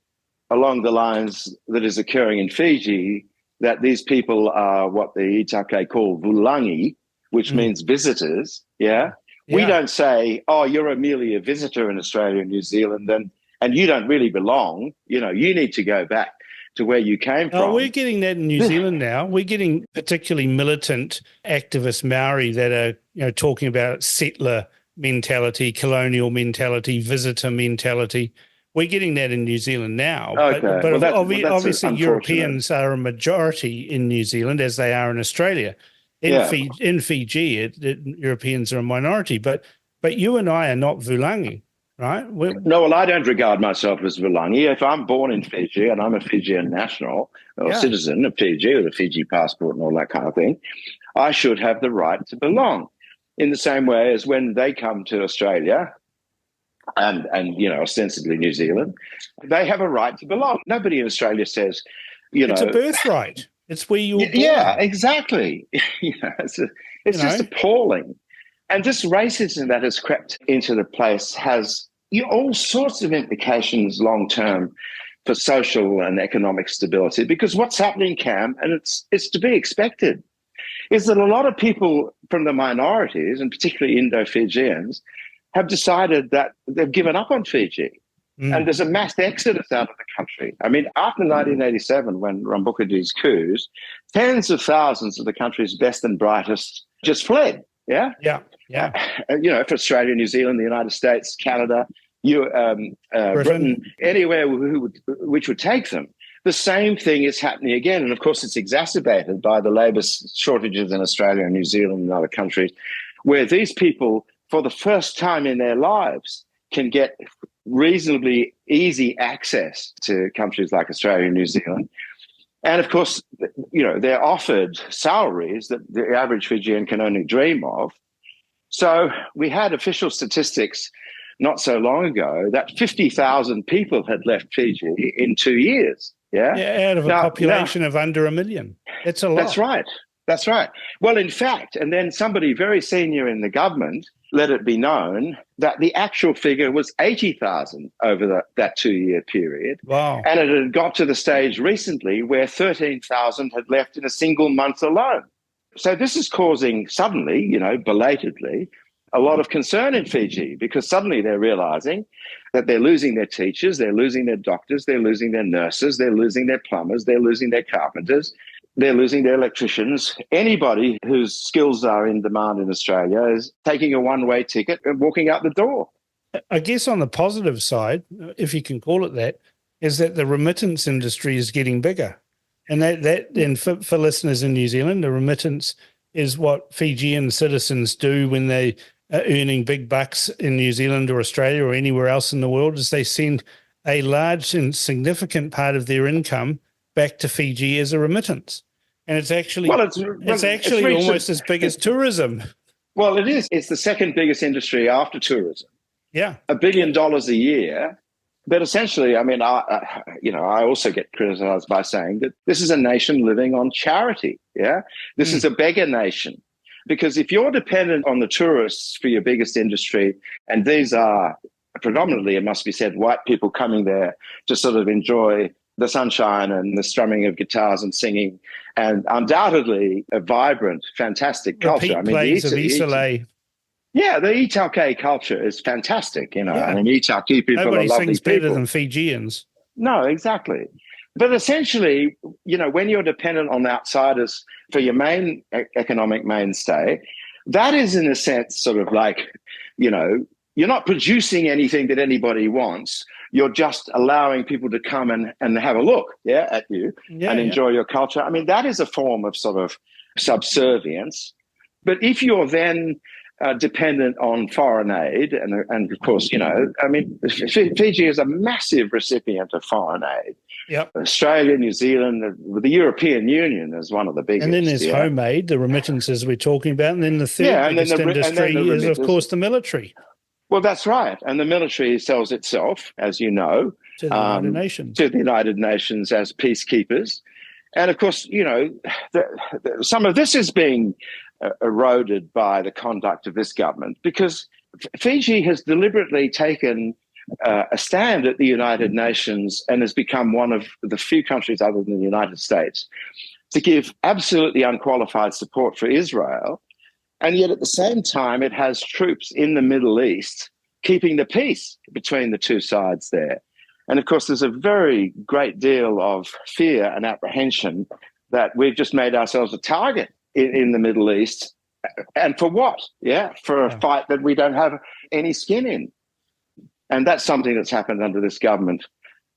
Speaker 8: along the lines that is occurring in Fiji, that these people are what the Itākei call vulangi, which means visitors, yeah? We don't say, oh, you're merely a visitor in Australia and New Zealand, and you don't really belong. You know, you need to go back to where you came from.
Speaker 6: Oh, we're getting that in New Zealand now. We're getting particularly militant activist Maori that are, you know, talking about settler mentality, colonial mentality, visitor mentality. We're getting that in New Zealand now.
Speaker 8: Okay.
Speaker 6: But obviously Europeans are a majority in New Zealand as they are in Australia. In Fiji, Europeans are a minority. But you and I are not vulangi, right?
Speaker 8: No, well, I don't regard myself as vulangi. If I'm born in Fiji and I'm a Fijian national or citizen of Fiji with a Fiji passport and all that kind of thing, I should have the right to belong. In the same way as when they come to Australia and you know, ostensibly New Zealand, they have a right to belong. Nobody in Australia says, you know,
Speaker 6: it's a birthright. It's where you were born.
Speaker 8: Yeah, exactly. You know, it's just appalling. And this racism that has crept into the place has all sorts of implications long term for social and economic stability. Because what's happening, Cam, and it's to be expected, is that a lot of people from the minorities, and particularly Indo-Fijians, have decided that they've given up on Fiji. And there's a mass exodus out of the country. I mean, after 1987, when Rambukadu's coups, tens of thousands of the country's best and brightest just fled. Yeah?
Speaker 6: Yeah.
Speaker 8: You know, for Australia, New Zealand, the United States, Canada, Britain, anywhere which would take them. The same thing is happening again. And of course, it's exacerbated by the labour shortages in Australia and New Zealand and other countries, where these people, for the first time in their lives, can get reasonably easy access to countries like Australia and New Zealand. And of course, you know, they're offered salaries that the average Fijian can only dream of. So we had official statistics not so long ago that 50,000 people had left Fiji in 2 years. Yeah,
Speaker 6: out of a population of under 1 million. It's a lot.
Speaker 8: That's right. Well, in fact, and then somebody very senior in the government let it be known that the actual figure was 80,000 over that 2-year period.
Speaker 6: Wow.
Speaker 8: And it had got to the stage recently where 13,000 had left in a single month alone. So this is causing suddenly, you know, belatedly, a lot of concern in Fiji, because suddenly they're realizing that they're losing their teachers, they're losing their doctors, they're losing their nurses, they're losing their plumbers, they're losing their carpenters, they're losing their electricians. Anybody whose skills are in demand in Australia is taking a one-way ticket and walking out the door.
Speaker 6: I guess on the positive side, if you can call it that, is that the remittance industry is getting bigger. And and for listeners in New Zealand, the remittance is what Fijian citizens do when they are earning big bucks in New Zealand or Australia or anywhere else in the world, is they send a large and significant part of their income back to Fiji as a remittance. And it's actually almost as big as tourism.
Speaker 8: Well, it is. It's the second biggest industry after tourism.
Speaker 6: Yeah.
Speaker 8: $1 billion a year. But essentially, I mean, I also get criticized by saying that this is a nation living on charity. Yeah. This is a beggar nation. Because if you're dependent on the tourists for your biggest industry, and these are predominantly, it must be said, white people coming there to sort of enjoy the sunshine and the strumming of guitars and singing, and undoubtedly a vibrant, fantastic culture.
Speaker 6: I mean, the
Speaker 8: Itākei culture is fantastic, you know. Yeah. I mean, Itākei people
Speaker 6: Nobody
Speaker 8: are lovely
Speaker 6: sings
Speaker 8: people.
Speaker 6: better than Fijians.
Speaker 8: No, exactly. But essentially, you know, when you're dependent on outsiders for your main economic mainstay, that is in a sense sort of like, you know, you're not producing anything that anybody wants. You're just allowing people to come and have a look, at you and enjoy your culture. I mean, that is a form of sort of subservience. But if you're then dependent on foreign aid. And of course, I mean, Fiji is a massive recipient of foreign aid.
Speaker 6: Yep.
Speaker 8: Australia, New Zealand, the European Union is one of the biggest.
Speaker 6: And then there's home aid, the remittances we're talking about. And then the third biggest industry is, of course, the military.
Speaker 8: Well, that's right. And the military sells itself, as you know,
Speaker 6: to the United Nations.
Speaker 8: To the United Nations as peacekeepers. And of course, some of this is being eroded by the conduct of this government, because Fiji has deliberately taken a stand at the United Nations and has become one of the few countries other than the United States to give absolutely unqualified support for Israel. And yet at the same time, it has troops in the Middle East keeping the peace between the two sides there. And of course, there's a very great deal of fear and apprehension that we've just made ourselves a target in the Middle East. And for what? Yeah, for a fight that we don't have any skin in. And that's something that's happened under this government,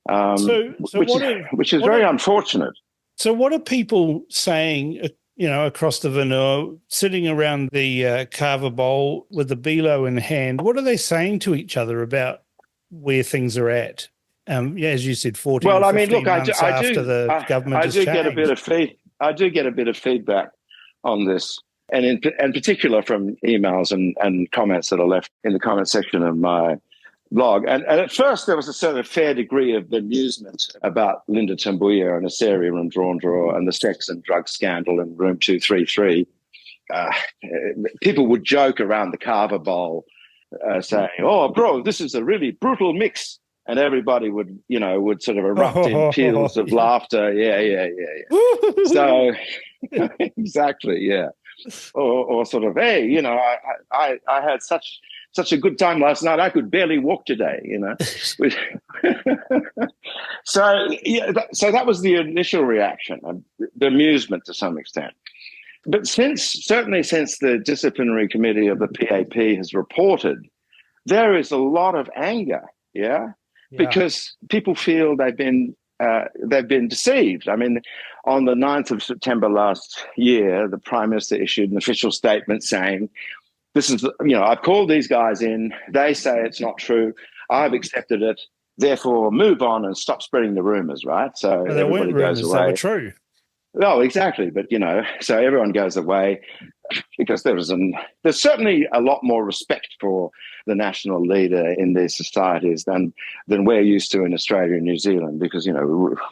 Speaker 8: which is very unfortunate.
Speaker 6: So what are people saying, across the Vanua, sitting around the kava bowl with the bilo in hand? What are they saying to each other about where things are at? As you said, 14
Speaker 8: well,
Speaker 6: or
Speaker 8: 15
Speaker 6: I mean, look,
Speaker 8: months
Speaker 6: after the government has changed.
Speaker 8: I do get a bit of feedback on this, and in particular from emails and comments that are left in the comment section of my blog. And at first, there was a sort of fair degree of amusement about Linda Tambuya and Asaria and Drawn Draw and the sex and drug scandal in room 233. People would joke around the kava bowl, saying, "Oh, bro, this is a really brutal mix." And everybody would sort of erupt in peals of laughter. Yeah. So, exactly, yeah. Or sort of, hey, I had such a good time last night, I could barely walk today, So that was the initial reaction, the amusement to some extent. But certainly since the disciplinary committee of the PAP has reported, there is a lot of anger, because people feel they've been deceived. I mean, on the 9th of September last year, the Prime Minister issued an official statement saying, this is, I've called these guys in. They say it's not true. I've accepted it. Therefore, move on and stop spreading the rumors, right? So everybody goes away.
Speaker 6: They were true.
Speaker 8: Oh, exactly. But, so everyone goes away because there's certainly a lot more respect for the national leader in these societies than we're used to in Australia and New Zealand, because,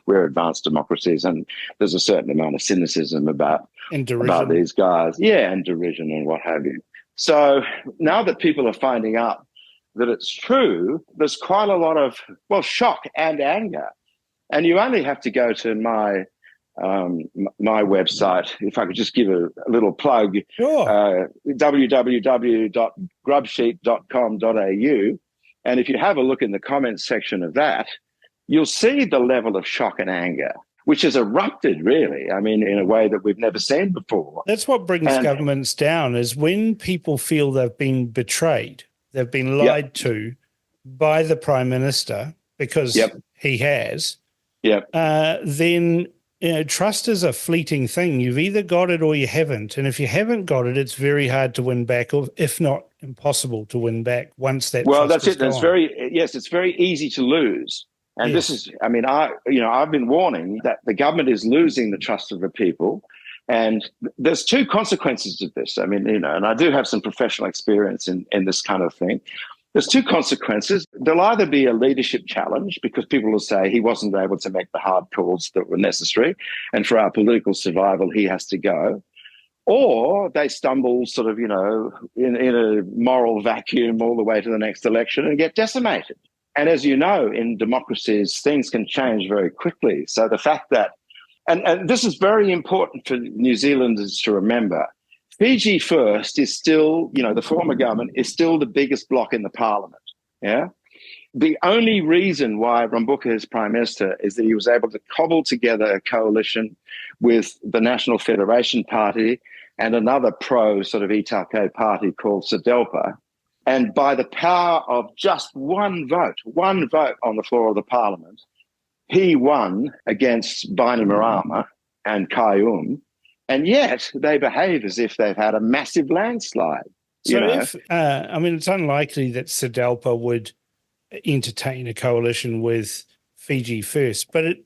Speaker 8: we're advanced democracies and there's a certain amount of cynicism about these guys. Yeah, and derision and what have you. So now that people are finding out that it's true, there's quite a lot of, shock and anger. And you only have to go to my website, if I could just give a little plug,
Speaker 6: sure.
Speaker 8: www.grubsheet.com.au. And if you have a look in the comments section of that, you'll see the level of shock and anger, which has erupted, really, I mean, in a way that we've never seen before.
Speaker 6: That's what brings governments down, is when people feel they've been betrayed, they've been lied to by the Prime Minister, because he has, then trust is a fleeting thing. You've either got it or you haven't. And if you haven't got it, it's very hard to win back, or if not impossible to win back once that trust
Speaker 8: that's
Speaker 6: is
Speaker 8: it. That's
Speaker 6: gone.
Speaker 8: It's very easy to lose. And this is, I mean, I've been warning that the government is losing the trust of the people. And there's two consequences of this. I mean, and I do have some professional experience in this kind of thing. There's two consequences. There'll either be a leadership challenge, because people will say he wasn't able to make the hard calls that were necessary, and for our political survival, he has to go. Or they stumble sort of, in a moral vacuum all the way to the next election and get decimated. And as you know, in democracies, things can change very quickly. So the fact that, and this is very important for New Zealanders to remember, Fiji First is still, the former government is still the biggest bloc in the parliament. Yeah. The only reason why Rambuka is Prime Minister is that he was able to cobble together a coalition with the National Federation Party and another pro sort of Itake party called Sadelpa. And by the power of just one vote on the floor of the parliament, he won against Bainimarama and Kaium. And yet they behave as if they've had a massive landslide.
Speaker 6: So
Speaker 8: know.
Speaker 6: if, it's unlikely that SEDELPA would entertain a coalition with Fiji first, but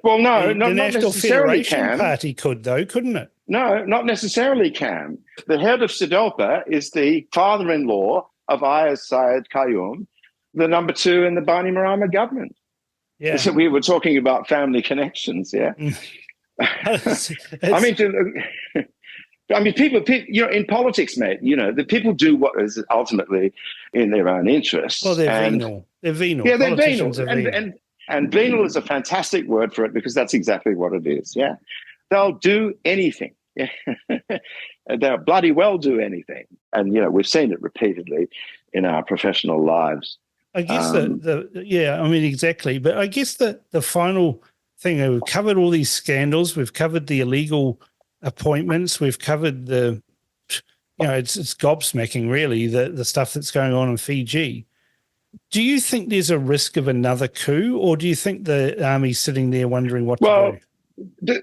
Speaker 8: Well, no,
Speaker 6: the
Speaker 8: not
Speaker 6: National
Speaker 8: necessarily,
Speaker 6: Federation
Speaker 8: Cam.
Speaker 6: Party could, though, couldn't it?
Speaker 8: No, not necessarily, Cam. The head of SEDELPA is the father-in-law of Ayaz Syed Qayyum, the number 2 in the Bainimarama government.
Speaker 6: Yeah.
Speaker 8: So we were talking about family connections, yeah? People, in politics, mate, the people do what is ultimately in their own interests.
Speaker 6: Well, they're venal. They're venal.
Speaker 8: Yeah, they're
Speaker 6: venal.
Speaker 8: And venal is a fantastic word for it because that's exactly what it is, yeah? They'll do anything. Yeah. They'll bloody well do anything. And, we've seen it repeatedly in our professional lives.
Speaker 6: I guess exactly. But I guess the final thing, we've covered all these scandals, we've covered the illegal appointments, we've covered it's gobsmacking, really, the stuff that's going on in Fiji. Do you think there's a risk of another coup, or do you think the army's sitting there wondering what to do?
Speaker 8: There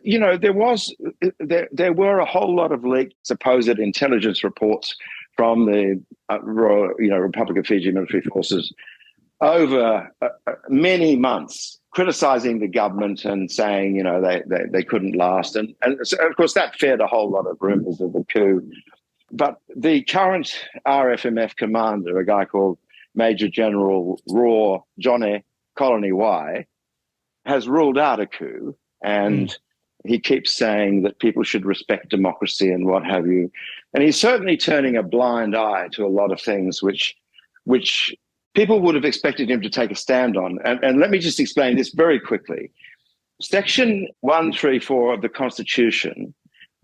Speaker 8: were a whole lot of leaked supposed intelligence reports from the Republic of Fiji military forces over many months, criticizing the government and saying they couldn't last, and so, of course that fed a whole lot of rumors of a coup. But the current RFMF commander, a guy called Major General Raw Johnny Colony Y, has ruled out a coup, and he keeps saying that people should respect democracy and what have you. And he's certainly turning a blind eye to a lot of things which people would have expected him to take a stand on. And let me just explain this very quickly. Section 134 of the Constitution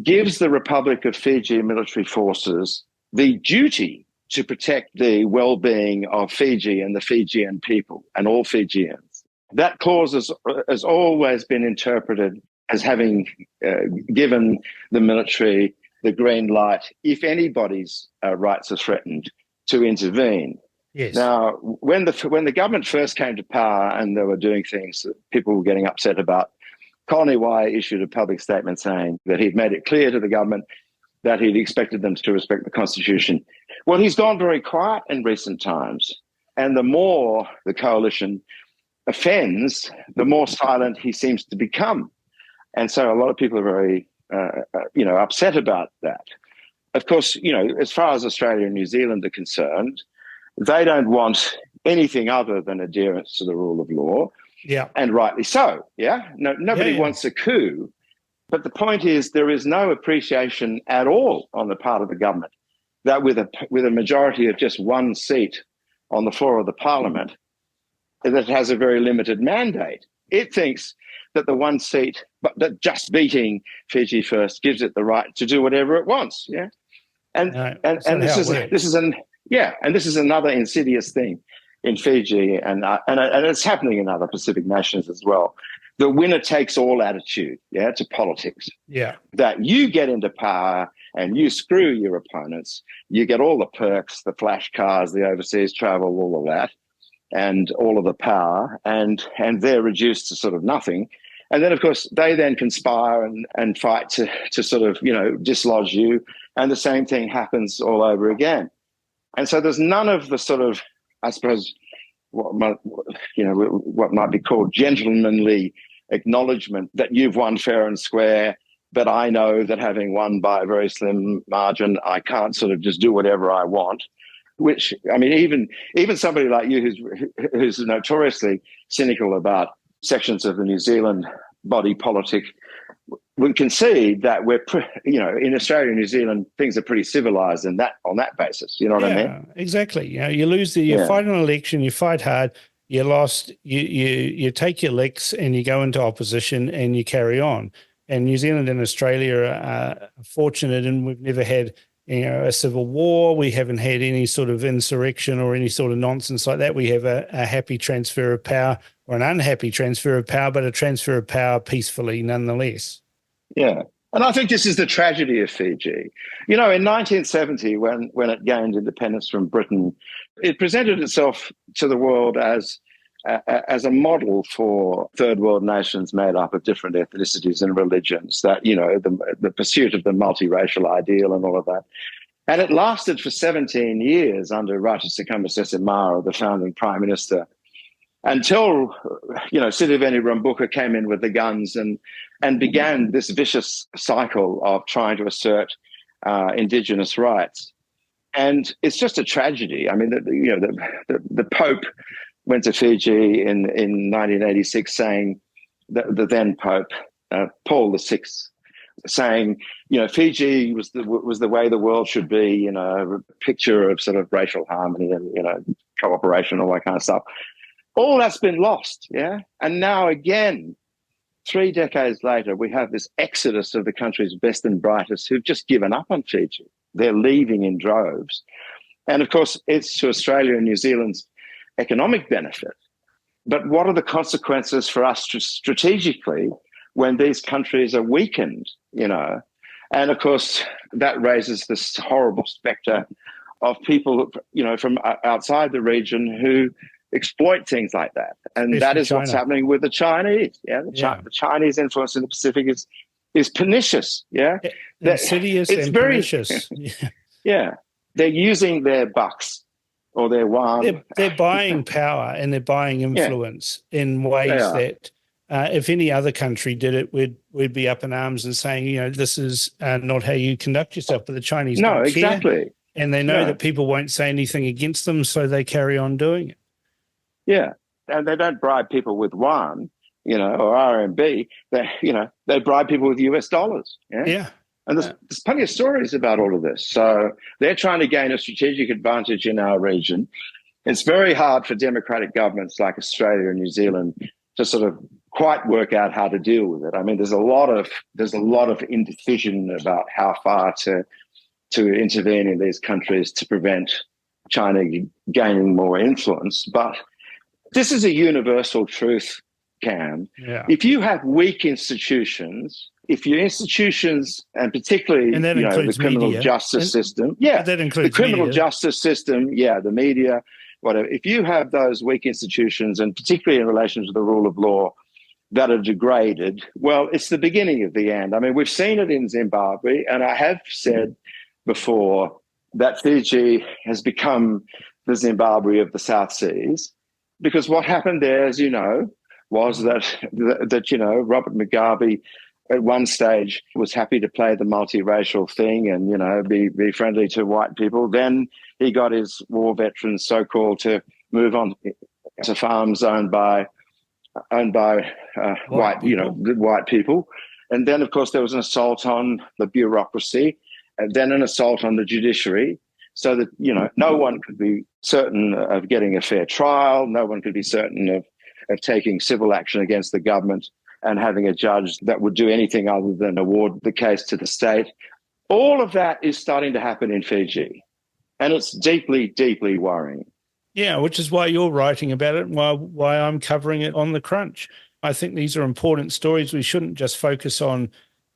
Speaker 8: gives the Republic of Fiji military forces the duty to protect the well-being of Fiji and the Fijian people and all Fijians. That clause has always been interpreted as having given the military the green light if anybody's rights are threatened to intervene.
Speaker 6: Yes.
Speaker 8: Now, when the government first came to power and they were doing things that people were getting upset about, Colony Y issued a public statement saying that he'd made it clear to the government that he'd expected them to respect the Constitution. Well, he's gone very quiet in recent times, and the more the coalition offends, the more silent he seems to become. And so a lot of people are very, upset about that. Of course, as far as Australia and New Zealand are concerned, they don't want anything other than adherence to the rule of law.
Speaker 6: Yeah.
Speaker 8: And rightly so. Yeah. Nobody wants a coup. But the point is there is no appreciation at all on the part of the government that with a majority of just one seat on the floor of the parliament, that it has a very limited mandate. It thinks that the one seat, but that just beating Fiji first gives it the right to do whatever it wants. Yeah. And this is another insidious thing in Fiji, and it's happening in other Pacific nations as well. The winner takes all attitude, to politics.
Speaker 6: Yeah. That
Speaker 8: you get into power and you screw your opponents, you get all the perks, the flash cars, the overseas travel, all of that, and all of the power, and they're reduced to sort of nothing. And then, of course, they then conspire and fight to sort of, dislodge you. And the same thing happens all over again. And so there's none of the sort of, I suppose, what might be called gentlemanly acknowledgement that you've won fair and square, but I know that having won by a very slim margin, I can't sort of just do whatever I want. Which, I mean, even somebody like you who's notoriously cynical about sections of the New Zealand body politic would concede that in Australia and New Zealand, things are pretty civilized on that basis. You know what I mean?
Speaker 6: Exactly. You lose you fight an election, you fight hard, you lost, you take your licks and you go into opposition and you carry on. And New Zealand and Australia are fortunate, and we've never had a civil war. We haven't had any sort of insurrection or any sort of nonsense like that. We have a happy transfer of power, or an unhappy transfer of power, but a transfer of power peacefully nonetheless.
Speaker 8: Yeah. And I think this is the tragedy of Fiji. In 1970, when it gained independence from Britain, it presented itself to the world as a model for third world nations made up of different ethnicities and religions, that, the pursuit of the multiracial ideal and all of that. And it lasted for 17 years under Rajasakama Sesamara, the founding prime minister, until, Sitiveni Rambuka came in with the guns and began this vicious cycle of trying to assert indigenous rights. And it's just a tragedy. I mean, the Pope went to Fiji in 1986 saying, the then Pope, Paul VI, saying, Fiji was the way the world should be, a picture of sort of racial harmony and, cooperation, all that kind of stuff. All that's been lost, yeah? And now again, 3 decades later, we have this exodus of the country's best and brightest who've just given up on Fiji. They're leaving in droves. And of course, it's to Australia and New Zealand's economic benefit. But what are the consequences for us strategically when these countries are weakened, And of course, that raises this horrible spectre of people, from outside the region who exploit things like that. And that is what's happening with the Chinese. Yeah, the Chinese influence in the Pacific is pernicious. Yeah,
Speaker 6: insidious and pernicious.
Speaker 8: Yeah, they're using their bucks or their yuan.
Speaker 6: They're buying power and they're buying influence in ways that if any other country did it, we'd be up in arms and saying, this is not how you conduct yourself. But the Chinese don't care, and they know that people won't say anything against them, so they carry on doing it.
Speaker 8: Yeah, and they don't bribe people with yuan, or RMB. They bribe people with US dollars. Yeah. And there's plenty of stories about all of this. So they're trying to gain a strategic advantage in our region. It's very hard for democratic governments like Australia and New Zealand to sort of quite work out how to deal with it. I mean, there's a lot of indecision about how far to intervene in these countries to prevent China gaining more influence. But this is a universal truth, Cam.
Speaker 6: Yeah.
Speaker 8: If you have weak institutions, if your institutions, and particularly the criminal justice system,
Speaker 6: that includes
Speaker 8: the criminal
Speaker 6: media.
Speaker 8: Justice system, the media, whatever. If you have those weak institutions, and particularly in relation to the rule of law, that are degraded, well, it's the beginning of the end. I mean, we've seen it in Zimbabwe, and I have said before that Fiji has become the Zimbabwe of the South Seas. Because what happened there, as you know, was that Robert Mugabe at one stage was happy to play the multiracial thing and, be friendly to white people. Then he got his war veterans, so-called, to move on to farms owned by white people. And then, of course, there was an assault on the bureaucracy and then an assault on the judiciary. So that, no one could be certain of getting a fair trial. No one could be certain of taking civil action against the government and having a judge that would do anything other than award the case to the state. All of that is starting to happen in Fiji. And it's deeply, deeply worrying.
Speaker 6: Yeah, which is why you're writing about it, why I'm covering it on The Crunch. I think these are important stories. We shouldn't just focus on,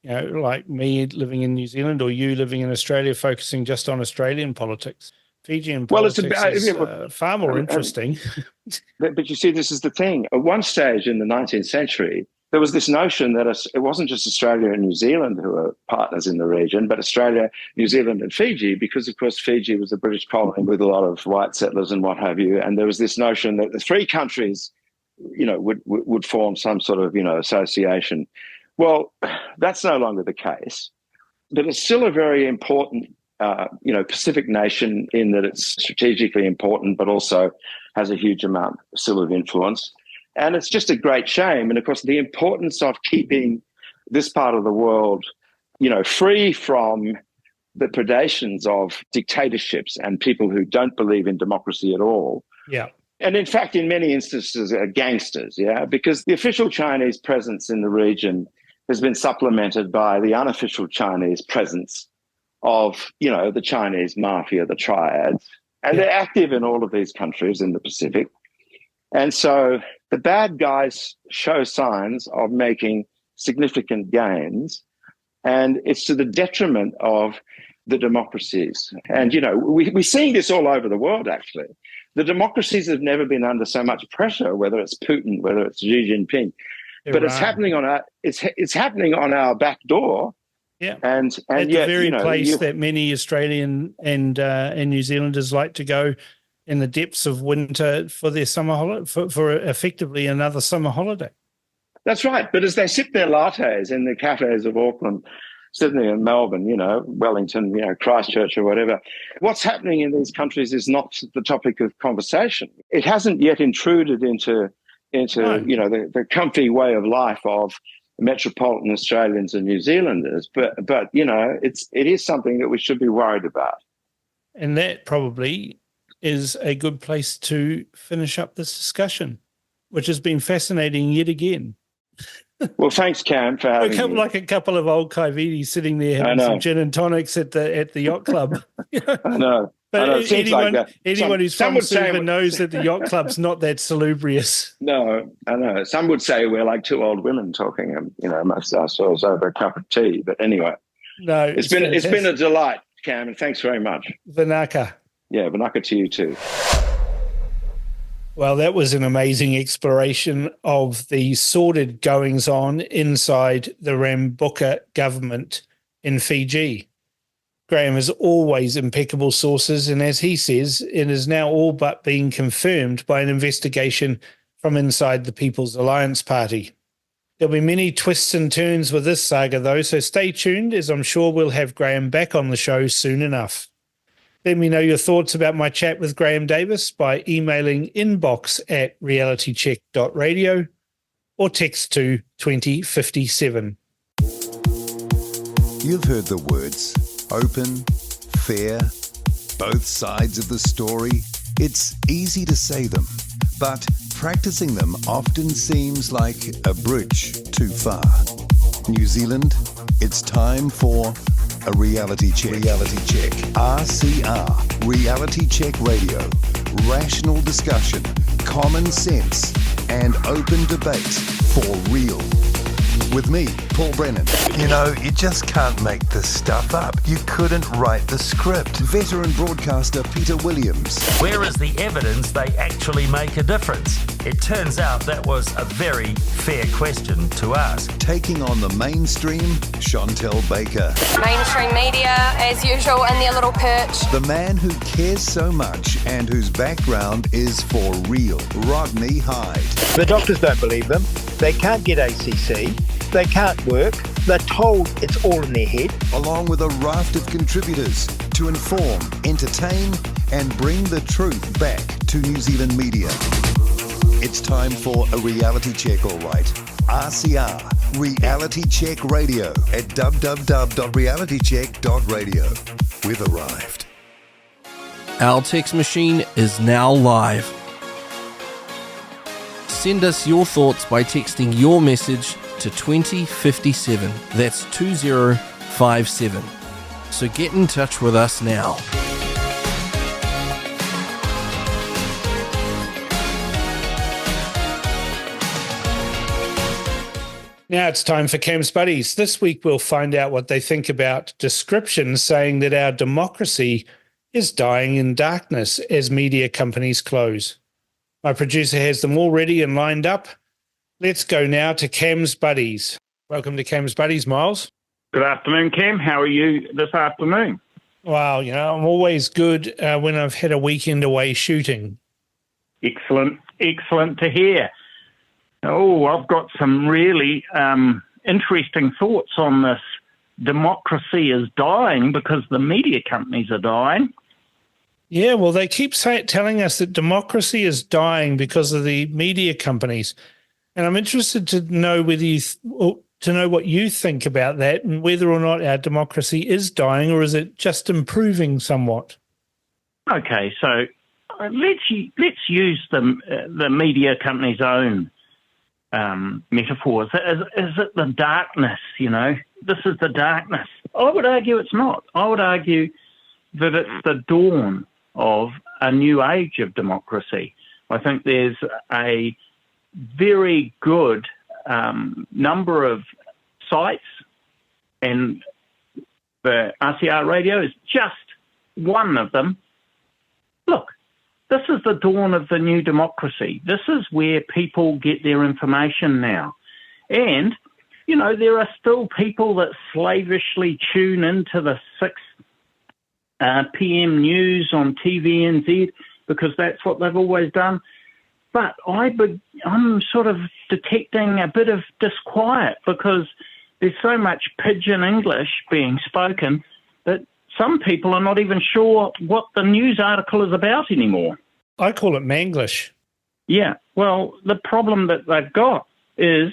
Speaker 6: like me living in New Zealand or you living in Australia, focusing just on Australian politics. Fijian politics is far more interesting.
Speaker 8: But you see, this is the thing. At one stage in the 19th century, there was this notion that it wasn't just Australia and New Zealand who were partners in the region, but Australia, New Zealand and Fiji, because, of course, Fiji was a British colony with a lot of white settlers and what have you. And there was this notion that the three countries, would form some sort of, association. Well, that's no longer the case. But it's still a very important, Pacific nation in that it's strategically important, but also has a huge amount still of influence. And it's just a great shame. And, of course, the importance of keeping this part of the world, free from the predations of dictatorships and people who don't believe in democracy at all.
Speaker 6: Yeah.
Speaker 8: And, in fact, in many instances, are gangsters, because the official Chinese presence in the region has been supplemented by the unofficial Chinese presence of, the Chinese mafia, the triads. And they're active in all of these countries in the Pacific. And so the bad guys show signs of making significant gains, and it's to the detriment of the democracies. And, we're seeing this all over the world, actually. The democracies have never been under so much pressure, whether it's Putin, whether it's Xi Jinping. But it's happening on our back door
Speaker 6: Yeah,
Speaker 8: and
Speaker 6: at
Speaker 8: yet,
Speaker 6: the very place
Speaker 8: you,
Speaker 6: that many Australian and New Zealanders like to go in the depths of winter for their summer holiday, for effectively another summer holiday.
Speaker 8: That's right. But as they sip their lattes in the cafes of Auckland, Sydney and Melbourne, Wellington, Christchurch or whatever, what's happening in these countries is not the topic of conversation. It hasn't yet intruded into the comfy way of life of metropolitan Australians and New Zealanders. But it is something that we should be worried about.
Speaker 6: And that probably is a good place to finish up this discussion, which has been fascinating yet again.
Speaker 8: Well, thanks, Cam, for having me.
Speaker 6: Like a couple of old Kaivitis sitting there having some gin and tonics at the yacht club.
Speaker 8: I know.
Speaker 6: But
Speaker 8: It seems like that.
Speaker 6: Anyone who's from Suva knows that the yacht club's not that salubrious.
Speaker 8: No, I know. Some would say we're like two old women talking, amongst ourselves over a cup of tea. But anyway,
Speaker 6: no,
Speaker 8: it's been a delight, Cam, and thanks very much.
Speaker 6: Vinaka.
Speaker 8: Yeah, Vinaka to you too.
Speaker 6: Well, that was an amazing exploration of the sordid goings-on inside the Rambuka government in Fiji. Graham has always impeccable sources, and as he says, it is now all but being confirmed by an investigation from inside the People's Alliance Party. There'll be many twists and turns with this saga, though, so stay tuned, as I'm sure we'll have Graham back on the show soon enough. Let me know your thoughts about my chat with Graham Davis by emailing inbox@realitycheck.radio or text to 2057.
Speaker 3: You've heard the words open, fair, both sides of the story. It's easy to say them, but practicing them often seems like a bridge too far. New Zealand, it's time for a reality check. RCR, Reality Check Radio. Rational discussion, common sense, and open debate for real. With me, Paul Brennan.
Speaker 9: You just can't make this stuff up. You couldn't write the script.
Speaker 3: Veteran broadcaster Peter Williams.
Speaker 10: Where is the evidence they actually make a difference? It turns out that was a very fair question to ask.
Speaker 3: Taking on the mainstream, Chantel Baker.
Speaker 11: Mainstream media, as usual, in their little perch.
Speaker 3: The man who cares so much and whose background is for real, Rodney Hyde.
Speaker 12: The doctors don't believe them. They can't get ACC. They can't work. They're told it's all in their head.
Speaker 3: Along with a raft of contributors to inform, entertain, and bring the truth back to New Zealand media. It's time for a reality check, all right. RCR, Reality Check Radio at www.realitycheck.radio. We've arrived.
Speaker 1: Our text machine is now live. Send us your thoughts by texting your message to 2057. That's 2057. So get in touch with us now.
Speaker 6: Now it's time for Cam's Buddies. This week we'll find out what they think about descriptions saying that our democracy is dying in darkness as media companies close. My producer has them all ready and lined up. Let's go now to Cam's Buddies. Welcome to Cam's Buddies, Miles.
Speaker 13: Good afternoon, Cam. How are you this afternoon?
Speaker 6: Wow, I'm always good when I've had a weekend away shooting.
Speaker 13: Excellent to hear. Oh, I've got some really interesting thoughts on this. Democracy is dying because the media companies are dying.
Speaker 6: Yeah, well, they keep telling us that democracy is dying because of the media companies. And I'm interested to know what you think about that and whether or not our democracy is dying or is it just improving somewhat?
Speaker 13: Okay, so let's use the media companies' own metaphors. Is it the darkness, This is the darkness. I would argue it's not. I would argue that it's the dawn of a new age of democracy. I think there's a very good number of sites, and the RCR radio is just one of them. Look, this is the dawn of the new democracy. This is where people get their information now. And there are still people that slavishly tune into the 6 p.m. news on TVNZ because that's what they've always done. But I'm sort of detecting a bit of disquiet because there's so much pidgin English being spoken that some people are not even sure what the news article is about anymore.
Speaker 6: I call it Manglish.
Speaker 13: Yeah, well, the problem that they've got is,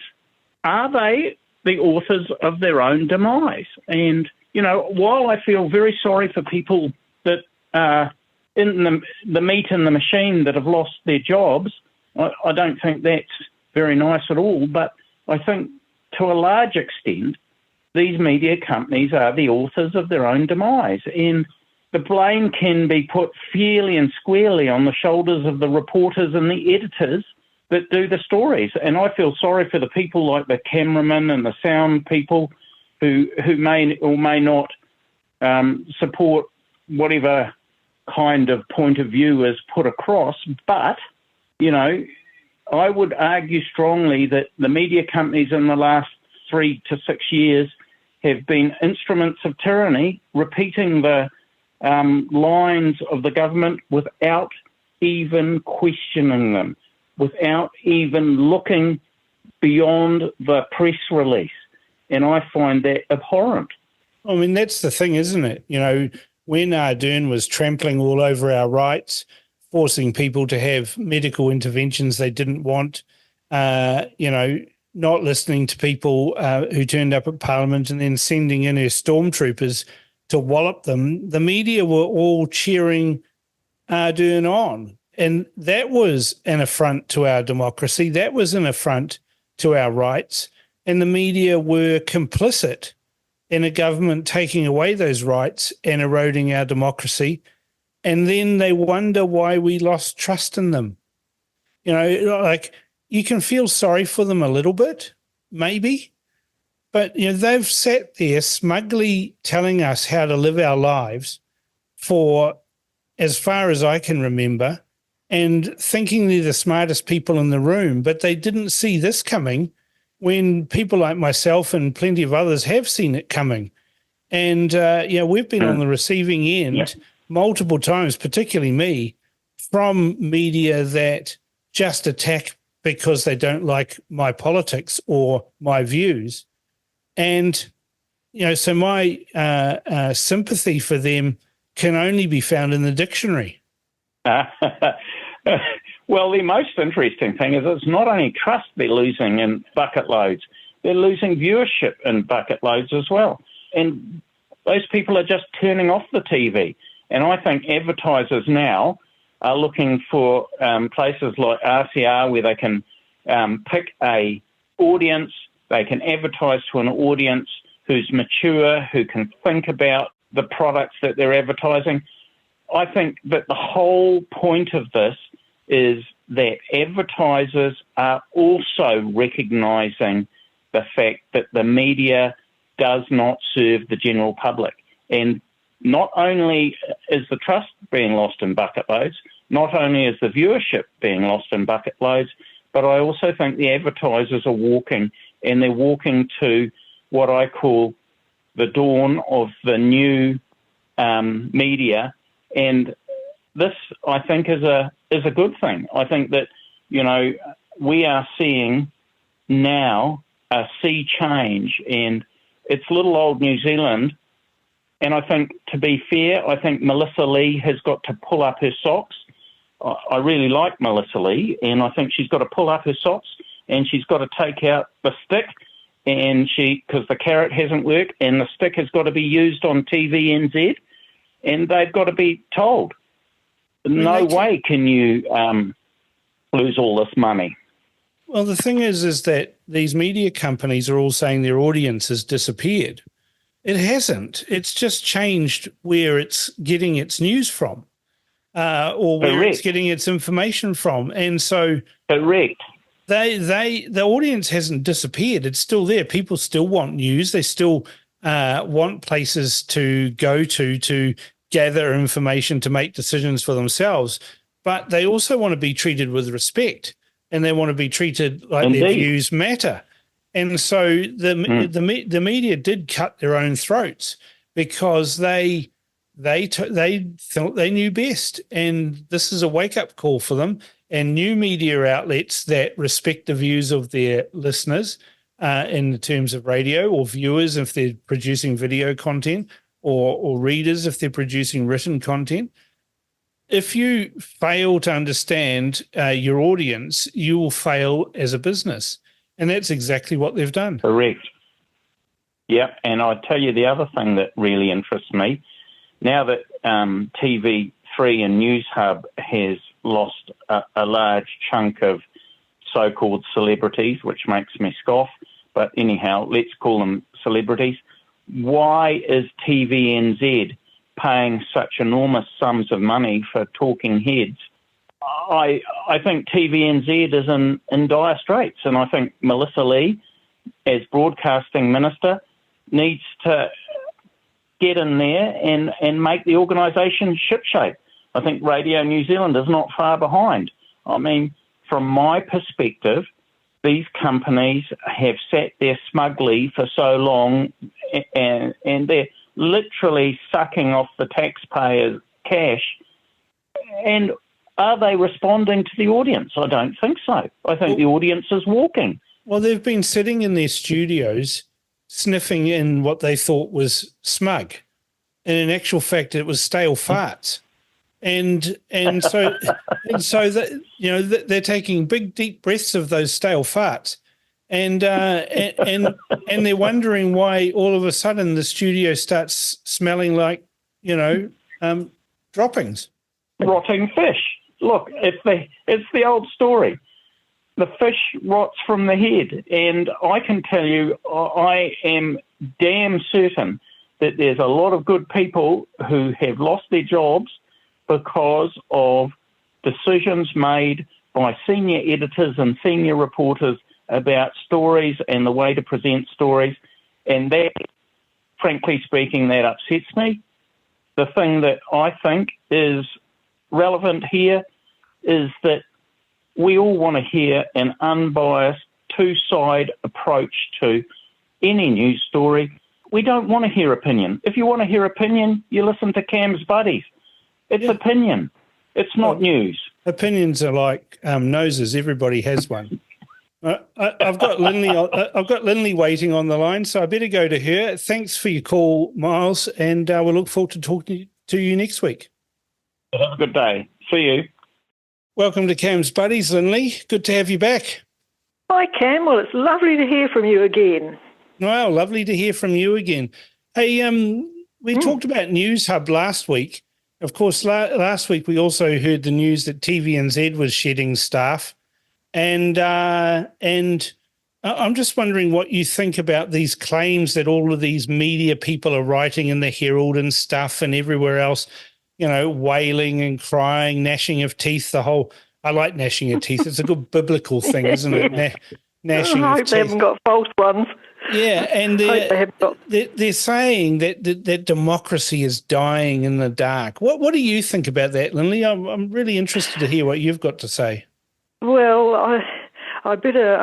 Speaker 13: are they the authors of their own demise? And, while I feel very sorry for people that are in the meat and the machine that have lost their jobs, I don't think that's very nice at all. But I think to a large extent, these media companies are the authors of their own demise. And the blame can be put fairly and squarely on the shoulders of the reporters and the editors that do the stories. And I feel sorry for the people like the cameramen and the sound people who may or may not support whatever kind of point of view is put across. But, I would argue strongly that the media companies in the last 3 to 6 years have been instruments of tyranny, repeating the lines of the government without even questioning them, without even looking beyond the press release. And I find that abhorrent.
Speaker 6: I mean, that's the thing, isn't it? When Ardern was trampling all over our rights, forcing people to have medical interventions they didn't want, not listening to people who turned up at Parliament and then sending in her stormtroopers to wallop them, the media were all cheering Ardern on. And that was an affront to our democracy. That was an affront to our rights. And the media were complicit in a government taking away those rights and eroding our democracy. And then they wonder why we lost trust in them. You can feel sorry for them a little bit, maybe. But, they've sat there smugly telling us how to live our lives for as far as I can remember, and thinking they're the smartest people in the room, but they didn't see this coming when people like myself and plenty of others have seen it coming. And, we've been on the receiving end multiple times, particularly me, from media that just attack because they don't like my politics or my views. And, so my sympathy for them can only be found in the dictionary.
Speaker 13: Well, the most interesting thing is it's not only trust they're losing in bucket loads, they're losing viewership in bucket loads as well. And those people are just turning off the TV. And I think advertisers now are looking for places like RCR where they can pick a audience, they can advertise to an audience who's mature, who can think about the products that they're advertising. I think that the whole point of this is that advertisers are also recognising the fact that the media does not serve the general public. And not only is the trust being lost in bucket loads, not only is the viewership being lost in bucket loads, but I also think the advertisers are walking, and they're walking to what I call the dawn of the new media. And this, I think, is a good thing. I think that, we are seeing now a sea change, and it's little old New Zealand. And I think, to be fair, I think Melissa Lee has got to pull up her socks. I really like Melissa Lee, and I think she's got to pull up her socks, and she's got to take out the stick, and because the carrot hasn't worked, and the stick has got to be used on TVNZ, and they've got to be told, no way can you lose all this money.
Speaker 6: Well, the thing is that these media companies are all saying their audience has disappeared. It hasn't. It's just changed where it's getting its news from, or where it's getting its information from. And so
Speaker 13: correct.
Speaker 6: The audience hasn't disappeared. It's still there. People still want news. They still want places to go to gather information to make decisions for themselves. But they also want to be treated with respect, and they want to be treated like their views matter. And so the media did cut their own throats because they thought they knew best, and this is a wake-up call for them. And new media outlets that respect the views of their listeners in terms of radio, or viewers if they're producing video content, or readers if they're producing written content. If you fail to understand your audience, you will fail as a business. And that's exactly what they've done.
Speaker 13: Correct. Yeah, and I tell you the other thing that really interests me, now that TV3 and News Hub has lost a large chunk of so-called celebrities, which makes me scoff, but anyhow, let's call them celebrities. Why is TVNZ paying such enormous sums of money for talking heads? I think TVNZ is in dire straits, and I think Melissa Lee, as broadcasting minister, needs to get in there and make the organisation shipshape. I think Radio New Zealand is not far behind. I mean, from my perspective, these companies have sat there smugly for so long, and they're literally sucking off the taxpayers' cash. And are they responding to the audience? I don't think so. I think the audience is walking.
Speaker 6: Well, they've been sitting in their studios sniffing in what they thought was smug. And in actual fact, it was stale farts. And so that, you know, they're taking big deep breaths of those stale farts, and they're wondering why all of a sudden the studio starts smelling like, you know, droppings,
Speaker 13: rotting fish. Look, it's the old story. The fish rots from the head, and I can tell you, I am damn certain that there's a lot of good people who have lost their jobs because of decisions made by senior editors and senior reporters about stories and the way to present stories. And that, frankly speaking, that upsets me. The thing that I think is relevant here is that we all want to hear an unbiased, two-side approach to any news story. We don't want to hear opinion. If you want to hear opinion, you listen to Cam's Buddies. It's opinion. It's not news.
Speaker 6: Opinions are like noses. Everybody has one. I've got Lindley waiting on the line, so I better go to her. Thanks for your call, Miles, and we'll look forward to talking to you next week.
Speaker 13: Have a good day. See you.
Speaker 6: Welcome to Cam's Buddies, Lindley. Good to have you back.
Speaker 14: Hi, Cam. Well, it's lovely to hear from you again.
Speaker 6: Well, lovely to hear from you again. Hey, we talked about News Hub last week. Of course, last week we also heard the news that TVNZ was shedding staff, and I'm just wondering what you think about these claims that all of these media people are writing in the Herald and stuff and everywhere else, you know, wailing and crying, gnashing of teeth. I like gnashing of teeth. It's a good biblical thing, isn't it? Gnashing
Speaker 14: I
Speaker 6: of
Speaker 14: hope
Speaker 6: teeth.
Speaker 14: they haven't got false ones.
Speaker 6: Yeah, and they're saying that democracy is dying in the dark. What do you think about that, Lindley? I'm really interested to hear what you've got to say.
Speaker 14: Well, I better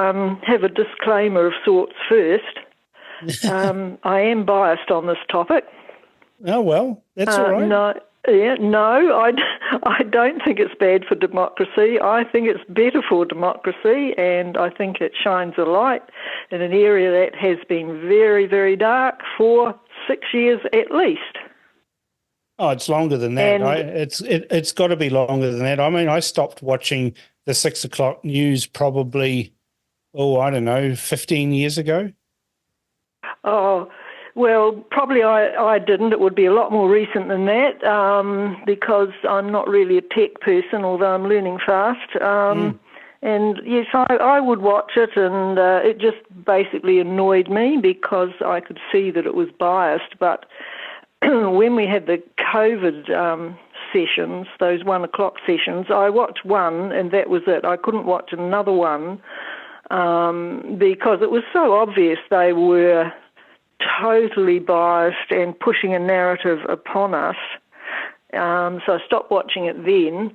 Speaker 14: have a disclaimer of sorts first. I am biased on this topic.
Speaker 6: Oh, well, that's all right.
Speaker 14: I don't think it's bad for democracy. I think it's better for democracy, and I think it shines a light in an area that has been very, very dark for 6 years at least.
Speaker 6: Oh, it's longer than that. It's got to be longer than that. I mean, I stopped watching the 6 o'clock news probably, 15 years ago.
Speaker 14: Oh, well, probably I didn't. It would be a lot more recent than that because I'm not really a tech person, although I'm learning fast. And yes, I would watch it, and it just basically annoyed me because I could see that it was biased. But when we had the COVID sessions, those 1 o'clock sessions, I watched one, and that was it. I couldn't watch another one because it was so obvious they were totally biased and pushing a narrative upon us. So I stopped watching it then.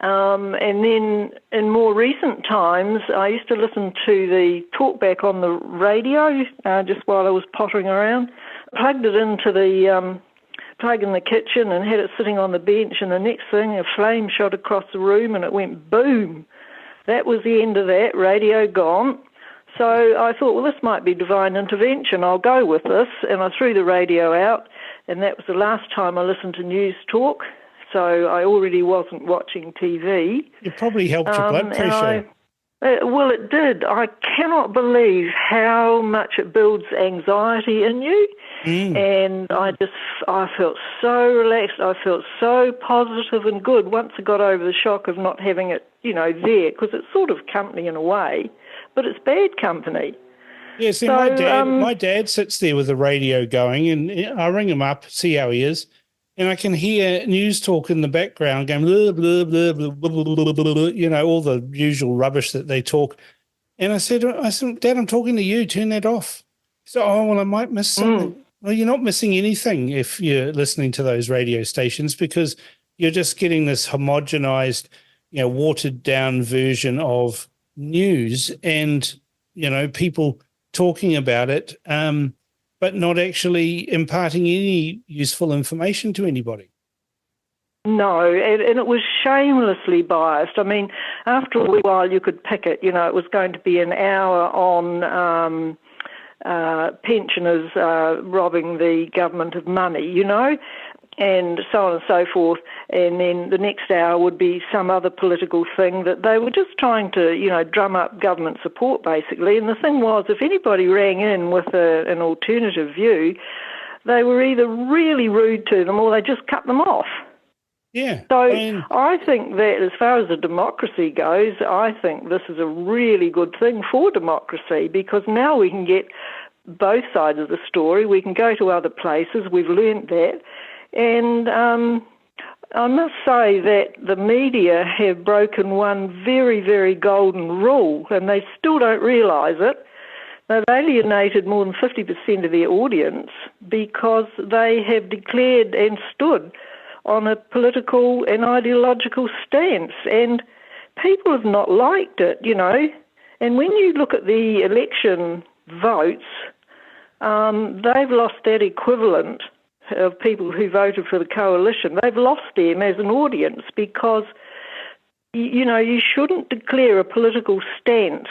Speaker 14: And then in more recent times, I used to listen to the talkback on the radio just while I was pottering around. Plugged it into the plug in the kitchen and had it sitting on the bench, and the next thing, a flame shot across the room and it went boom. That was the end of that, radio gone. So I thought, well, this might be divine intervention. I'll go with this. And I threw the radio out, and that was the last time I listened to news talk. So I already wasn't watching TV.
Speaker 6: It probably helped your blood pressure.
Speaker 14: Well, it did. I cannot believe how much it builds anxiety in you. And I felt so relaxed. I felt so positive and good once I got over the shock of not having it, there, because it's sort of company in a way, but it's bad company.
Speaker 6: Yeah, see, my dad sits there with the radio going, and I ring him up, see how he is, and I can hear news talk in the background going, blah, blah, blah, blah, blah, blah, blah, blah, all the usual rubbish that they talk. And I said, Dad, I'm talking to you. Turn that off. So, well, I might miss something. Well, you're not missing anything if you're listening to those radio stations, because you're just getting this homogenized, watered down version of news and, people talking about it, but not actually imparting any useful information to anybody.
Speaker 14: No, and it was shamelessly biased. I mean, after a while you could pick it. It was going to be an hour on pensioners robbing the government of money, and so on and so forth. And then the next hour would be some other political thing that they were just trying to, drum up government support, basically. And the thing was, if anybody rang in with an alternative view, they were either really rude to them or they just cut them off.
Speaker 6: Yeah.
Speaker 14: So I think that as far as the democracy goes, I think this is a really good thing for democracy, because now we can get both sides of the story. We can go to other places. We've learnt that. And I must say that the media have broken one very, very golden rule, and they still don't realise it. They've alienated more than 50% of their audience because they have declared and stood on a political and ideological stance, and people have not liked it, And when you look at the election votes, they've lost that equivalent of people who voted for the coalition. They've lost them as an audience because, you shouldn't declare a political stance.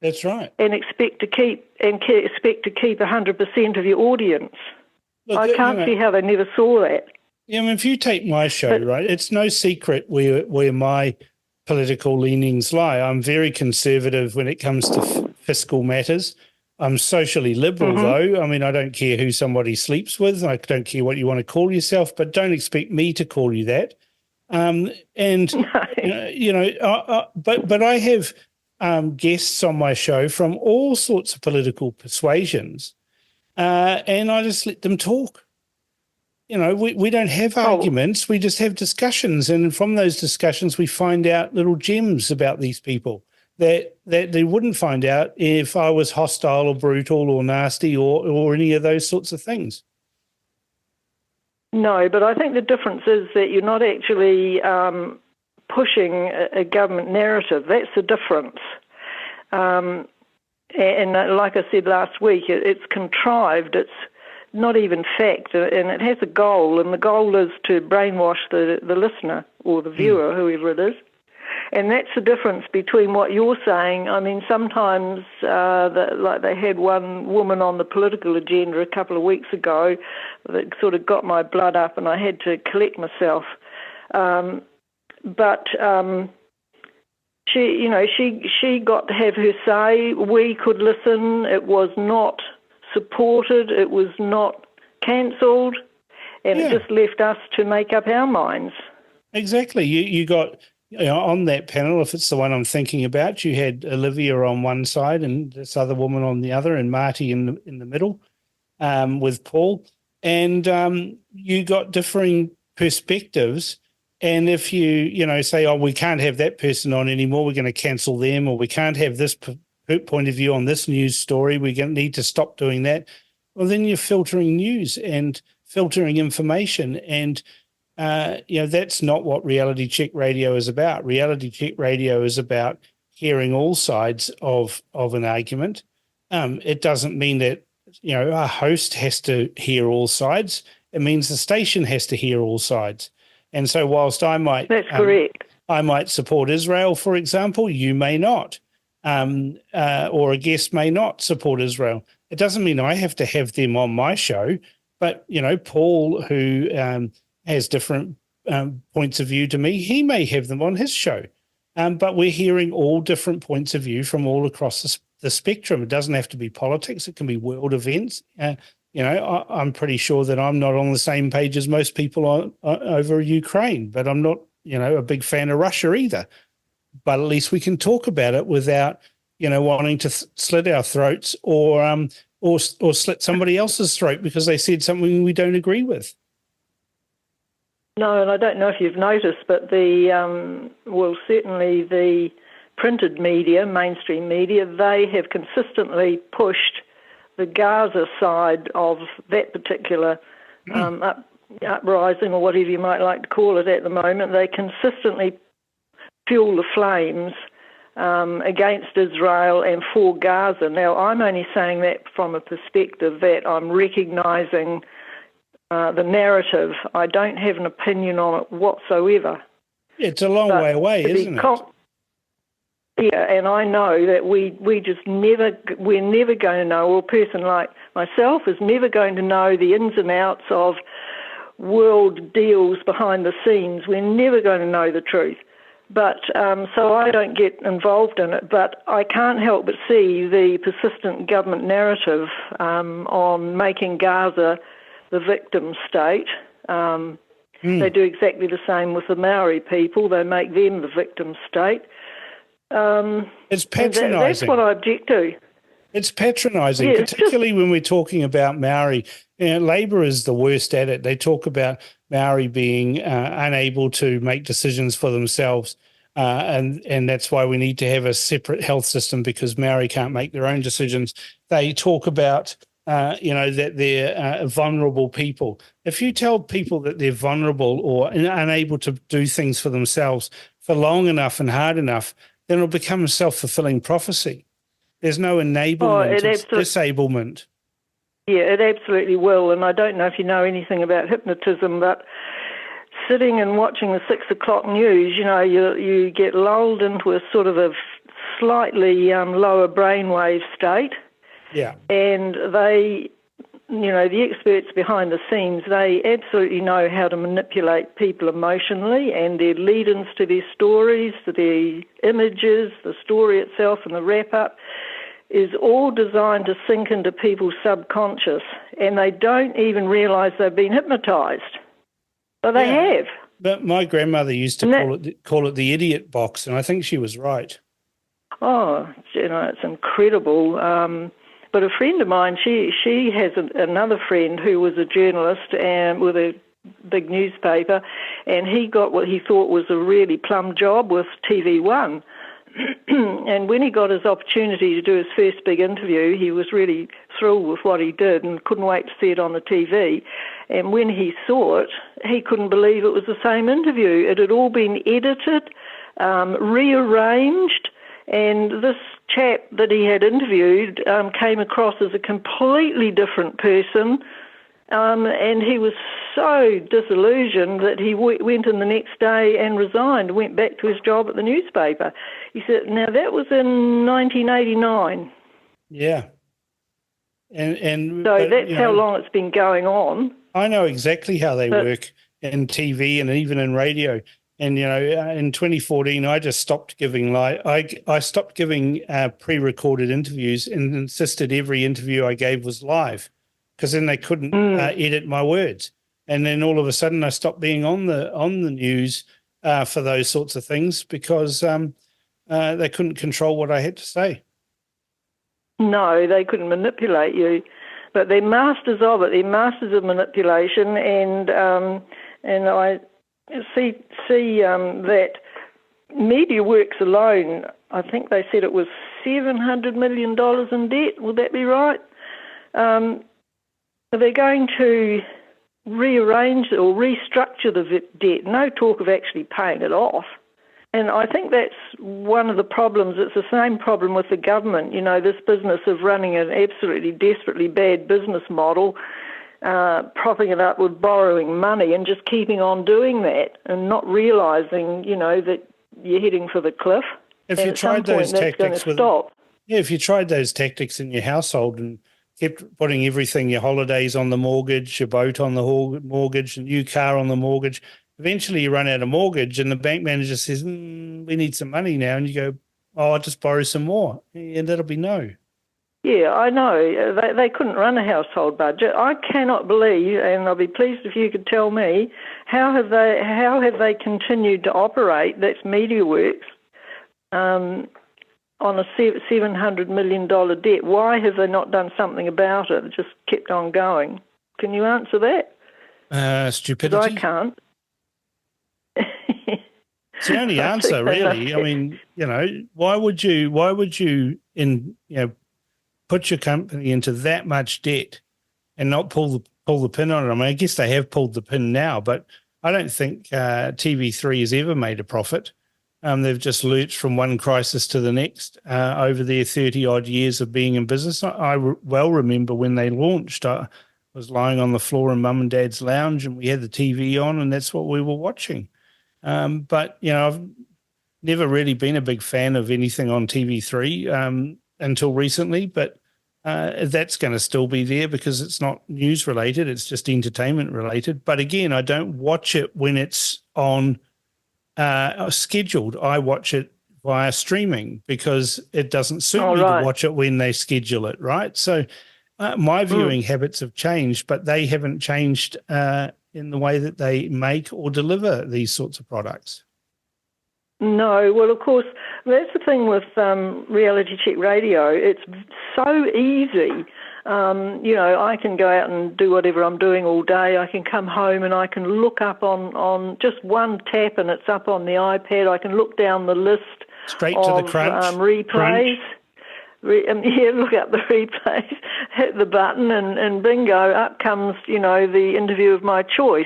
Speaker 6: That's right.
Speaker 14: And expect to keep 100% of your audience. Look, I can't see how they never saw that.
Speaker 6: Yeah, I mean, if you take my show, right, it's no secret where my political leanings lie. I'm very conservative when it comes to fiscal matters. I'm socially liberal, though. I mean, I don't care who somebody sleeps with. I don't care what you want to call yourself, but don't expect me to call you that. But I have guests on my show from all sorts of political persuasions, and I just let them talk. We don't have arguments. We just have discussions, and from those discussions, we find out little gems about these people that they wouldn't find out if I was hostile or brutal or nasty or any of those sorts of things.
Speaker 14: No, but I think the difference is that you're not actually pushing a government narrative. That's the difference. And like I said last week, it's contrived. It's not even fact, and it has a goal, and the goal is to brainwash the listener or the viewer, whoever it is. And that's the difference between what you're saying. I mean, sometimes, like they had one woman on the political agenda a couple of weeks ago that sort of got my blood up, and I had to collect myself. She got to have her say. We could listen. It was not supported. It was not cancelled, and it just left us to make up our minds.
Speaker 6: Exactly. You got on that panel, if it's the one I'm thinking about, you had Olivia on one side and this other woman on the other, and Marty in the middle with Paul, and you got differing perspectives. And if you say, oh, we can't have that person on anymore, we're going to cancel them, or we can't have this point of view on this news story, we're going to need to stop doing that. Well, then you're filtering news and filtering information, and that's not what reality check radio is about. Reality check radio is about hearing all sides of an argument. It doesn't mean that, a host has to hear all sides. It means the station has to hear all sides. And so whilst I might...
Speaker 14: That's correct.
Speaker 6: I might support Israel, for example, you may not, or a guest may not support Israel. It doesn't mean I have to have them on my show, but, Paul, who has different points of view to me, he may have them on his show. But we're hearing all different points of view from all across the spectrum. It doesn't have to be politics. It can be world events. I'm pretty sure that I'm not on the same page as most people over Ukraine, but I'm not, a big fan of Russia either. But at least we can talk about it without, wanting to slit our throats or slit somebody else's throat because they said something we don't agree with.
Speaker 14: No, and I don't know if you've noticed, but certainly the printed media, mainstream media, they have consistently pushed the Gaza side of that particular uprising, or whatever you might like to call it at the moment. They consistently fuel the flames against Israel and for Gaza. Now, I'm only saying that from a perspective that I'm recognising the narrative. I don't have an opinion on it whatsoever.
Speaker 6: It's a long way away, isn't it?
Speaker 14: Yeah, and I know that we're never going to know, or a person like myself is never going to know the ins and outs of world deals behind the scenes. We're never going to know the truth. But so I don't get involved in it, but I can't help but see the persistent government narrative on making Gaza the victim state. They do exactly the same with the Maori people. They make them the victim state.
Speaker 6: It's patronising.
Speaker 14: That's what I object to.
Speaker 6: It's patronising, particularly when we're talking about Maori. Labor is the worst at it. They talk about Maori being unable to make decisions for themselves, and that's why we need to have a separate health system because Maori can't make their own decisions. They talk about, that they're vulnerable people. If you tell people that they're vulnerable or unable to do things for themselves for long enough and hard enough, then it'll become a self-fulfilling prophecy. There's no enablement, it's disablement.
Speaker 14: Yeah, it absolutely will. And I don't know if you know anything about hypnotism, but sitting and watching the 6 o'clock news, you get lulled into a sort of a slightly lower brainwave state.
Speaker 6: Yeah.
Speaker 14: And they, the experts behind the scenes, they absolutely know how to manipulate people emotionally, and their lead-ins to their stories, to their images, the story itself and the wrap-up is all designed to sink into people's subconscious, and they don't even realise they've been hypnotised. But they have.
Speaker 6: But my grandmother used to call it the idiot box, and I think she was right.
Speaker 14: Oh, it's incredible. But a friend of mine, she has another friend who was a journalist and with a big newspaper, and he got what he thought was a really plum job with TV1. And when he got his opportunity to do his first big interview, he was really thrilled with what he did and couldn't wait to see it on the TV. And when he saw it, he couldn't believe it was the same interview. It had all been edited, rearranged, and this chap that he had interviewed came across as a completely different person, and he was so disillusioned that he went in the next day and resigned, went back to his job at the newspaper. He said, now that was in 1989.
Speaker 6: Yeah. And
Speaker 14: so that's how long it's been going on.
Speaker 6: I know exactly how they work in TV and even in radio. And, in 2014, I just stopped giving I stopped giving pre-recorded interviews and insisted every interview I gave was live, because then they couldn't edit my words. And then all of a sudden I stopped being on the news for those sorts of things because they couldn't control what I had to say.
Speaker 14: No, they couldn't manipulate you. But they're masters of it. They're masters of manipulation, and I see that MediaWorks alone, I think they said it was $700 million in debt. Would that be right? They're going to rearrange or restructure the debt. No talk of actually paying it off. And I think that's one of the problems. It's the same problem with the government, this business of running an absolutely desperately bad business model, propping it up with borrowing money and just keeping on doing that and not realising, that you're heading for the cliff.
Speaker 6: If you tried those tactics if you tried those tactics in your household and kept putting everything, your holidays on the mortgage, your boat on the mortgage, a new car on the mortgage, eventually you run out of mortgage and the bank manager says, we need some money now. And you go, I'll just borrow some more. And that'll be no.
Speaker 14: Yeah, I know. They couldn't run a household budget. I cannot believe, and I'll be pleased if you could tell me, how have they continued to operate, that's MediaWorks, on a $700 million debt? Why have they not done something about it? Just kept on going. Can you answer that?
Speaker 6: Stupidity.
Speaker 14: I can't.
Speaker 6: It's the only answer, really. I mean, why would you put your company into that much debt and not pull the pin on it? I mean, I guess they have pulled the pin now, but I don't think TV3 has ever made a profit. They've just lurched from one crisis to the next over their 30-odd years of being in business. I well remember when they launched, I was lying on the floor in Mum and Dad's lounge and we had the TV on and that's what we were watching. But, I've never really been a big fan of anything on TV3 until recently, but that's going to still be there because it's not news-related, it's just entertainment-related. But again, I don't watch it when it's on scheduled. I watch it via streaming because it doesn't suit me to watch it when they schedule it, right? So my viewing habits have changed, but they haven't changed in the way that they make or deliver these sorts of products.
Speaker 14: No, well, of course, that's the thing with reality check radio. It's so easy. I can go out and do whatever I'm doing all day. I can come home and I can look up on just one tap and it's up on the iPad. I can look down the list
Speaker 6: straight to the crunch.
Speaker 14: Replays. Look up the replays, hit the button and bingo, up comes, the interview of my choice.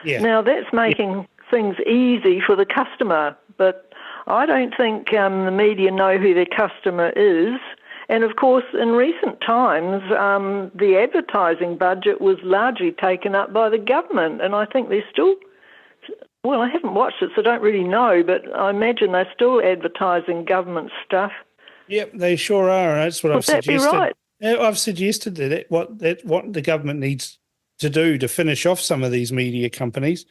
Speaker 14: Yeah. Now, that's making things easy for the customer, but I don't think the media know who their customer is. And, of course, in recent times, the advertising budget was largely taken up by the government, and I think they're still, well, I haven't watched it, so I don't really know, but I imagine they're still advertising government stuff.
Speaker 6: Yep, they sure are, and that's what I've suggested.
Speaker 14: Would that be right?
Speaker 6: I've suggested that what the government needs to do to finish off some of these media companies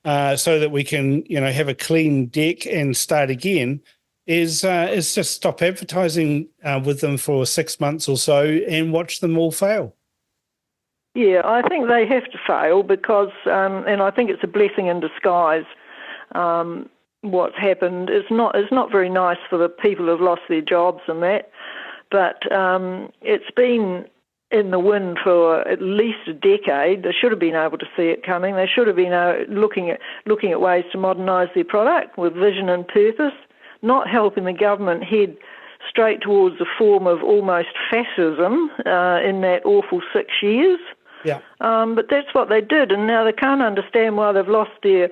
Speaker 6: so that we can, have a clean deck and start again is just stop advertising with them for 6 months or so and watch them all fail.
Speaker 14: Yeah, I think they have to fail because, and I think it's a blessing in disguise. What's happened is not very nice for the people who've lost their jobs and that, but it's been in the wind for at least a decade. They should have been able to see it coming. They should have been looking at ways to modernise their product with vision and purpose, not helping the government head straight towards a form of almost fascism in that awful 6 years.
Speaker 6: Yeah.
Speaker 14: But that's what they did, and now they can't understand why they've lost their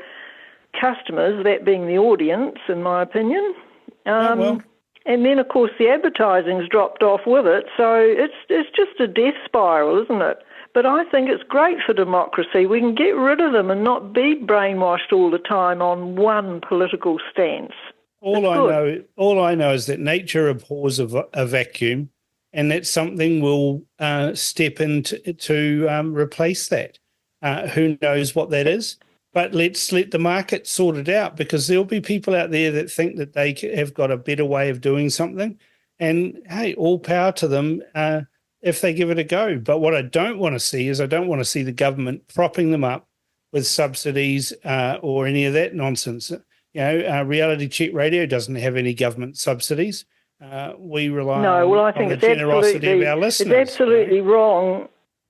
Speaker 14: customers, that being the audience, in my opinion. And then, of course, the advertising's dropped off with it, so it's just a death spiral, isn't it? But I think it's great for democracy. We can get rid of them and not be brainwashed all the time on one political stance.
Speaker 6: All I know is that nature abhors a vacuum, and that something will step in to replace that. Who knows what that is? But let's let the market sort it out, because there'll be people out there that think that they have got a better way of doing something. And, hey, all power to them if they give it a go. But what I don't want to see is I don't want to see the government propping them up with subsidies or any of that nonsense. Reality check radio doesn't have any government subsidies. We rely on the generosity of our listeners.
Speaker 14: It's absolutely wrong.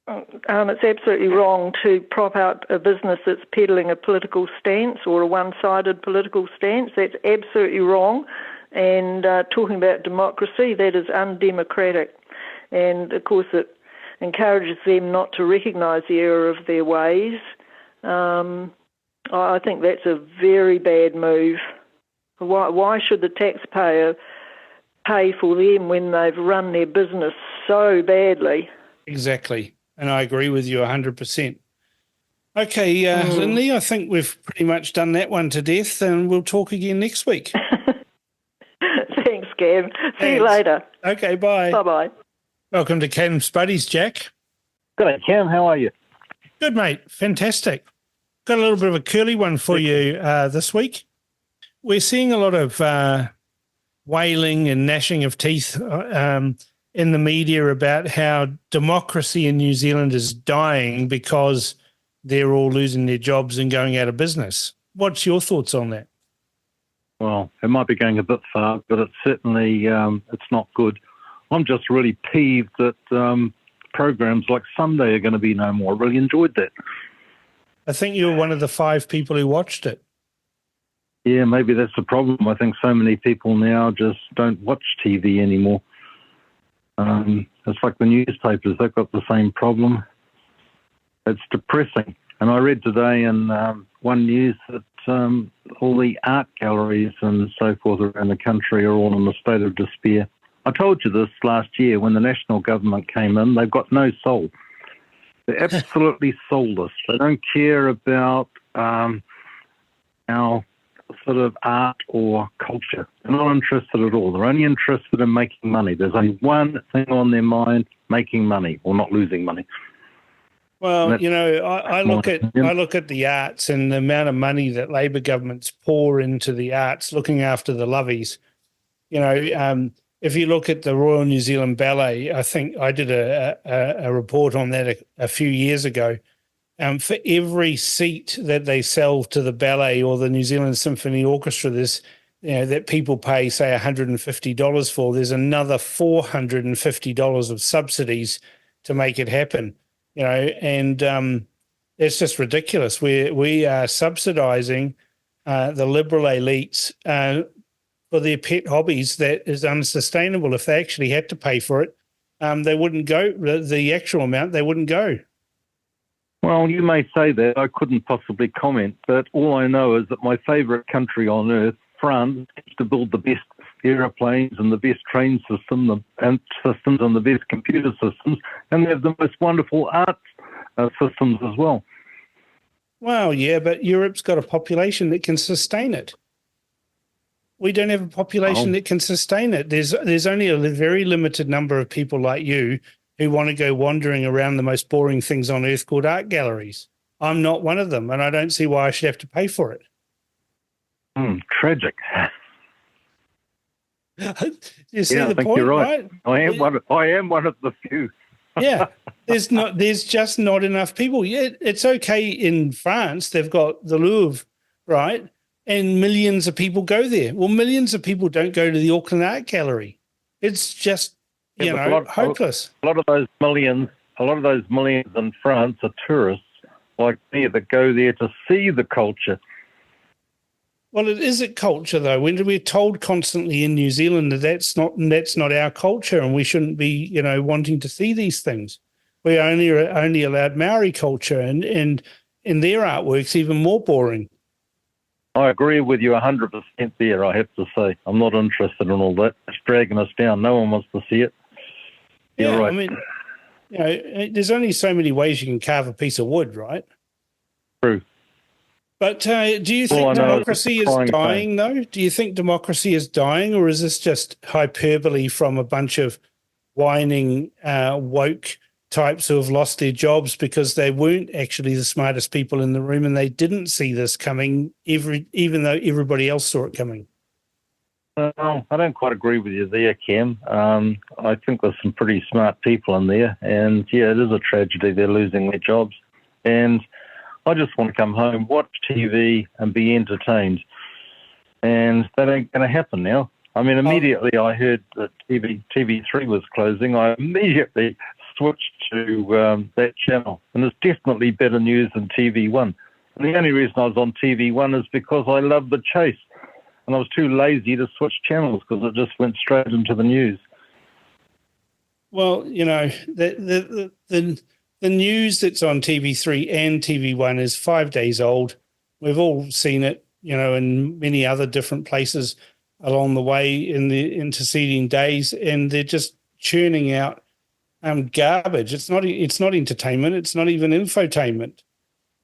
Speaker 14: It's absolutely wrong to prop out a business that's peddling a political stance or a one-sided political stance. That's absolutely wrong. And talking about democracy, that is undemocratic. And, of course, it encourages them not to recognise the error of their ways. I think that's a very bad move. Why should the taxpayer pay for them when they've run their business so badly?
Speaker 6: Exactly. And I agree with you 100%. Okay, Linley, I think we've pretty much done that one to death, and we'll talk again next week.
Speaker 14: Thanks, Cam. See you later.
Speaker 6: Okay, bye.
Speaker 14: Bye-bye.
Speaker 6: Welcome to Cam's Buddies, Jack.
Speaker 15: Good, Cam. How are you?
Speaker 6: Good, mate. Fantastic. Got a little bit of a curly one for you this week. We're seeing a lot of wailing and gnashing of teeth in the media about how democracy in New Zealand is dying because they're all losing their jobs and going out of business. What's your thoughts on that?
Speaker 15: Well, it might be going a bit far, but it's certainly it's not good. I'm just really peeved that programs like Sunday are going to be no more. I really enjoyed that.
Speaker 6: I think you were one of the 5 people who watched it.
Speaker 15: Yeah, maybe that's the problem. I think so many people now just don't watch TV anymore. It's like the newspapers, they've got the same problem. It's depressing. And I read today in One News that all the art galleries and so forth around the country are all in a state of despair. I told you this last year when the national government came in. They've got no soul. They're absolutely soulless. They don't care about our sort of art or culture. They're not interested at all. They're only interested in making money. There's only one thing on their mind, making money or not losing money.
Speaker 6: Well, you know, I look at the arts and the amount of money that Labor governments pour into the arts, looking after the lovies. You know, if you look at the Royal New Zealand Ballet, I think I did a report on that a few years ago. For every seat that they sell to the ballet or the New Zealand Symphony Orchestra, that people pay, say, $150 for, there's another $450 of subsidies to make it happen. You know, and it's just ridiculous. We are subsidising the liberal elites for their pet hobbies that is unsustainable. If they actually had to pay for it, they wouldn't go. The actual amount, they wouldn't go.
Speaker 15: Well, you may say that. I couldn't possibly comment, but all I know is that my favourite country on earth, France, used to build the best aeroplanes and the best train systems and the best computer systems, and they have the most wonderful art systems as well.
Speaker 6: Well, yeah, but Europe's got a population that can sustain it. We don't have a population that can sustain it. There's only a very limited number of people like you who want to go wandering around the most boring things on earth called art galleries. I'm not one of them, and I don't see why I should have to pay for it.
Speaker 15: Tragic.
Speaker 6: You see the point,
Speaker 15: you're right? I am one of the few.
Speaker 6: Yeah, there's just not enough people. Yeah, it's okay in France. They've got the Louvre, right? And millions of people go there. Well, millions of people don't go to the Auckland Art Gallery. It's just, hopeless.
Speaker 15: A lot of those millions in France are tourists like me that go there to see the culture.
Speaker 6: Well, it is a culture, though. When we're told constantly in New Zealand that that's not our culture, and we shouldn't be, wanting to see these things. We're only allowed Maori culture, and in their artworks, even more boring.
Speaker 15: I agree with you 100% there. I have to say, I'm not interested in all that. It's dragging us down. No one wants to see it. You're right.
Speaker 6: I mean, there's only so many ways you can carve a piece of wood, right?
Speaker 15: True.
Speaker 6: But do you think democracy is dying, though? Do you think democracy is dying, or is this just hyperbole from a bunch of whining woke types who have lost their jobs because they weren't actually the smartest people in the room and they didn't see this coming, even though everybody else saw it coming?
Speaker 15: I don't quite agree with you there, Cam. I think there's some pretty smart people in there, and yeah, it is a tragedy they're losing their jobs. And I just want to come home, watch TV, and be entertained. And that ain't going to happen now. I mean, immediately I heard that TV3 was closing. I immediately switched to that channel. And it's definitely better news than TV1. And the only reason I was on TV1 is because I love the chase. And I was too lazy to switch channels because it just went straight into the news.
Speaker 6: Well, the news that's on TV3 and TV1 is 5 days old. We've all seen it, in many other different places along the way in the interceding days, and they're just churning out garbage. It's not entertainment. It's not even infotainment.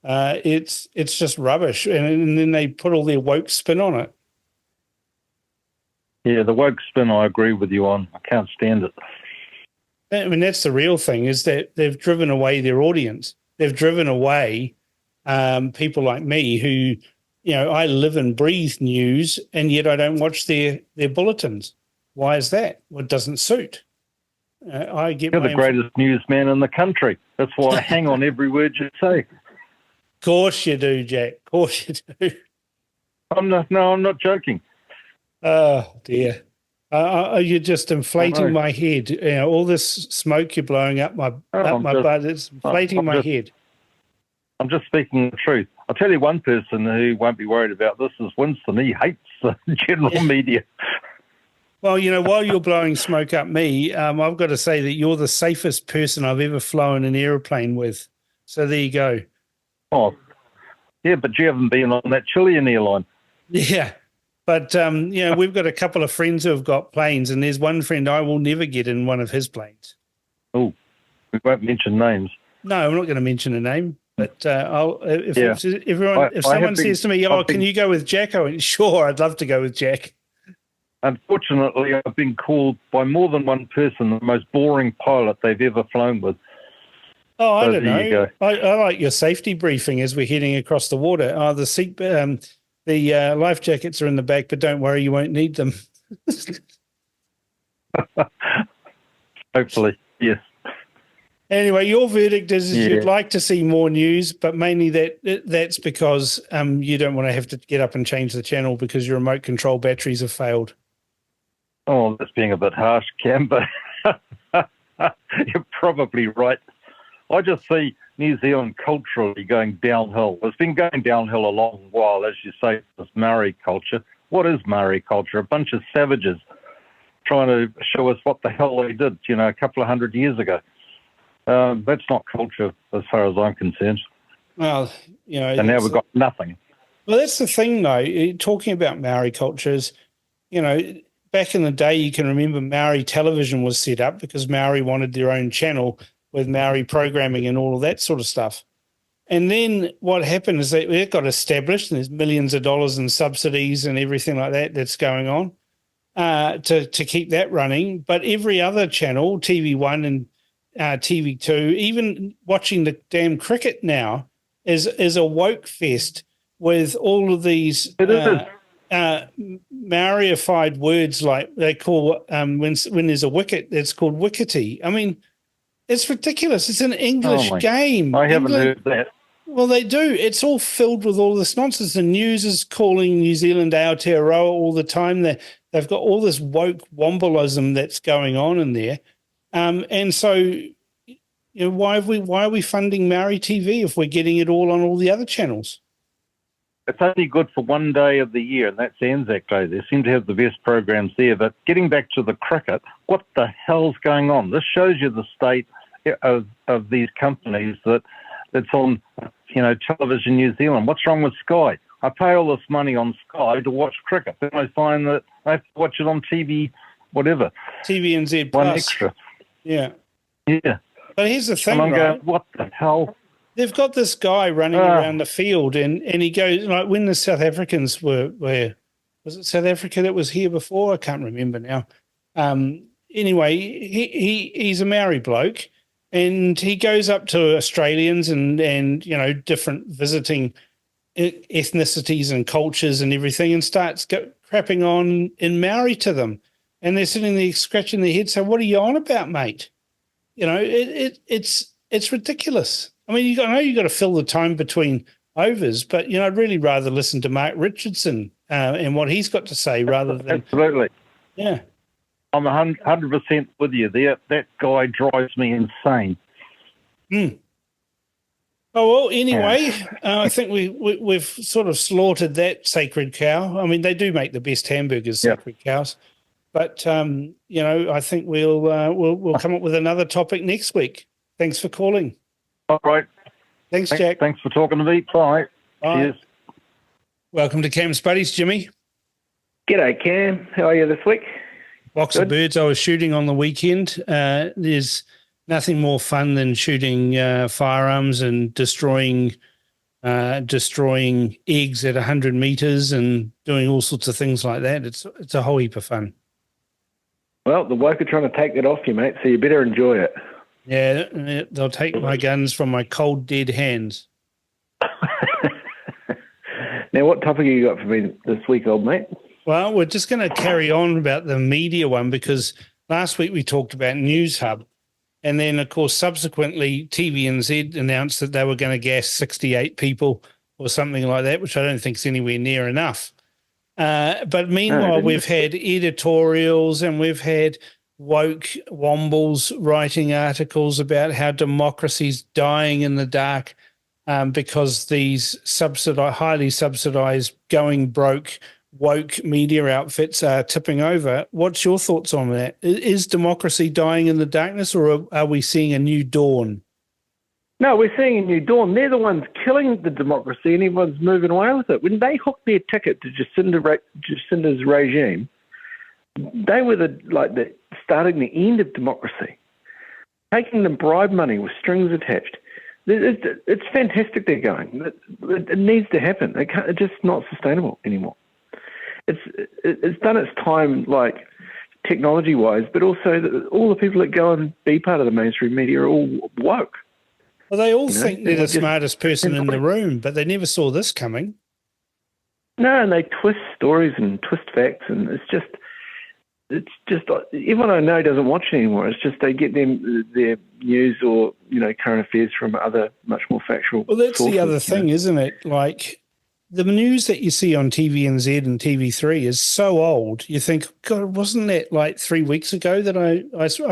Speaker 6: It's just rubbish, and then they put all their woke spin on it.
Speaker 15: Yeah, the woke spin I agree with you on. I can't stand it.
Speaker 6: I mean, that's the real thing, is that they've driven away their audience. They've driven away people like me who, I live and breathe news, and yet I don't watch their bulletins. Why is that? Well, it doesn't suit. You're
Speaker 15: the greatest newsman in the country. That's why I hang on every word you say.
Speaker 6: Of course you do, Jack. Of course you do.
Speaker 15: I'm not joking.
Speaker 6: Oh, dear. You're just inflating my head. All this smoke you're blowing up my butt, it's inflating my head.
Speaker 15: I'm just speaking the truth. I'll tell you one person who won't be worried about this is Winston. He hates the general media.
Speaker 6: Well, while you're blowing smoke up me, I've got to say that you're the safest person I've ever flown an aeroplane with. So there you go.
Speaker 15: Oh, yeah, but you haven't been on that Chilean airline.
Speaker 6: Yeah. But, we've got a couple of friends who have got planes, and there's one friend I will never get in one of his planes.
Speaker 15: Oh, we won't mention names.
Speaker 6: No, I'm not going to mention a name. But if someone says to me, can you go with Jack? I went, sure, I'd love to go with Jack.
Speaker 15: Unfortunately, I've been called by more than one person the most boring pilot they've ever flown with.
Speaker 6: Oh, I don't know. I like your safety briefing as we're heading across the water. Oh, the life jackets are in the back, but don't worry, you won't need them.
Speaker 15: Hopefully, yes.
Speaker 6: Anyway, your verdict is you'd like to see more news, but mainly that's because you don't want to have to get up and change the channel because your remote control batteries have failed.
Speaker 15: Oh, that's being a bit harsh, Cam, but you're probably right. I just see New Zealand culturally going downhill. It's been going downhill a long while, as you say, this Maori culture. What is Maori culture? A bunch of savages trying to show us what the hell they did, a couple of 100 years ago. That's not culture as far as I'm concerned.
Speaker 6: Well,
Speaker 15: and now we've got nothing.
Speaker 6: Well, that's the thing, though. Talking about Maori cultures, back in the day, you can remember Maori television was set up because Maori wanted their own channel with Maori programming and all of that sort of stuff. And then what happened is that it got established, and there's millions of dollars in subsidies and everything like that that's going on to keep that running. But every other channel, TV1 and TV2, even watching the damn cricket now is a woke fest with all of these Maorified words, like they call when there's a wicket, it's called wickety. I mean, it's ridiculous. It's an English game.
Speaker 15: I haven't heard that.
Speaker 6: Well, they do. It's all filled with all this nonsense. The news is calling New Zealand Aotearoa all the time. They've got all this woke wombalism that's going on in there. And so, why are we funding Maori TV if we're getting it all on all the other channels?
Speaker 15: It's only good for one day of the year, and that's Anzac Day. They seem to have the best programs there. But getting back to the cricket, what the hell's going on? This shows you the state of these companies that's on, Television New Zealand. What's wrong with Sky? I pay all this money on Sky to watch cricket. Then I find that I have to watch it on TV, whatever.
Speaker 6: TVNZ
Speaker 15: Plus.
Speaker 6: One
Speaker 15: extra.
Speaker 6: Yeah.
Speaker 15: Yeah.
Speaker 6: But here's the thing,
Speaker 15: and I'm
Speaker 6: right?
Speaker 15: going, what the hell?
Speaker 6: They've got this guy running around the field, and he goes, like, when the South Africans were was it South Africa that was here before? I can't remember now. Anyway, he's a Maori bloke, and he goes up to Australians and different visiting ethnicities and cultures and everything, and starts crapping on in Maori to them, and they're sitting there scratching their heads, saying, "What are you on about, mate?" It's ridiculous. I mean, I know you got to fill the time between overs, but I'd really rather listen to Mark Richardson and what he's got to say rather than
Speaker 15: absolutely.
Speaker 6: Yeah,
Speaker 15: I'm 100% with you there. That guy drives me insane.
Speaker 6: Oh well. Anyway, I think we've sort of slaughtered that sacred cow. I mean, they do make the best hamburgers, sacred cows. But I think we'll come up with another topic next week. Thanks for calling.
Speaker 15: All right.
Speaker 6: Thanks, Jack.
Speaker 15: Thanks for talking to me. Bye. Cheers.
Speaker 6: Welcome to Cam's Buddies, Jimmy.
Speaker 16: G'day, Cam. How are you this week?
Speaker 6: Box of birds I was shooting on the weekend. There's nothing more fun than shooting firearms and destroying eggs at 100 meters and doing all sorts of things like that. It's a whole heap of fun.
Speaker 16: Well, the woke are trying to take that off you, mate, so you better enjoy it.
Speaker 6: Yeah, they'll take my guns from my cold, dead hands.
Speaker 16: Now, what topic have you got for me this week, old mate?
Speaker 6: Well, we're just going to carry on about the media one because last week we talked about News Hub. And then, of course, subsequently, TVNZ announced that they were going to gas 68 people or something like that, which I don't think is anywhere near enough. But meanwhile, we've had editorials and we've had woke wombles writing articles about how democracy's dying in the dark because these highly subsidized, going broke, woke media outfits are tipping over. What's your thoughts on that? Is democracy dying in the darkness, or are we seeing a new dawn?
Speaker 16: No, we're seeing a new dawn. They're the ones killing the democracy and everyone's moving away with it. When they hooked their ticket to Jacinda's regime, they were starting the end of democracy, taking the bribe money with strings attached. It's fantastic they're going. It needs to happen. It's just not sustainable anymore. It's done its time, like technology-wise, but also all the people that go and be part of the mainstream media are all woke.
Speaker 6: Well, they all think they're the smartest person in the room, but they never saw this coming.
Speaker 16: No, and they twist stories and twist facts, and it's just everyone I know doesn't watch it anymore. It's just they get their news or current affairs from other much more factual.
Speaker 6: Well, that's
Speaker 16: sources,
Speaker 6: the other thing, isn't it? Like the news that you see on TVNZ and TV3 is so old. You think, God, wasn't that like 3 weeks ago that I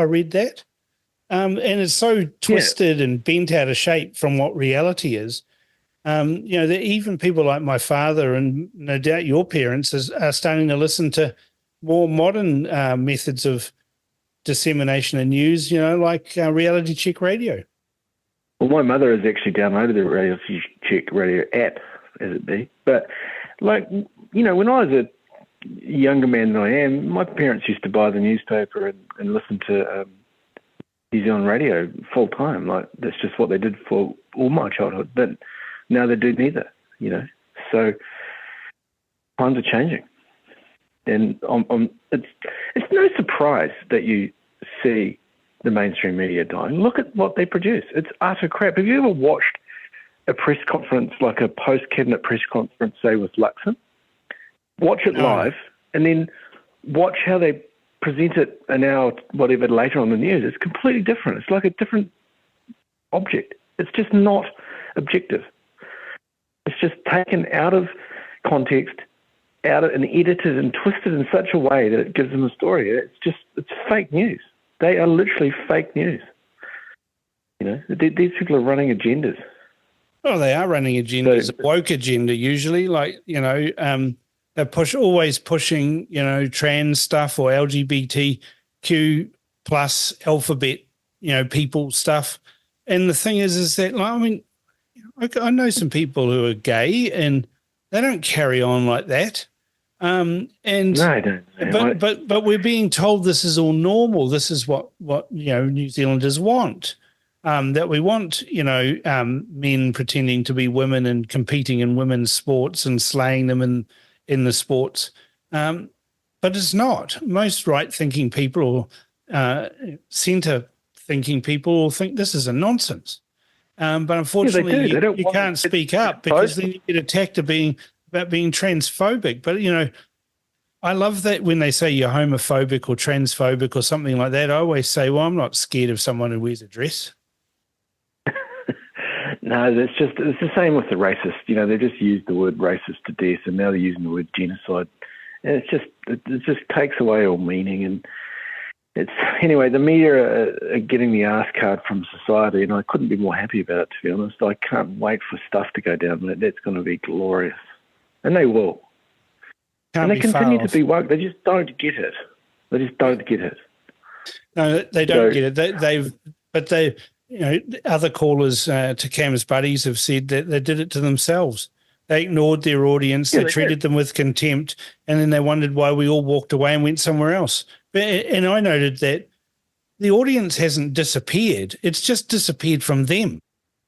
Speaker 6: read that? And it's so twisted and bent out of shape from what reality is. That even people like my father and no doubt your parents are starting to listen to more modern methods of dissemination of news, like Reality Check Radio.
Speaker 16: Well, my mother has actually downloaded the Reality Check Radio app, as it be. But, when I was a younger man than I am, my parents used to buy the newspaper and listen to New Zealand radio full time. Like, that's just what they did for all my childhood. But now they do neither, So times are changing. And it's no surprise that you see the mainstream media dying. Look at what they produce. It's utter crap. Have you ever watched a press conference, like a post-cabinet press conference, say, with Luxon? Watch it live and then watch how they present it an hour, whatever, later on the news. It's completely different. It's like a different object. It's just not objective. It's just taken out of context, and edited and twisted in such a way that it gives them a story. It's fake news. They are literally fake news. These people are running agendas.
Speaker 6: Oh, they are running agendas, a woke agenda usually. They're always pushing, trans stuff or LGBTQ plus alphabet, people stuff. And the thing is that, I know some people who are gay and they don't carry on like that. No, I don't. But we're being told this is all normal. This is what New Zealanders want. That we want, men pretending to be women and competing in women's sports and slaying them in the sports. But it's not. Most right-thinking people or centre-thinking people will think this is a nonsense. But unfortunately, you can't speak up because then you get attacked about being transphobic. But, I love that when they say you're homophobic or transphobic or something like that, I always say, well, I'm not scared of someone who wears a dress.
Speaker 16: No, it's the same with the racist. They just used the word racist to death, and now they're using the word genocide. And it just takes away all meaning. And anyway, the media are getting the arse card from society, and I couldn't be more happy about it, to be honest. I can't wait for stuff to go down. That's going to be glorious. And they will. And they continue to be woke. They just don't get it. They just don't get it.
Speaker 6: No, they don't get it. Other callers to Cam's Buddies have said that they did it to themselves. They ignored their audience. They treated them with contempt, and then they wondered why we all walked away and went somewhere else. And I noted that the audience hasn't disappeared. It's just disappeared from them.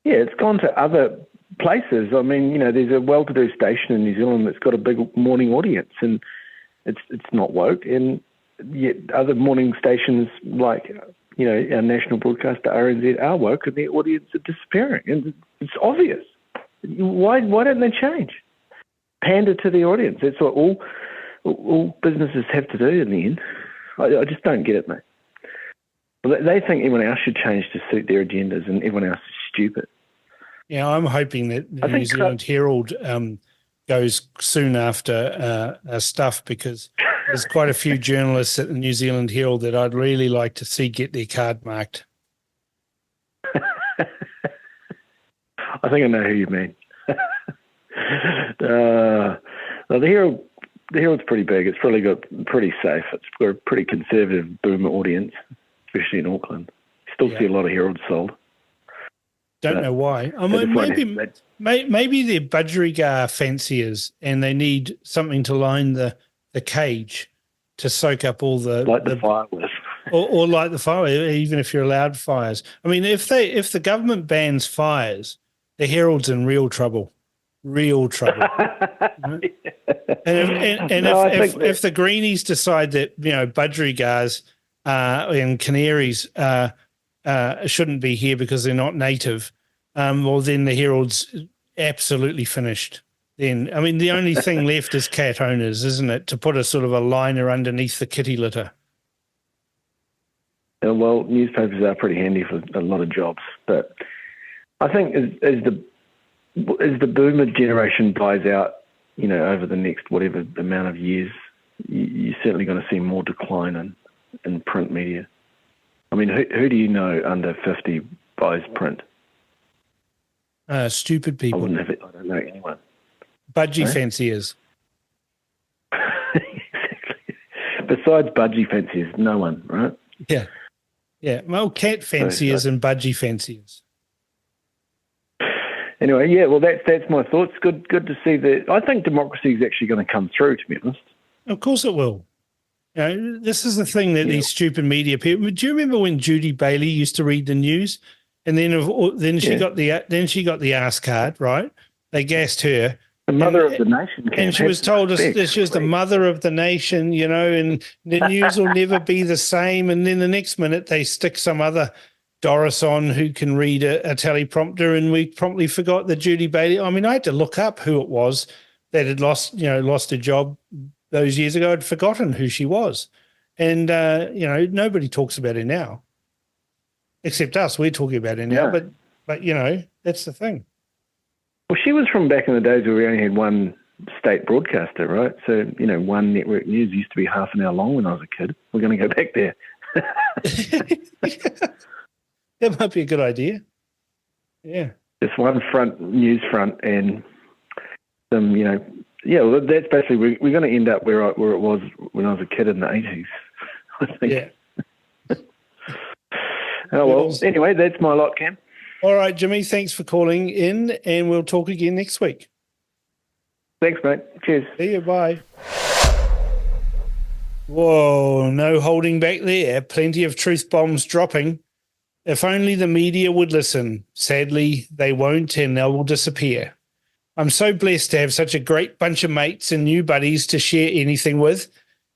Speaker 16: Yeah, it's gone to other places. I mean, there's a well-to-do station in New Zealand that's got a big morning audience, and it's not woke. And yet other morning stations like, our national broadcaster RNZ are woke, and their audience are disappearing. And it's obvious. Why don't they change? Pander to the audience. That's what all businesses have to do in the end. I just don't get it, mate. They think everyone else should change to suit their agendas, and everyone else is stupid.
Speaker 6: Yeah, I'm hoping that the New Zealand Herald goes soon after Stuff, because there's quite a few journalists at the New Zealand Herald that I'd really like to see get their card marked.
Speaker 16: I think I know who you mean. The Herald's pretty big. It's probably got pretty safe. It's got a pretty conservative boomer audience, especially in Auckland. Still see a lot of Heralds sold.
Speaker 6: Don't know why. I mean, maybe they're budgerigar fanciers and they need something to line the cage to soak up all the
Speaker 16: fire with.
Speaker 6: Or light the fire, even if you're allowed fires. I mean, if the government bans fires, the Herald's in real trouble. Real trouble. Right? If the greenies decide that budgerigars and canaries shouldn't be here because they're not native, well, then the Herald's absolutely finished. Then, I mean, the only thing left is cat owners, isn't it? To put a sort of a liner underneath the kitty litter.
Speaker 16: Well, newspapers are pretty handy for a lot of jobs, but I think as the boomer generation dies out, over the next whatever amount of years, you're certainly going to see more decline in print media. I mean, who do you know under 50 buys print?
Speaker 6: Stupid people.
Speaker 16: I don't know anyone.
Speaker 6: Budgie fanciers.
Speaker 16: Exactly. Besides budgie fanciers, no one, right?
Speaker 6: Yeah. Yeah. Well, cat fanciers and budgie fanciers.
Speaker 16: Anyway, yeah, well, that's my thoughts. Good to see that. I think democracy is actually going to come through, to be honest.
Speaker 6: Of course it will. This is the thing that these stupid media people. Do you remember when Judy Bailey used to read the news, and then she got the ass card, right? They gassed her.
Speaker 16: The mother of the nation.
Speaker 6: And she was told that she was the mother of the nation, and the news will never be the same. And then the next minute they stick some other Doris on who can read a teleprompter, and we promptly forgot that Judy Bailey. I mean, I had to look up who it was that had lost a job those years ago. I'd forgotten who she was. And, nobody talks about her now, except us. We're talking about her now, but that's the thing.
Speaker 16: Well, she was from back in the days where we only had one state broadcaster, right? So, one network news used to be half an hour long when I was a kid. We're going to go back there.
Speaker 6: That might be a good idea. Yeah.
Speaker 16: Just one news front and some, well, that's basically, we're going to end up where it was when I was a kid in the 80s, I think.
Speaker 6: Yeah.
Speaker 16: Oh, well, anyway, that's my lot, Cam.
Speaker 6: All right, Jimmy, thanks for calling in, and we'll talk again next week.
Speaker 16: Thanks, mate. Cheers.
Speaker 6: See you. Bye. Whoa, no holding back there. Plenty of truth bombs dropping. If only the media would listen. Sadly, they won't, and they will disappear. I'm so blessed to have such a great bunch of mates and new buddies to share anything with.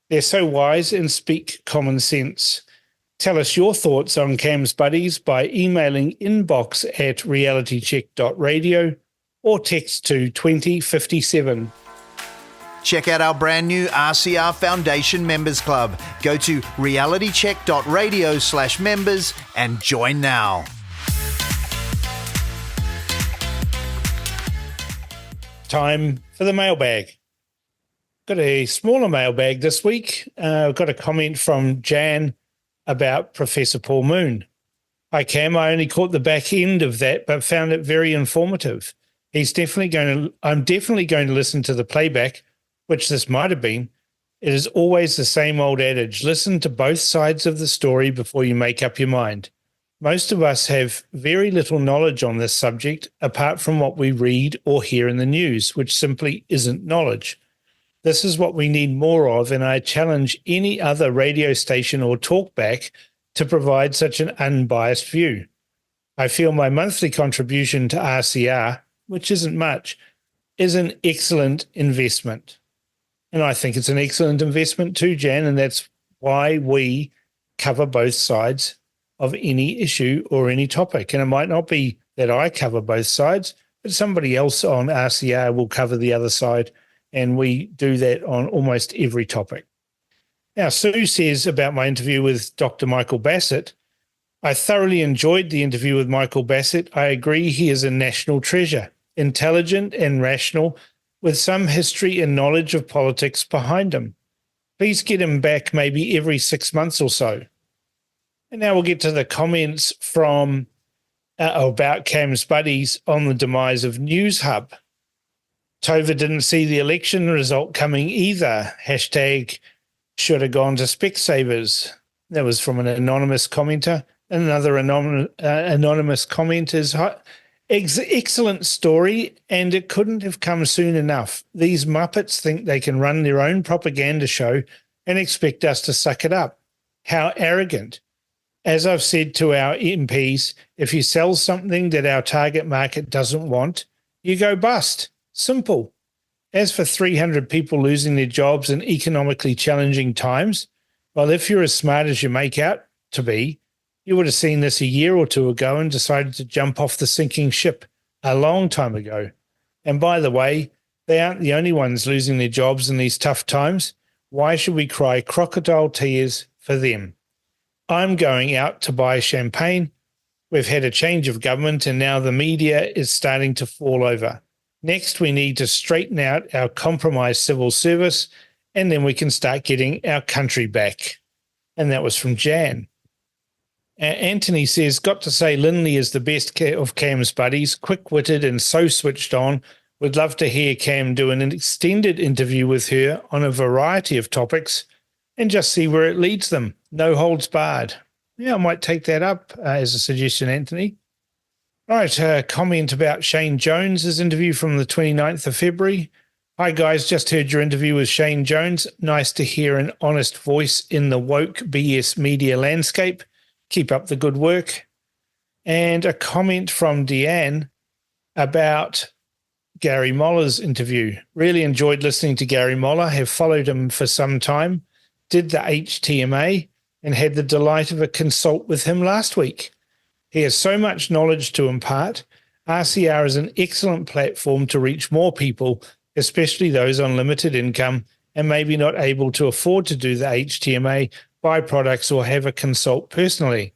Speaker 6: They're so wise and speak common sense. Tell us your thoughts on Cam's Buddies by emailing inbox@realitycheck.radio or text to 2057.
Speaker 17: Check out our brand new RCR Foundation Members Club. Go to realitycheck.radio/members and join now.
Speaker 6: Time for the mailbag. Got a smaller mailbag this week. I've got a comment from Jan about Professor Paul Moon. Hi, Cam. I only caught the back end of that, but found it very informative. I'm definitely going to listen to the playback, which this might have been. It is always the same old adage, listen to both sides of the story before you make up your mind. Most of us have very little knowledge on this subject apart from what we read or hear in the news, which simply isn't knowledge. This is what we need more of, and I challenge any other radio station or talkback to provide such an unbiased view. I feel my monthly contribution to RCR, which isn't much, is an excellent investment. And I think it's an excellent investment too, Jan, and that's why we cover both sides of any issue or any topic. And it might not be that I cover both sides, but somebody else on RCR will cover the other side, and we do that on almost every topic. Now, Sue says about my interview with Dr. Michael Bassett, I thoroughly enjoyed the interview with Michael Bassett. I agree he is a national treasure, intelligent and rational, with some history and knowledge of politics behind him. Please get him back maybe every 6 months or so. And now we'll get to the comments from about Cam's buddies on the demise of News Hub. Tova didn't see the election result coming either. Hashtag should have gone to Specsavers. That was from an anonymous commenter. Another anonymous comment is, excellent story, and it couldn't have come soon enough. These Muppets think they can run their own propaganda show and expect us to suck it up. How arrogant. As I've said to our MPs, if you sell something that our target market doesn't want, you go bust. Simple. As for 300 people losing their jobs in economically challenging times, well, if you're as smart as you make out to be, you would have seen this a year or two ago and decided to jump off the sinking ship a long time ago. And by the way, they aren't the only ones losing their jobs in these tough times. Why should we cry crocodile tears for them? I'm going out to buy champagne. We've had a change of government and now the media is starting to fall over. Next, we need to straighten out our compromised civil service, and then we can start getting our country back. And that was from Jan. Anthony says, got to say Lindley is the best of Cam's buddies, quick-witted and so switched on. Would love to hear Cam do an extended interview with her on a variety of topics and just see where it leads them. No holds barred. Yeah, I might take that up as a suggestion, Anthony. All right, a comment about Shane Jones' interview from the 29th of February. Hi, guys, just heard your interview with Shane Jones. Nice to hear an honest voice in the woke BS media landscape. Keep up the good work. And a comment from Deanne about Gary Moller's interview. Really enjoyed listening to Gary Moller, have followed him for some time, did the HTMA, and had the delight of a consult with him last week. He has so much knowledge to impart. RCR is an excellent platform to reach more people, especially those on limited income and maybe not able to afford to do the HTMA, buy products, or have a consult personally.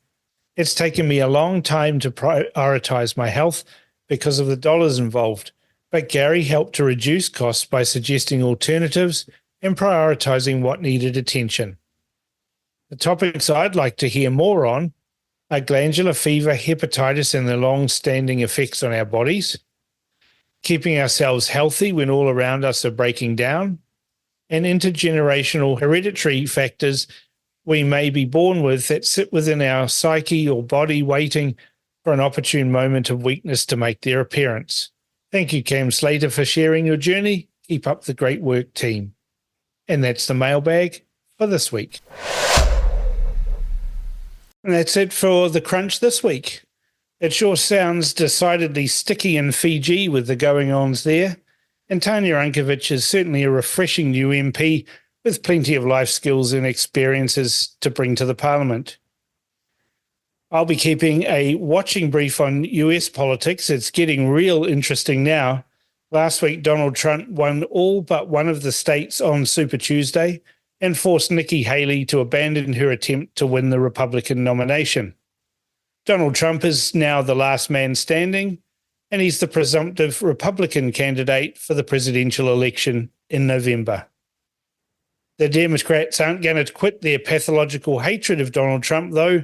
Speaker 6: It's taken me a long time to prioritize my health because of the dollars involved, but Gary helped to reduce costs by suggesting alternatives and prioritizing what needed attention. The topics I'd like to hear more on are glandular fever, hepatitis, and the long-standing effects on our bodies, keeping ourselves healthy when all around us are breaking down, and intergenerational hereditary factors we may be born with that sit within our psyche or body waiting for an opportune moment of weakness to make their appearance. Thank you, Cam Slater, for sharing your journey. Keep up the great work, team. And that's the mailbag for this week. And that's it for the crunch this week. It sure sounds decidedly sticky in Fiji with the going-ons there. And Tanya Unkovich is certainly a refreshing new MP with plenty of life skills and experiences to bring to the Parliament. I'll be keeping a watching brief on US politics. It's getting real interesting now. Last week, Donald Trump won all but one of the states on Super Tuesday and forced Nikki Haley to abandon her attempt to win the Republican nomination. Donald Trump is now the last man standing, and he's the presumptive Republican candidate for the presidential election in November. The Democrats aren't going to quit their pathological hatred of Donald Trump, though,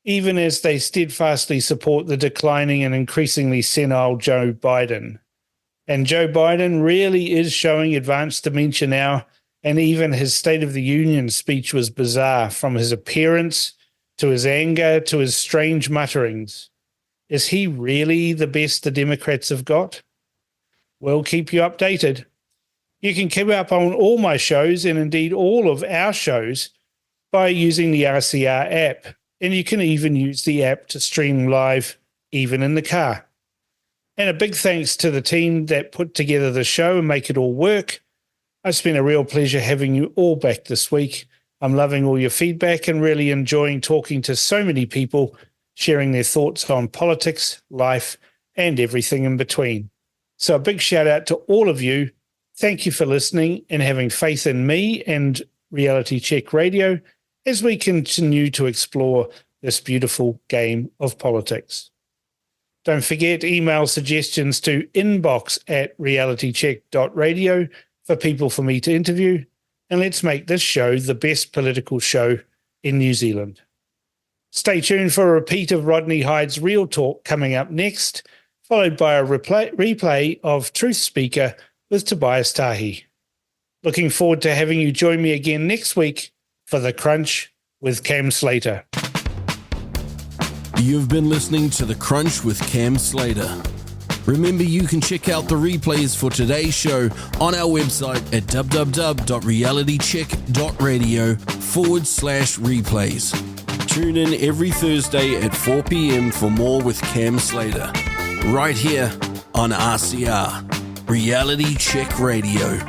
Speaker 6: even as they steadfastly support the declining and increasingly senile Joe Biden. And Joe Biden really is showing advanced dementia now And even his State of the Union speech was bizarre, from his appearance to his anger to his strange mutterings. Is he really the best the Democrats have got? We'll keep you updated. You can keep up on all my shows, and indeed all of our shows, by using the RCR app. And you can even use the app to stream live, even in the car. And a big thanks to the team that put together the show and make it all work. It's been a real pleasure having you all back this week. I'm loving all your feedback and really enjoying talking to so many people, sharing their thoughts on politics, life, and everything in between. So a big shout out to all of you. Thank you for listening and having faith in me and Reality Check Radio as we continue to explore this beautiful game of politics. Don't forget, email suggestions to inbox@realitycheck.radio for people for me to interview, and let's make this show the best political show in New Zealand. Stay tuned for a repeat of Rodney Hyde's Real Talk coming up next, followed by a replay of Truth Speaker with Tobias Tahi. Looking forward to having you join me again next week for The Crunch with Cam Slater.
Speaker 1: You've been listening to The Crunch with Cam Slater. Remember, you can check out the replays for today's show on our website at www.realitycheck.radio/replays. Tune in every Thursday at 4 p.m. for more with Cam Slater, right here on RCR, Reality Check Radio.